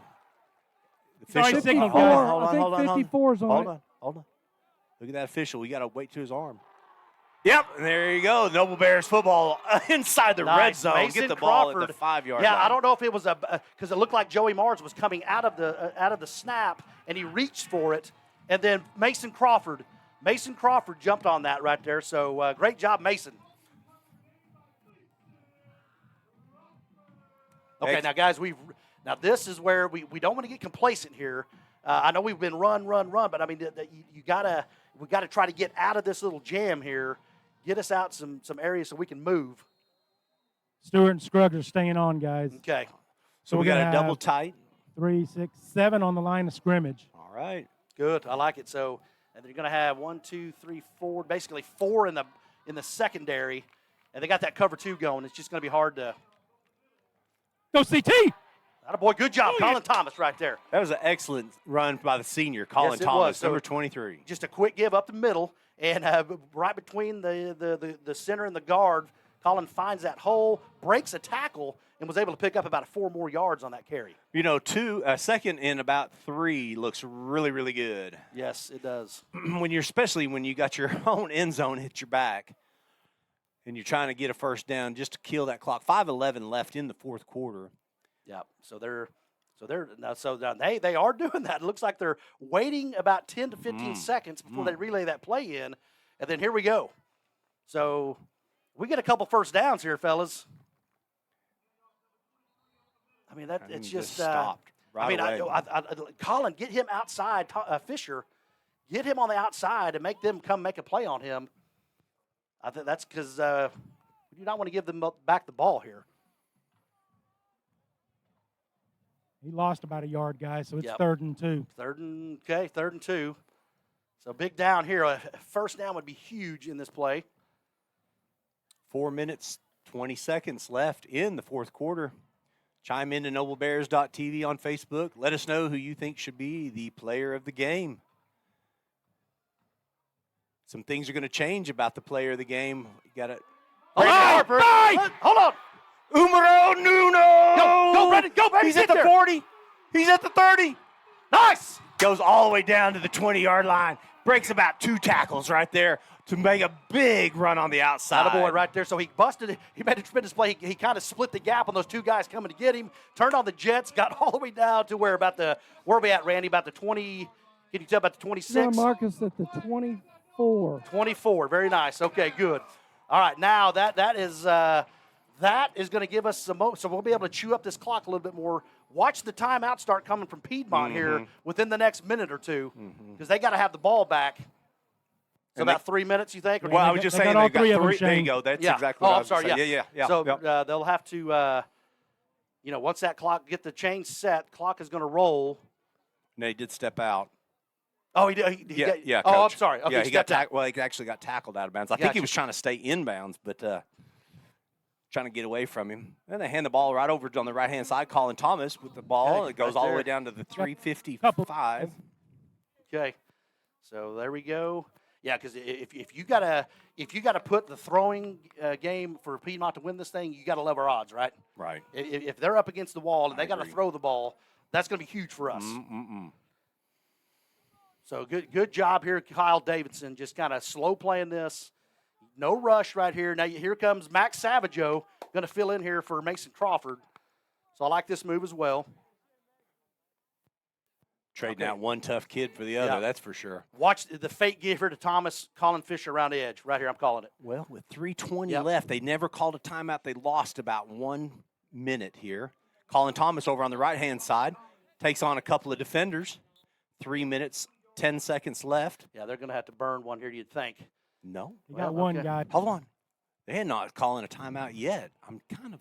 Sorry, Official- signal, hold guys. on, hold I on, think hold on, hold on. 54 is on Hold it. on, hold on. Look at that official. We got to wait to his arm. Yep, and there you go. Noble Bears football inside the red Nice. zone. Mason Get the ball at Crawford. the 5-yard Yeah, line. I don't know if it was because it looked like Joey Mars was coming out of the snap, and he reached for it, and then Mason Crawford jumped on that right there. So great job, Mason. Okay, now guys, now this is where we don't want to get complacent here. I know we've been run, but I mean we gotta try to get out of this little jam here, get us out some areas so we can move. Stewart and Scruggs are staying on, guys. Okay. So we we're got gonna a double have tight. 3, 6, 7 on the line of scrimmage. All right. Good, I like it. So, and they're going to have 1, 2, 3, 4, basically 4 in the secondary, and they got that cover 2 going. It's just going to be hard to. Go CT. Attaboy, good job, Colin Thomas, right there. That was an excellent run by the senior, Colin Yes, it Thomas, was. So- number 23. Just a quick give up the middle, and right between the center and the guard, Colin finds that hole, breaks a tackle, and was able to pick up about 4 more yards on that carry. You know, second and about 3 looks really, really good. Yes, it does. Especially when you got your own end zone hit your back, and you're trying to get a first down just to kill that clock. 5:11 left in the fourth quarter. Yeah, so now they are doing that. It looks like they're waiting about 10 to 15 seconds before they relay that play in, and then here we go. So we get a couple first downs here, fellas. I mean it's just stopped. Right away. Colin, get him outside. Fisher, get him on the outside and make them come make a play on him. I think that's because we do not want to give them back the ball here. He lost about a yard, guys, so it's Yep. 3rd and 2. Third and 2. So big down here. A first down would be huge in this play. 4 minutes, 20 seconds left in the fourth quarter. Chime in to noblebears.tv on Facebook. Let us know who you think should be the player of the game. Some things are going to change about the player of the game. You got to. Harper. Hold on. Umaro Nuno. Go, Brendan. Go, baby. He's at the 40. He's at the 30. Nice. Goes all the way down to the 20-yard line. Breaks about 2 tackles right there to make a big run on the outside. Attaboy right there. So he busted it. He made a tremendous play. He kind of split the gap on those 2 guys coming to get him. Turned on the jets. Got all the way down to where are we at, Randy? About the 20. Can you tell about the 26? Yeah, Marcus at the 24. 24. Very nice. Okay, good. All right, now that is going to give us some more. So we'll be able to chew up this clock a little bit more. Watch the timeout start coming from Piedmont here within the next minute or two, because they got to have the ball back. So about 3 minutes, you think? Well, I was just saying they got 3. There you go. That's exactly what I was saying. Yeah. So they'll have to, once that clock, get the chain set, clock is going to roll. And they did step out. Oh, he did? Yeah, Oh, Coach. I'm sorry. Okay, yeah, he got he actually got tackled out of bounds. I think he was trying to stay inbounds, but trying to get away from him. And they hand the ball right over on the right-hand side. Colin Thomas with the ball. It goes all the way down to the 355. Okay, so there we go. Yeah, because if you gotta put the throwing game for Piedmont to win this thing, you gotta love our odds, right? Right. If they're up against the wall and they gotta throw the ball, that's gonna be huge for us. So good job here, Kyle Davidson. Just kind of slow playing this. No rush right here. Now here comes Max Savageau, going to fill in here for Mason Crawford. So I like this move as well. Trading out one tough kid for the other, that's for sure. Watch the fake give here to Thomas, Colin Fisher around the edge. Right here, I'm calling it. Well, with 3:20 left, they never called a timeout. They lost about 1 minute here. Colin Thomas over on the right-hand side takes on a couple of defenders. 3 minutes, 10 seconds left. Yeah, they're going to have to burn one here, you'd think. No. You got one guy. Hold on. They're not calling a timeout yet. I'm kind of.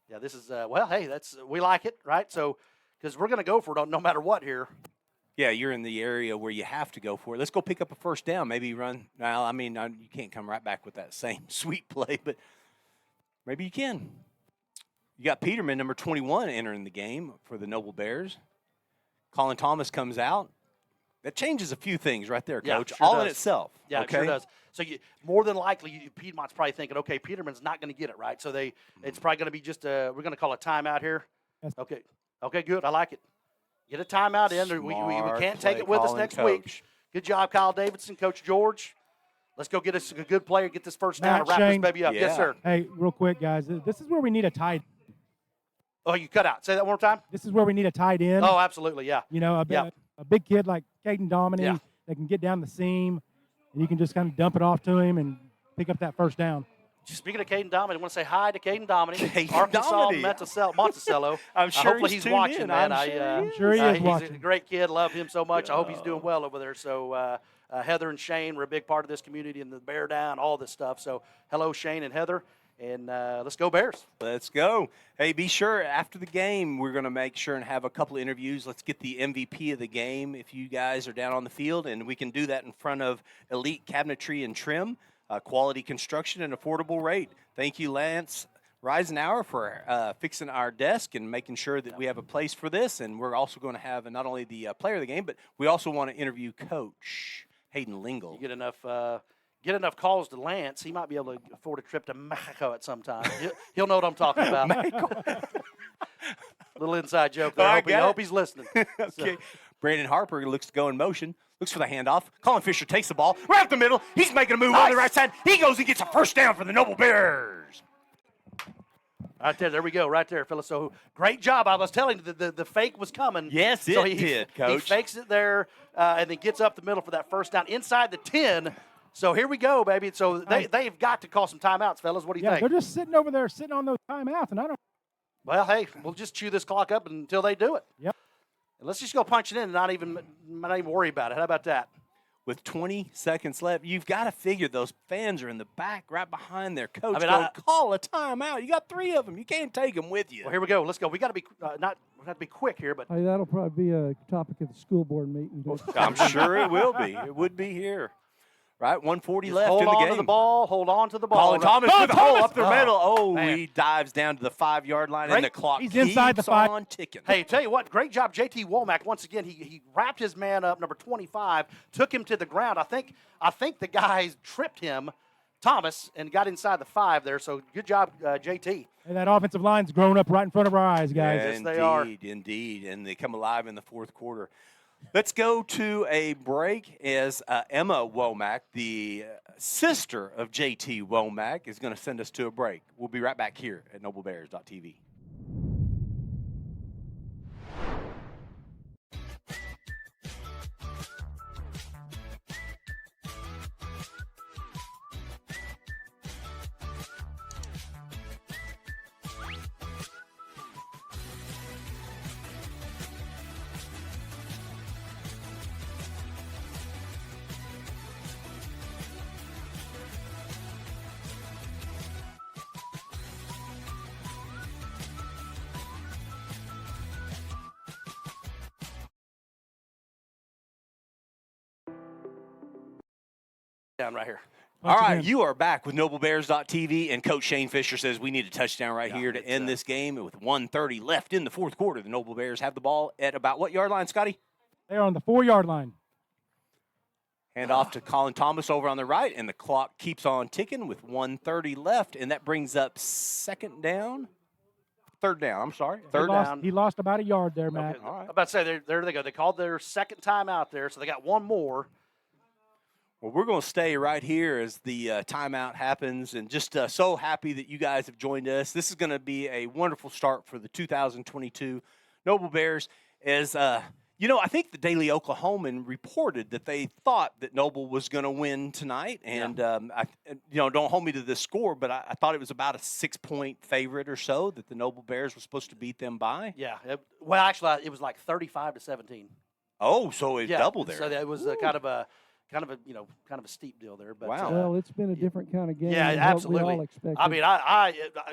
Yeah, this is, hey, we like it, right? So, because we're going to go for it no matter what here. Yeah, you're in the area where you have to go for it. Let's go pick up a first down. Maybe run. Well, I mean, you can't come right back with that same sweet play, but maybe you can. You got Peterman, number 21, entering the game for the Noble Bears. Colin Thomas comes out. That changes a few things right there, Coach. Sure all does. in itself. Yeah, okay? it sure does. So more than likely, Piedmont's probably thinking, okay, Peterman's not going to get it, right? So it's probably going to be just we're going to call a timeout here. Okay. Okay, good. I like it. Get a timeout in. We can't take it with us next week. Good job, Kyle Davidson, Coach George. Let's go get us a good player, get this first down, and wrap this baby up. Yeah. Yes, sir. Hey, real quick, guys. This is where we need a tight. Oh, you cut out. Say that one more time. This is where we need a tight end. Oh, absolutely, yeah. You know, a big kid like Caden Dominy, that can get down the seam, and you can just kind of dump it off to him and pick up that first down. Speaking of Caden Dominy, I want to say hi to Caden Dominy, Arkansas Monticello. I'm sure hopefully he's watching, man. I'm sure he is watching. He's a great kid. Love him so much. I hope he's doing well over there. So Heather and Shane were a big part of this community and the Bear Down, all this stuff. So hello, Shane and Heather. And let's go Bears. Let's go. Hey, be sure after the game, we're going to make sure and have a couple of interviews. Let's get the MVP of the game if you guys are down on the field, and we can do that in front of Elite Cabinetry and Trim, quality construction and affordable rate. Thank you, Lance Reisenauer, for fixing our desk and making sure that we have a place for this. And we're also going to have not only the player of the game, but we also want to interview Coach Hayden Lingle. You get enough calls to Lance, he might be able to afford a trip to Mexico at some time. He'll know what I'm talking about. Little inside joke there. I hope he's listening. Okay. So. Brandon Harper looks to go in motion. Looks for the handoff. Colin Fisher takes the ball right up the middle. He's making a move on the right side. He goes and gets a first down for the Noble Bears. Right there we go, right there, fellas. So great job. I was telling you the fake was coming. Yes, so it did, Coach. He fakes it there and then gets up the middle for that first down inside the 10. So here we go, baby. So they've got to call some timeouts, fellas. What do you think? They're just sitting over there, sitting on those timeouts, and I don't. Well, hey, we'll just chew this clock up until they do it. Yep. And let's just go punch it in and not even worry about it. How about that? with 20 seconds left. You've got to figure those fans are in the back right behind their coach. I mean, going, call a timeout. You got 3 of them. You can't take them with you. Well, here we go. Let's go. We got to be we have to be quick here, but Hey, that'll probably be a topic at the school board meeting. I'm sure it will be. It would be here. Right, 140 left hold in the on game. to the ball. Hold on to the ball. Colin Thomas with the hole up the middle. Oh, man. he dives down to the 5-yard line, and the clock He's keeps inside the 5. on ticking. Hey, tell you what, great job, JT Womack. Once again, he wrapped his man up, number 25, took him to the ground. I think the guys tripped him, Thomas, and got inside the 5 there. So good job, JT. And that offensive line's grown up right in front of our eyes, guys. Yeah, Yes, they are. Indeed, and they come alive in the 4th quarter. Let's go to a break as Emma Womack, the sister of JT Womack, is going to send us to a break. We'll be right back here at NobleBears.tv. Down right here. All right, you are back with NobleBears.tv, and Coach Shane Fisher says we need a touchdown right here to end this game. And with 1:30 left in the 4th quarter, the Noble Bears have the ball at about what yard line, Scotty? They're on the 4-yard line. Hand off to Colin Thomas over on the right, and the clock keeps on ticking with 1:30 left, and that brings up 2nd down. 3rd down, I'm sorry. 3rd down. He lost about a yard there, Matt. Okay. All right. I'm about to say, there they go. They called their 2nd time out there, so they got one more. Well, we're going to stay right here as the timeout happens, and just so happy that you guys have joined us. This is going to be a wonderful start for the 2022 Noble Bears. As I think the Daily Oklahoman reported that they thought that Noble was going to win tonight, and don't hold me to this score, but I thought it was about a 6-point favorite or so that the Noble Bears were supposed to beat them by. Yeah. Well, actually, it was like 35-17. Oh, so it doubled there. So that was kind of a steep deal there. But, wow. Well, it's been a different kind of game. Yeah, than absolutely. What we all expected. I mean,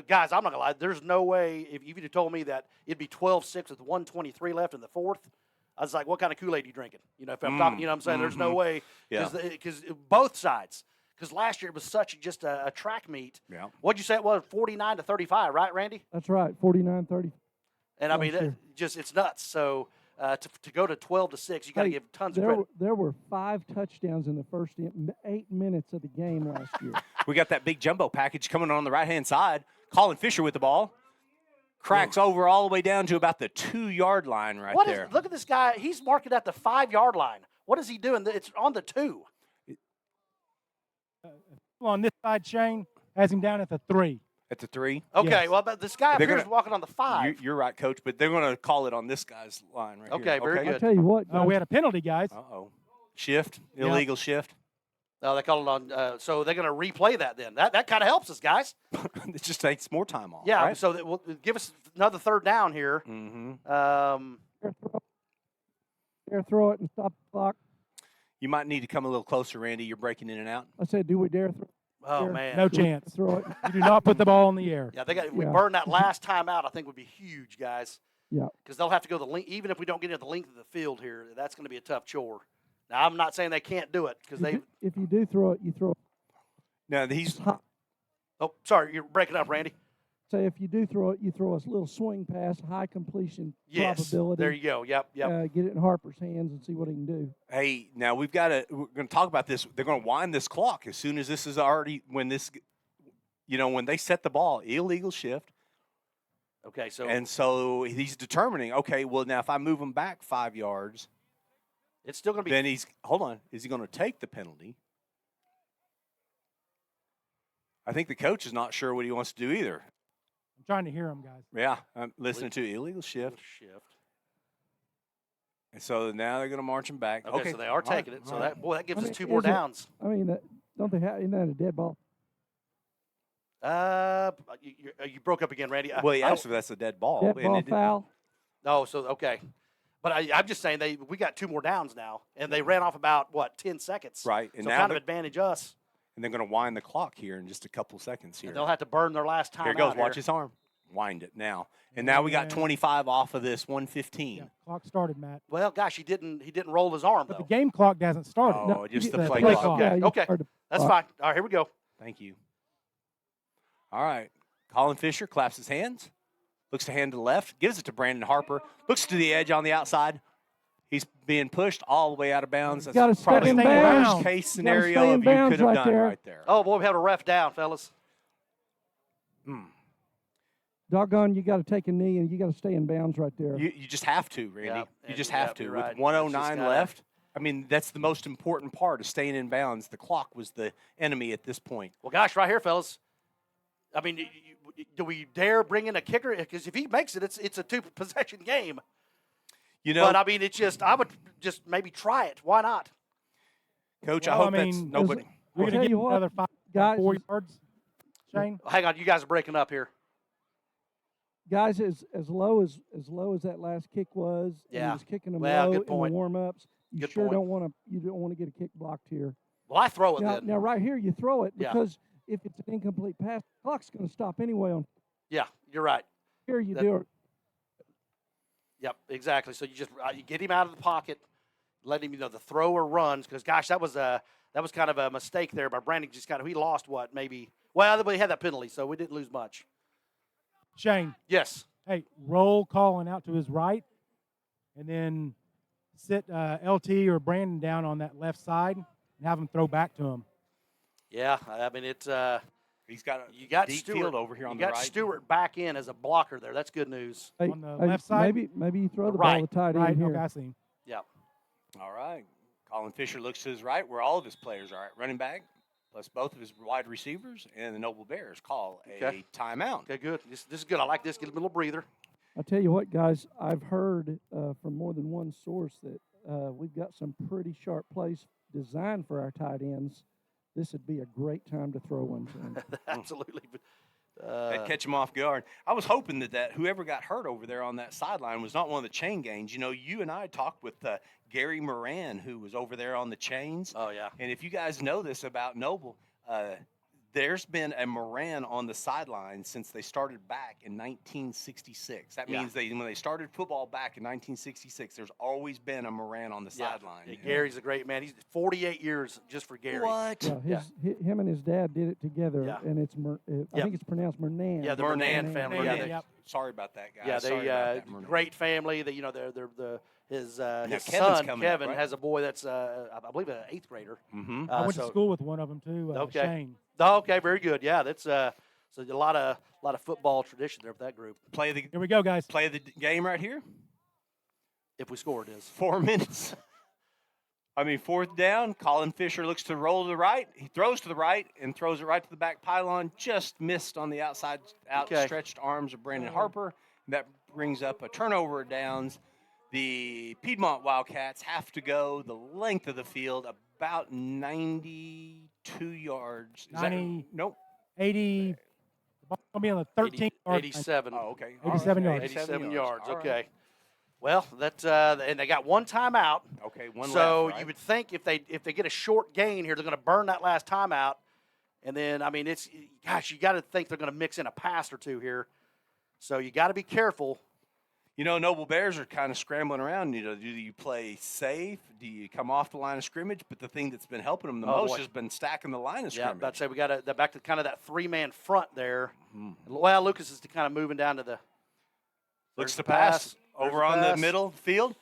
guys, I'm not gonna lie. There's no way if you'd have told me that it'd be 12-6 with 1:23 left in the 4th. I was like, what kind of Kool-Aid are you drinking? If I'm talking, what I'm saying? There's no way. Because both sides. Because last year it was such just a track meet. Yeah. What'd you say it was? 49-35, right, Randy? That's right, 49-30. And I mean, it's nuts. So to go to 12-6, you got to give tons of credit. There were 5 touchdowns in the first 8 minutes of the game last year. We got that big jumbo package coming on the right-hand side. Colin Fisher with the ball. Cracks over all the way down to about the 2-yard line right there. Look at this guy. He's marking at the 5-yard line. What is he doing? It's on the 2. On this side, Shane has him down at the 3. At the 3? Okay, Yes. well, but this guy up here is walking on the 5. You're right, Coach, but they're going to call it on this guy's line right here. Okay, very good. I'll tell you what. We had a penalty, guys. Uh-oh. Shift, illegal shift. No, they call it on. So they're going to replay that then. That kind of helps us, guys. It just takes more time off. Yeah, right? so that will give us another 3rd down here. Mm-hmm. Dare throw it and stop the clock. You might need to come a little closer, Randy. You're breaking in and out. I said, do we dare throw? Oh, man. No chance. Throw it. You do not put the ball in the air. Yeah, we burn that last time out, I think would be huge, guys. Yeah. Because they'll have to go the length, even if we don't get into the length of the field here, that's going to be a tough chore. Now, I'm not saying they can't do it because If you do throw it, you throw it. No, he's. Oh, sorry, you're breaking up, Randy. Say if you do throw it, you throw a little swing pass, high completion probability. There you go. Yep. Get it in Harper's hands and see what he can do. Hey, now we're going to talk about this. They're going to wind this clock as soon as this is already when they set the ball, illegal shift. Okay, so he's determining. Okay, well now if I move him back 5 yards, it's still going to be. Then hold on. Is he going to take the penalty? I think the coach is not sure what he wants to do either. I'm trying to hear him, guys. Yeah, I'm listening to illegal shift. And so now they're going to march him back. Okay, so they are taking it. So that gives us 2 is more it- downs. I mean, isn't that a dead ball? You broke up again, Randy. Well, he asked if that's a dead ball. Dead ball foul. No, so okay. But I'm just saying we got 2 more downs now, and they ran off about, 10 seconds. Right. And so now kind of advantage us. And they're going to wind the clock here in just a couple seconds here. And they'll have to burn their last time. Here it goes. Watch his arm. Wind it now. And now we got 25 off of this 115. Yeah, clock started, Matt. Well, gosh, he didn't roll his arm, But though. the game clock hasn't started. Oh, just the play play clock. clock. Okay. That's fine. All right, here we go. Thank you. All right. Colin Fisher claps his hands, looks to hand to the left, gives it to Brandon Harper, looks to the edge on the outside. He's being pushed all the way out of bounds. That's Gotta stay probably in the bounds. worst case Gotta scenario stay in of you bounds could have right done there. right there. Oh, boy, we have a ref down, fellas. Doggone, you got to take a knee and you got to stay in bounds right there. You just have to, Randy. Yep, You just and- have yep, to. you're With right. 109 gotta- left, I mean, that's the most important part of staying in bounds. The clock was the enemy at this point. Well, gosh, right here, fellas. I mean, do we dare bring in a kicker? Because if he makes it, it's a 2-possession game. You know, But, I mean, I would just maybe try it. Why not? Coach, Well, I hope I that's mean, nobody. We're I'll going tell to you get what, another 4 guys, yards, Shane. Hang on, you guys are breaking up here. Guys, as low as that last kick was, and Yeah. he was kicking them Well, low good in point. the warm-ups. You Good sure point. don't want to get a kick blocked here. Well, I throw it Now, then. now right here, you throw it Yeah. because if it's an incomplete pass, the clock's going to stop anyway. On Yeah, you're right. here, you That- do it. Yep, exactly. So you get him out of the pocket, let him, the thrower runs. Because, gosh, that was kind of a mistake there by Brandon. He lost what, maybe. Well, he had that penalty, so we didn't lose much. Shane, Yes. hey, roll Colin out to his right, and then sit LT or Brandon down on that left side and have him throw back to him. Yeah, I mean, it's He's got a you got deep Stewart field over here on you the got right. Stewart back in as a blocker there. That's good news. Hey, On the left side? Maybe you throw the Right. ball to tight Right, end here. okay, I see him. Yeah. All right. Colin Fisher looks to his right, where all of his players are at running back, plus both of his wide receivers, and the Noble Bears call a Okay. timeout. Okay, good. This is good. I like this. Get a little breather. I tell you what, guys, I've heard from more than one source that we've got some pretty sharp plays designed for our tight ends. This would be a great time to throw one to them. Absolutely. That'd catch him off guard. I was hoping that whoever got hurt over there on that sideline was not one of the chain gangs. You know, you and I talked with Gary Moran, who was over there on the chains. Oh, yeah. And if you guys know this about Noble, there's been a Moran on the sideline since they started back in 1966. That Yeah. means when they started football back in 1966, there's always been a Moran on the sideline. Yeah, Gary's a great man. He's 48 years just for Gary. What? Yeah, him and his dad did it together, Yeah. and it's I think it's pronounced Mernan. Yeah, the Mernan family. Mernan. Yeah, they- Yep. Sorry about that, guys. Yeah, Sorry about that, they Mernan. great family. That his Kevin's son coming up, Kevin right? has a boy that's I believe an 8th grader. Mm-hmm. I went to school with one of them too, Okay. Shane. Oh, okay, very good. Yeah, that's so a lot of football tradition there with that group. Here we go, guys. Play the game right here. If we score, it is 4 minutes. I mean, 4th down. Colin Fisher looks to roll to the right. He throws to the right and throws it right to the back pylon. Just missed on the outside, outstretched arms of Brandon Harper. That brings up a turnover of downs. The Piedmont Wildcats have to go the length of the field, about 92 yards. Is that- 90. Nope. 80. The ball's going to be on the 13 yard line. 87. Oh, okay. 87 yards. 87 yards. All right. Okay. Well, that's and they got one timeout. Okay, one So left, right? you would think if they get a short gain here, they're going to burn that last timeout, and then I mean you got to think they're going to mix in a pass or two here. So you got to be careful. You know, Noble Bears are kind of scrambling around. You know, do you play safe? Do you come off the line of scrimmage? But the thing that's been helping them the Oh, most boy. has been stacking the line of Yeah, scrimmage. I'd say we got back to kind of that 3-man front there. Mm-hmm. Well, Lucas is kind of moving down to the. Looks there's to pass There's over the on the pass. middle field.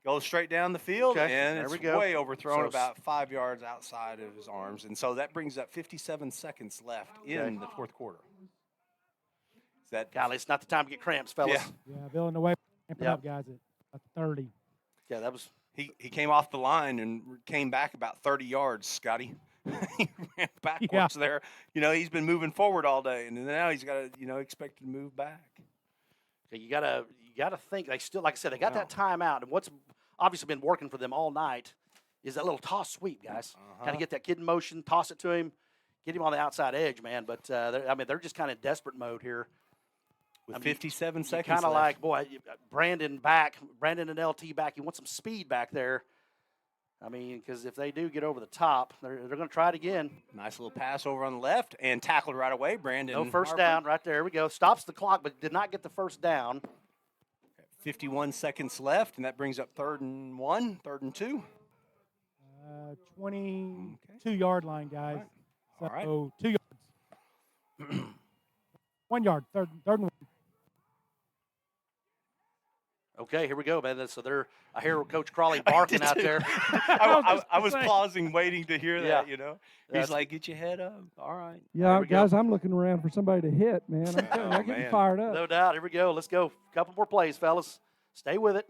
Goes straight down the field, Okay, and there it's we go. way overthrown So- about 5 yards outside of his arms. And so that brings up 57 seconds left in the 4th quarter. Is that Golly, it's not the time to get cramps, fellas. Yeah. Yeah, Bill in the way. Ramping Yep. up, guys, at 30. Yeah, that was. He came off the line and came back about 30 yards, Scotty. He ran backwards there. You know, he's been moving forward all day, and now he's got to, expected to move back. Okay, you gotta think they still, like I said, they got that timeout, and what's obviously been working for them all night is that little toss sweep, guys. Kind of get that kid in motion, toss it to him, get him on the outside edge, man. But they're just kind of in desperate mode here. With 57 seconds kind of left. like, boy, Brandon and LT back. You want some speed back there. I mean, because if they do get over the top, they're going to try it again. Nice little pass over on the left and tackled right away, Brandon. No first Harper. down right there. We go. Stops the clock, but did not get the first down. 51 seconds left, and that brings up 3rd and 1, 3rd and 2. 22-yard line, guys. All right. So 2 yards. 1 yard, third and 1. Okay, here we go, man. So I hear Coach Crawley barking out there. I was pausing, waiting to hear that, He's That's- like, get your head up. All right. Yeah, we go. guys, I'm looking around for somebody to hit, man. I'm telling you, I'm getting man. fired up. No doubt. Here we go. Let's go. Couple more plays, fellas. Stay with it.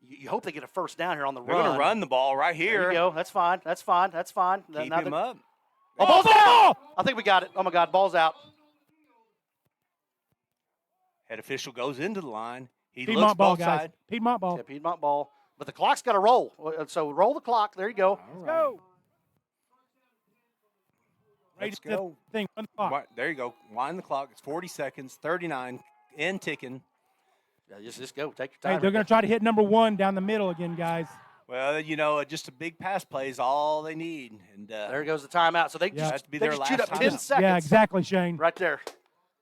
You hope they get a first down here on the They're run. going to run the ball right here. There you go. That's fine. That's fine. That's fine. Keep Now him they're- up. Oh, ball's out! I think we got it. Oh, my God. Ball's out. Head official goes into the line. He Piedmont looks ball, both guys. sides. Piedmont ball. Yeah, Piedmont ball. But the clock's got to roll. So roll the clock. There you go. Let's go. Let's Right, go. Thing, run the clock. Right, there you go. Wind the clock. It's 40 seconds, 39, and ticking. Yeah, just go. Take your Hey, time. they're going to try to hit number 1 down the middle again, guys. Well, just a big pass play is all they need. And There goes the timeout. So they Yeah. Has to be they their just chewed last up 10 timeout. seconds. Yeah, exactly, Shane. Right there.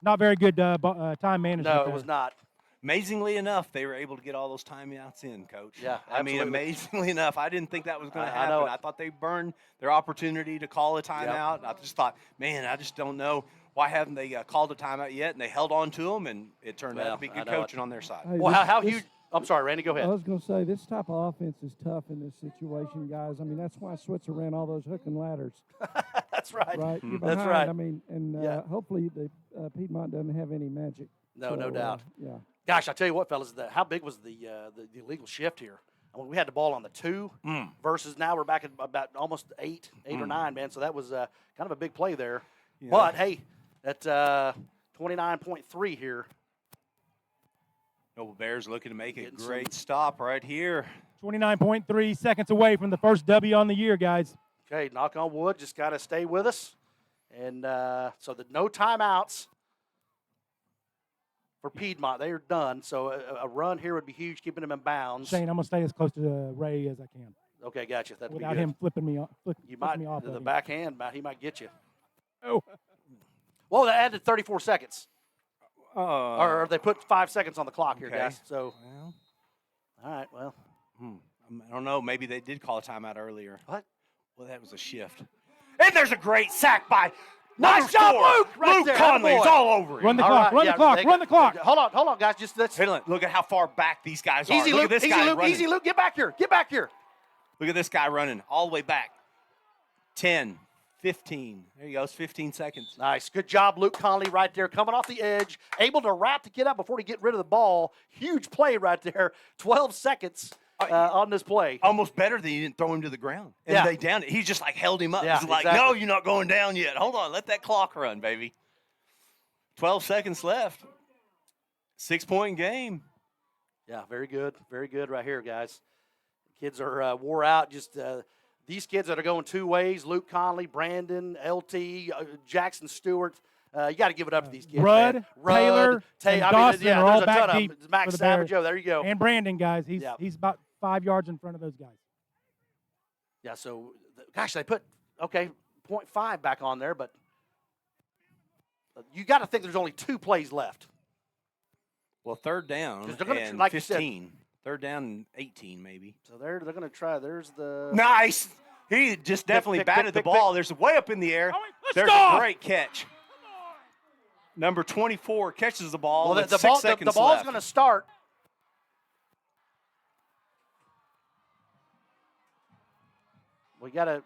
Not very good time management. No, it there. was not. amazingly enough, they were able to get all those timeouts in, Coach. Yeah, I mean, absolutely. amazingly enough, I didn't think that was going to I know happen. it. I thought they burned their opportunity to call a timeout. I just thought, man, I just don't know why haven't they called a timeout yet, and they held on to them, and it turned out Well, to be I good know it. coaching on their side. Hey, Well, this- how this- huge? I'm sorry, Randy. Go I ahead. was going to say, this type of offense is tough in this situation, guys. I mean, that's why Switzer ran all those hook and ladders, That's right. right? You're That's behind. right. I mean, and Yeah. hopefully the Piedmont doesn't have any magic. No, no So, doubt. Yeah. Gosh, I tell you what, fellas, how big was the illegal shift here? I mean, we had the ball on the 2 versus now we're back at about almost 8 or 9, man. So that was kind of a big play there. Yeah. But hey, at 29.3 here. Noble Bears looking to make a Getting great stop right here. 29.3 seconds away from the first W on the year, guys. Okay, knock on wood, just got to stay with us. And so no timeouts for Piedmont. They are done. So a run here would be huge, keeping them in bounds. Shane, I'm going to stay as close to Ray as I can Okay, gotcha. That'd without be good. him flipping me off. You flipping might, me off. the of him. backhand, he might get you. Oh. Well, they added 34 seconds. Oh, Or they put 5 seconds on the clock here, okay. guys. So, well, all right, well. I don't know. Maybe they did call a timeout earlier. What? Well, that was a shift. And there's a great sack by Nice job, Luke! Right Luke there, Conley is attaboy. all over him. Run the All clock, right, run yeah, the clock, they run the clock. Hold on, guys. Just let's. Hey, look at how far back these guys are. Easy, Look Luke. at this Easy, guy Luke. running. Easy, Luke. Get back here. Get back here. Look at this guy running all the way back. 10, 15. There you go. It's 15 seconds. Nice. Good job, Luke Conley, right there, coming off the edge, able to wrap to get up before he get rid of the ball. Huge play right there. 12 seconds on this play. Almost better than you didn't throw him to the ground. And Yeah. they downed it. He just like held him up. Yeah, He's like, exactly. no, you're not going down yet. Hold on. Let that clock run, baby. 12 seconds left. 6-point game. Yeah, very good. Very good right here, guys. Kids are wore out. Just these kids that are going two ways, Luke Conley, Brandon, LT, Jackson Stewart. You got to give it up to these kids. Rudd, man. Taylor, and Dawson are all there's a back ton of deep them. Max for the Savage. Bears. Oh, there you go. And Brandon, guys, Yeah. he's about 5 yards in front of those guys. Yeah, so, gosh, they put, 0.5 back on there, but you got to think there's only 2 plays left. Well, third down 'Cause they're gonna, and like you said- 15. Third down and 18 maybe. So they're going to try. There's the. Nice. He just definitely pick, batted pick, the pick, ball. There's way up in the air. let's There's go! a great catch. Number 24 catches the ball Well, with the 6 ball, seconds the ball's left. going to start. We got to.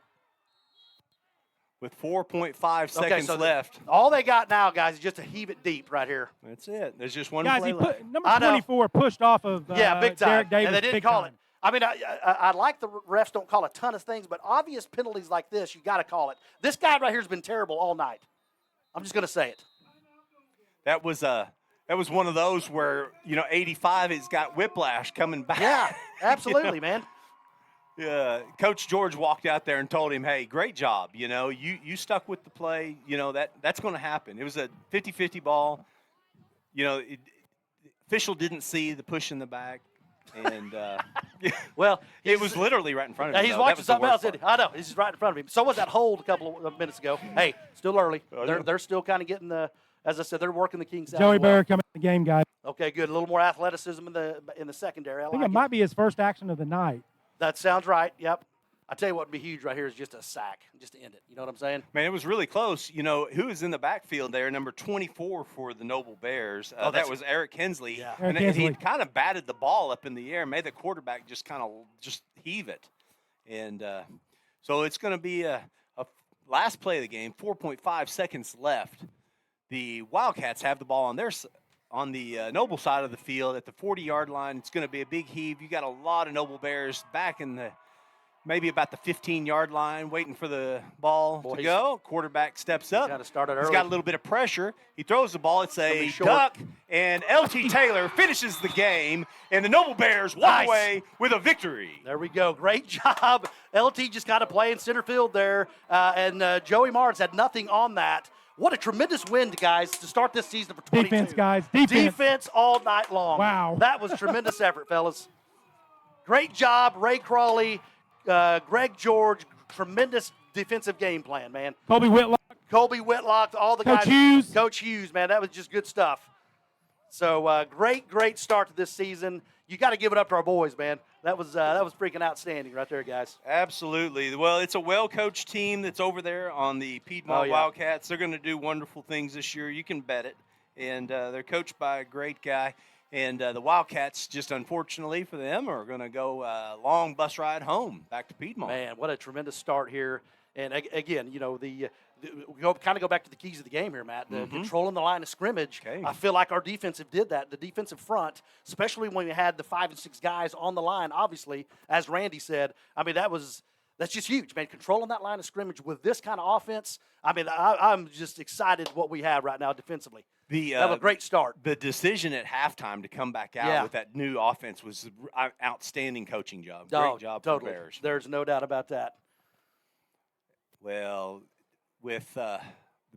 With 4.5 seconds so left. All they got now, guys, is just to heave it deep right here. That's it. There's just one Guys, play he left. put number I know. 24 pushed off of Yeah, big time. Derek Davis. And they didn't big call time. it. I mean, I like the refs don't call a ton of things, but obvious penalties like this, you got to call it. This guy right here has been terrible all night. I'm just going to say it. That was one of those where, 85 has got whiplash coming back. Yeah, absolutely, man. Yeah, Coach George walked out there and told him, hey, great job. You stuck with the play. That's going to happen. It was a 50-50 ball. Official didn't see the push in the back, and well, it was literally right in front of him. He's though. watching That was the something else. worst Isn't he? I know. He's just right in front of him. So was that hold a couple of minutes ago. Hey, still early. Oh, yeah. They're still kind of getting as I said, they're working the Kings out. Joey as well. Bear coming in the game, guys. Okay, good. A little more athleticism in the secondary. I think it might be his first action of the night. That sounds right. Yep. I tell you what would be huge right here is just a sack, just to end it. You know what I'm saying? Man, it was really close. Who was in the backfield there? Number 24 for the Noble Bears. That was Eric Hensley. Yeah. And Eric he Hensley. kind of batted the ball up in the air, made the quarterback just kind of just heave it. And so it's going to be a last play of the game, 4.5 seconds left. The Wildcats have the ball on the Noble side of the field at the 40-yard line. It's going to be a big heave. You got a lot of Noble Bears back in maybe about the 15-yard line, waiting for the ball to go. Quarterback steps up. Kind of started early. He's got a little bit of pressure. He throws the ball. It's a short. duck, and LT Taylor finishes the game, and the Noble Bears walk away with a victory. There we go. Great job. LT just got to play in center field there, and Joey Mars had nothing on that. What a tremendous win, guys, to start this season for 22. Defense, guys. Defense all night long. Wow. That was tremendous effort, fellas. Great job, Ray Crawley, Greg George. Tremendous defensive game plan, man. Colby Whitlock, all the Coach guys. Hughes. Coach Hughes, man, that was just good stuff. So great start to this season. You got to give it up to our boys, man. That was freaking outstanding right there, guys. Absolutely. Well, it's a well-coached team that's over there on the Piedmont Wildcats. They're going to do wonderful things this year. You can bet it. And they're coached by a great guy. And the Wildcats, just unfortunately for them, are going to go a long bus ride home back to Piedmont. Man, what a tremendous start here. And again, we kind of go back to the keys of the game here, Matt. Controlling the line of scrimmage. Okay. I feel like our defensive did that. The defensive front, especially when we had the 5 and 6 guys on the line, obviously, as Randy said. I mean, that's just huge, man. Controlling that line of scrimmage with this kind of offense. I mean, I'm just excited what we have right now defensively. That was a great start. The decision at halftime to come back out with that new offense was an outstanding coaching job. Great job for the Bears. There's no doubt about that. Well, with the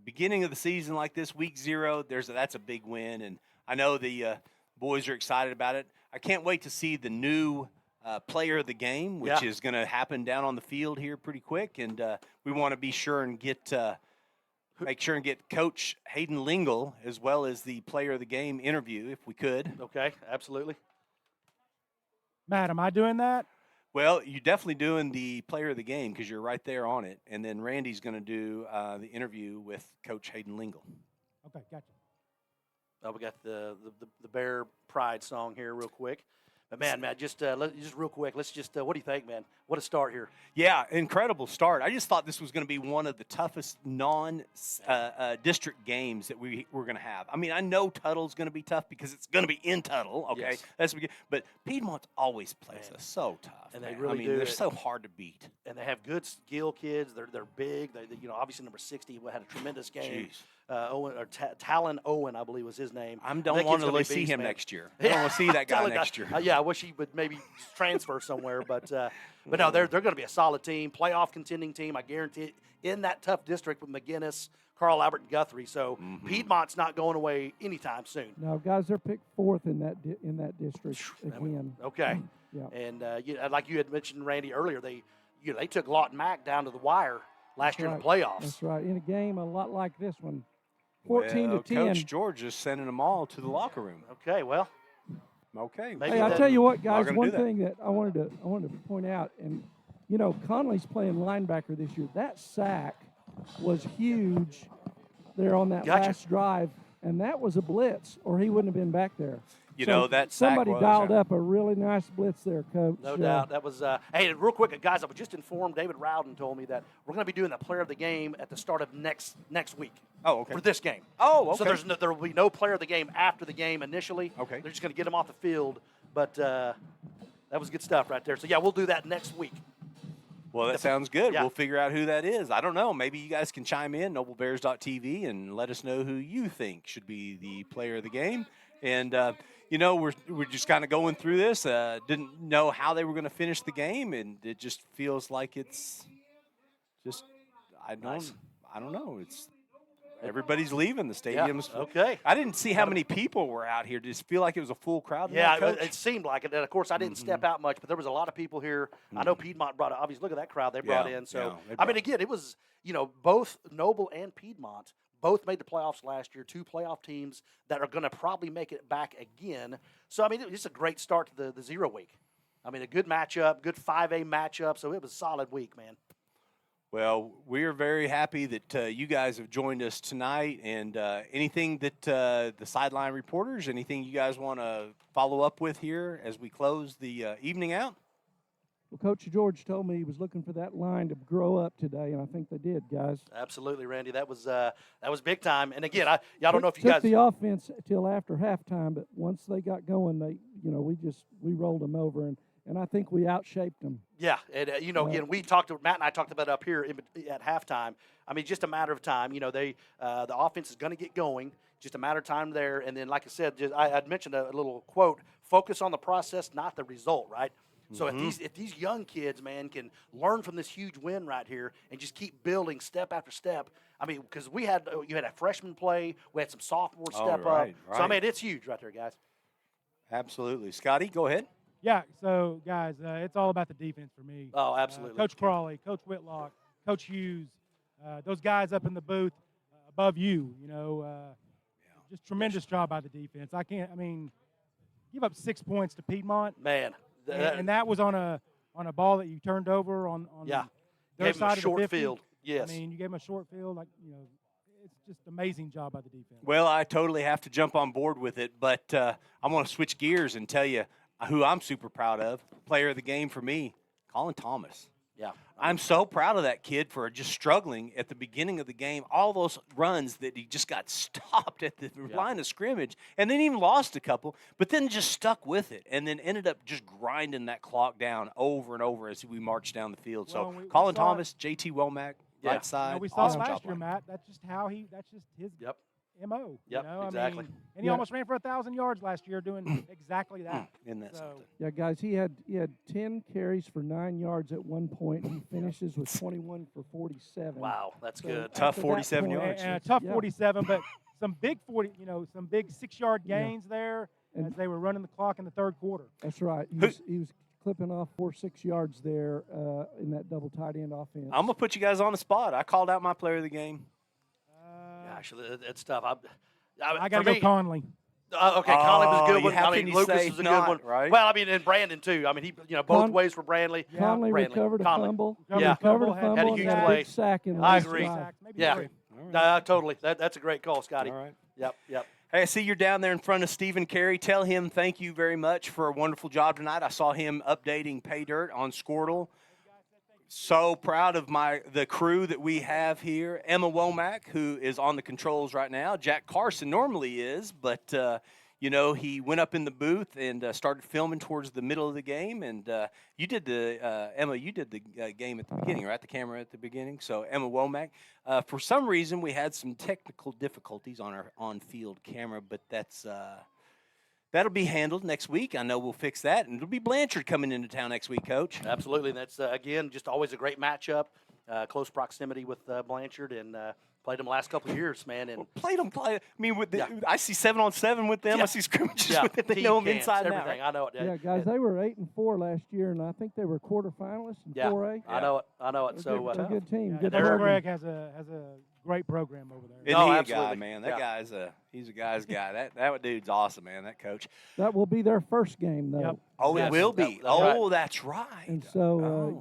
beginning of the season like this, week 0, that's a big win, and I know the boys are excited about it. I can't wait to see the new player of the game, which is going to happen down on the field here pretty quick, and we want to be sure and make sure and get Coach Hayden Lingle as well as the player of the game interview if we could. Okay, absolutely. Matt, am I doing that? Well, you're definitely doing the player of the game because you're right there on it. And then Randy's going to do the interview with Coach Hayden Lingle. Okay, gotcha. We got the Bear Pride song here real quick. But, man, Matt, just real quick, let's just what do you think, man? What a start here. Yeah, incredible start. I just thought this was going to be one of the toughest non-district games that we were going to have. I mean, I know Tuttle's going to be tough because it's going to be in Tuttle, okay? Yes. But Piedmont always plays us so tough. And they really do. They're so hard to beat. And they have good skill kids. They're big. They obviously number 60 had a tremendous game. Jeez. Talon Owen, I believe was his name. I don't want to see him next year. I don't want to see that guy next year. I wish he would maybe transfer somewhere. But no, they're going to be a solid team, playoff contending team. I guarantee it, in that tough district with McGinnis, Carl Albert, and Guthrie. So Piedmont's not going away anytime soon. No, guys, they're picked 4th in that district again. Okay. Yeah. And like you had mentioned, Randy, earlier, they took Lawton Mack down to the wire last year in the playoffs. That's right. In a game a lot like this one. 14-10. Coach George is sending them all to the locker room. Okay, well. Okay. Hey, I'll tell you what, guys. One thing that I wanted to point out, and Conley's playing linebacker this year. That sack was huge there on that last drive, and that was a blitz, or he wouldn't have been back there. That sack somebody dialed up a really nice blitz there, Coach. No doubt. That was hey, real quick, guys, I was just informed, David Rowden told me that we're going to be doing the player of the game at the start of next week. Oh, okay. For this game. Oh, okay. So there will be no player of the game after the game initially. Okay. They're just going to get him off the field. But that was good stuff right there. So, yeah, we'll do that next week. Well, that sounds good. Yeah. We'll figure out who that is. I don't know. Maybe you guys can chime in, noblebears.tv, and let us know who you think should be the player of the game. And, we're just kind of going through this. Didn't know how they were going to finish the game, and it just feels like it's just I don't know. It's Everybody's leaving the stadiums. Okay. I didn't see how many people were out here. Did it feel like it was a full crowd? Yeah, tonight, Coach? it seemed like it. And, of course, I didn't step out much, but there was a lot of people here. I know Piedmont brought – obviously, look at that crowd they brought in. So, I mean, again, it was, both Noble and Piedmont both made the playoffs last year, 2 playoff teams that are going to probably make it back again. So, I mean, it's a great start to the 0 week. I mean, a good matchup, good 5A matchup. So, it was a solid week, man. Well, we are very happy that you guys have joined us tonight. And anything that the sideline reporters, anything you guys want to follow up with here as we close the evening out? Well, Coach George told me he was looking for that line to grow up today, and I think they did, guys. Absolutely, Randy. That was big time. And again, y'all don't know if you took guys the offense till after halftime, but once they got going, we rolled them over, and I think we outshaped them. Yeah, and again, Matt and I talked about it up here at halftime. I mean, just a matter of time. The offense is going to get going. Just a matter of time there. And then, like I said, I'd mentioned a little quote: "Focus on the process, not the result." Right. So if these young kids, man, can learn from this huge win right here and just keep building step after step. I mean, because you had a freshman play, we had some sophomores step up. Right. So I mean, it's huge right there, guys. Absolutely, Scotty, go ahead. Yeah, so, guys, it's all about the defense for me. Oh, absolutely. Coach Crawley, Coach Whitlock, Coach Hughes, those guys up in the booth above you, just tremendous job by the defense. Give up 6 points to Piedmont. Man. And that was on a ball that you turned over on their side of the 50. Field. Yes. I mean, you gave them a short field. It's just amazing job by the defense. Well, I totally have to jump on board with it, but I'm going to switch gears and tell you who I'm super proud of. Player of the game for me, Colin Thomas. Yeah. I'm so proud of that kid for just struggling at the beginning of the game. All those runs that he just got stopped at the line of scrimmage and then even lost a couple, but then just stuck with it and then ended up just grinding that clock down over and over as we marched down the field. Well, So we Colin saw Thomas, JT Womack, right side. We saw awesome it last job year, on. Matt. That's just his MO. Yep, exactly. And he almost ran for 1,000 yards last year doing exactly that. Isn't that something? Yeah, guys, he had 10 carries for 9 yards at one point. He finishes with 21 for 47. Wow, that's good. Tough 47 yards. And a tough 47, but some big 6-yard gains there as they were running the clock in the third quarter. That's right. He was clipping off 4-6 yards there in that double tight end offense. I'm going to put you guys on the spot. I called out my player of the game. Gosh, it's tough. I got to go Conley. Okay, Conley was a good one. How I can mean, you Lucas say was a not, good one. right? Well, I mean, and Brandon too. I mean, he both ways for Brandley. Conley Brandley. recovered a fumble. Recovered a fumble had a and huge had a play. big sack in the I last agree. drive. Yeah, totally. That's a great call, Scotty. All right. Yep. Hey, I see you're down there in front of Stephen Carey. Tell him thank you very much for a wonderful job tonight. I saw him updating Pay Dirt on Squirtle. So proud of the crew that we have here. Emma Womack, who is on the controls right now. Jack Carson normally is, but he went up in the booth and started filming towards the middle of the game. And you did Emma, you did the game at the beginning, right? The camera at the beginning. So Emma Womack. For some reason, we had some technical difficulties on our on-field camera, but that'll be handled next week. I know we'll fix that. And it'll be Blanchard coming into town next week, Coach. Absolutely. And that's, again, just always a great matchup. Close proximity with Blanchard, and played them the last couple of years, man. And I mean, I see 7-on-7 with them. Yeah. I see scrimmages Yeah. with them. They Team know them camps, inside and out. everything. Right? I know it. Yeah, guys, they were 8-4 last year, and I think they were quarterfinalists in 4A. I know it. They're So a good team. Yeah, Good Coach program. Greg has a great program over there. Isn't he a absolutely. guy, man? That guy's he's a guy's guy. That dude's awesome, man. That coach. That will be their first game, though. Yep. Oh, Yes, it will be. that's right. Oh, that's right. And so,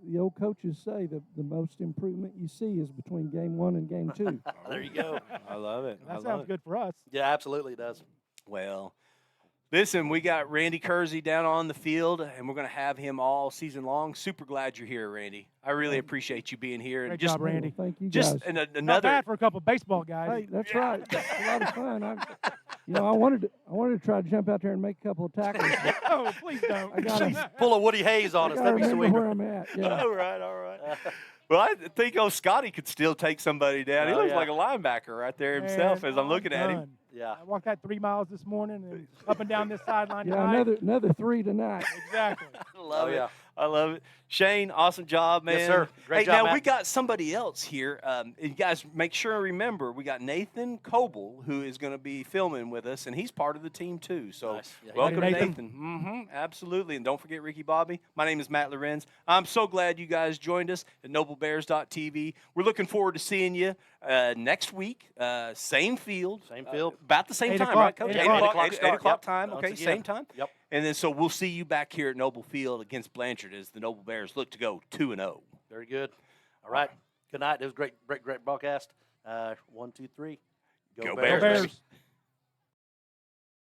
the old coaches say that the most improvement you see is between game 1 and game 2. There you go. I love it. That sounds good for us. Yeah, absolutely it does. Well, listen, we got Randy Kersey down on the field, and we're going to have him all season long. Super glad you're here, Randy. I really appreciate you being here. Great and just, job, Randy. Thank you, Just guys. another. Not bad for a couple of baseball guys. Hey, that's right. It's a lot of fun. I wanted to try to jump out there and make a couple of tackles. Oh, please don't. I gotta, Pull a Woody Hayes on us. I gotta That'd be remember sweet. where I'm at. Yeah. All right. Well, I think Scotty could still take somebody down. He Oh, looks yeah. like a linebacker right there himself Man, as I'm looking at him. done. Yeah. I walked that 3 miles this morning and up and down this sideline Yeah, tonight. another 3 tonight. Exactly. Love Oh, it. yeah. I love it. Shane, awesome job, man. Yes, sir. Great hey, job, now Matt. we got somebody else here. You guys make sure and remember, we got Nathan Coble, who is going to be filming with us, and he's part of the team too. So Nice. Yeah, welcome, Howdy, Nathan. Nathan. Absolutely. And don't forget Ricky Bobby. My name is Matt Lorenz. I'm so glad you guys joined us at NobleBears.tv. We're looking forward to seeing you next week. Same field. Same field. About the same 8 time, o'clock, right, Coach? 8 Yeah, o'clock. 8 o'clock 8 start. o'clock Yep. time. Once Okay, again. same time. Yep. And then so we'll see you back here at Noble Field against Blanchard as the Noble Bears look to go 2-0. Very good. All right. Good night. It was great broadcast. 1, 2, 3. Go Go Bears. Bears.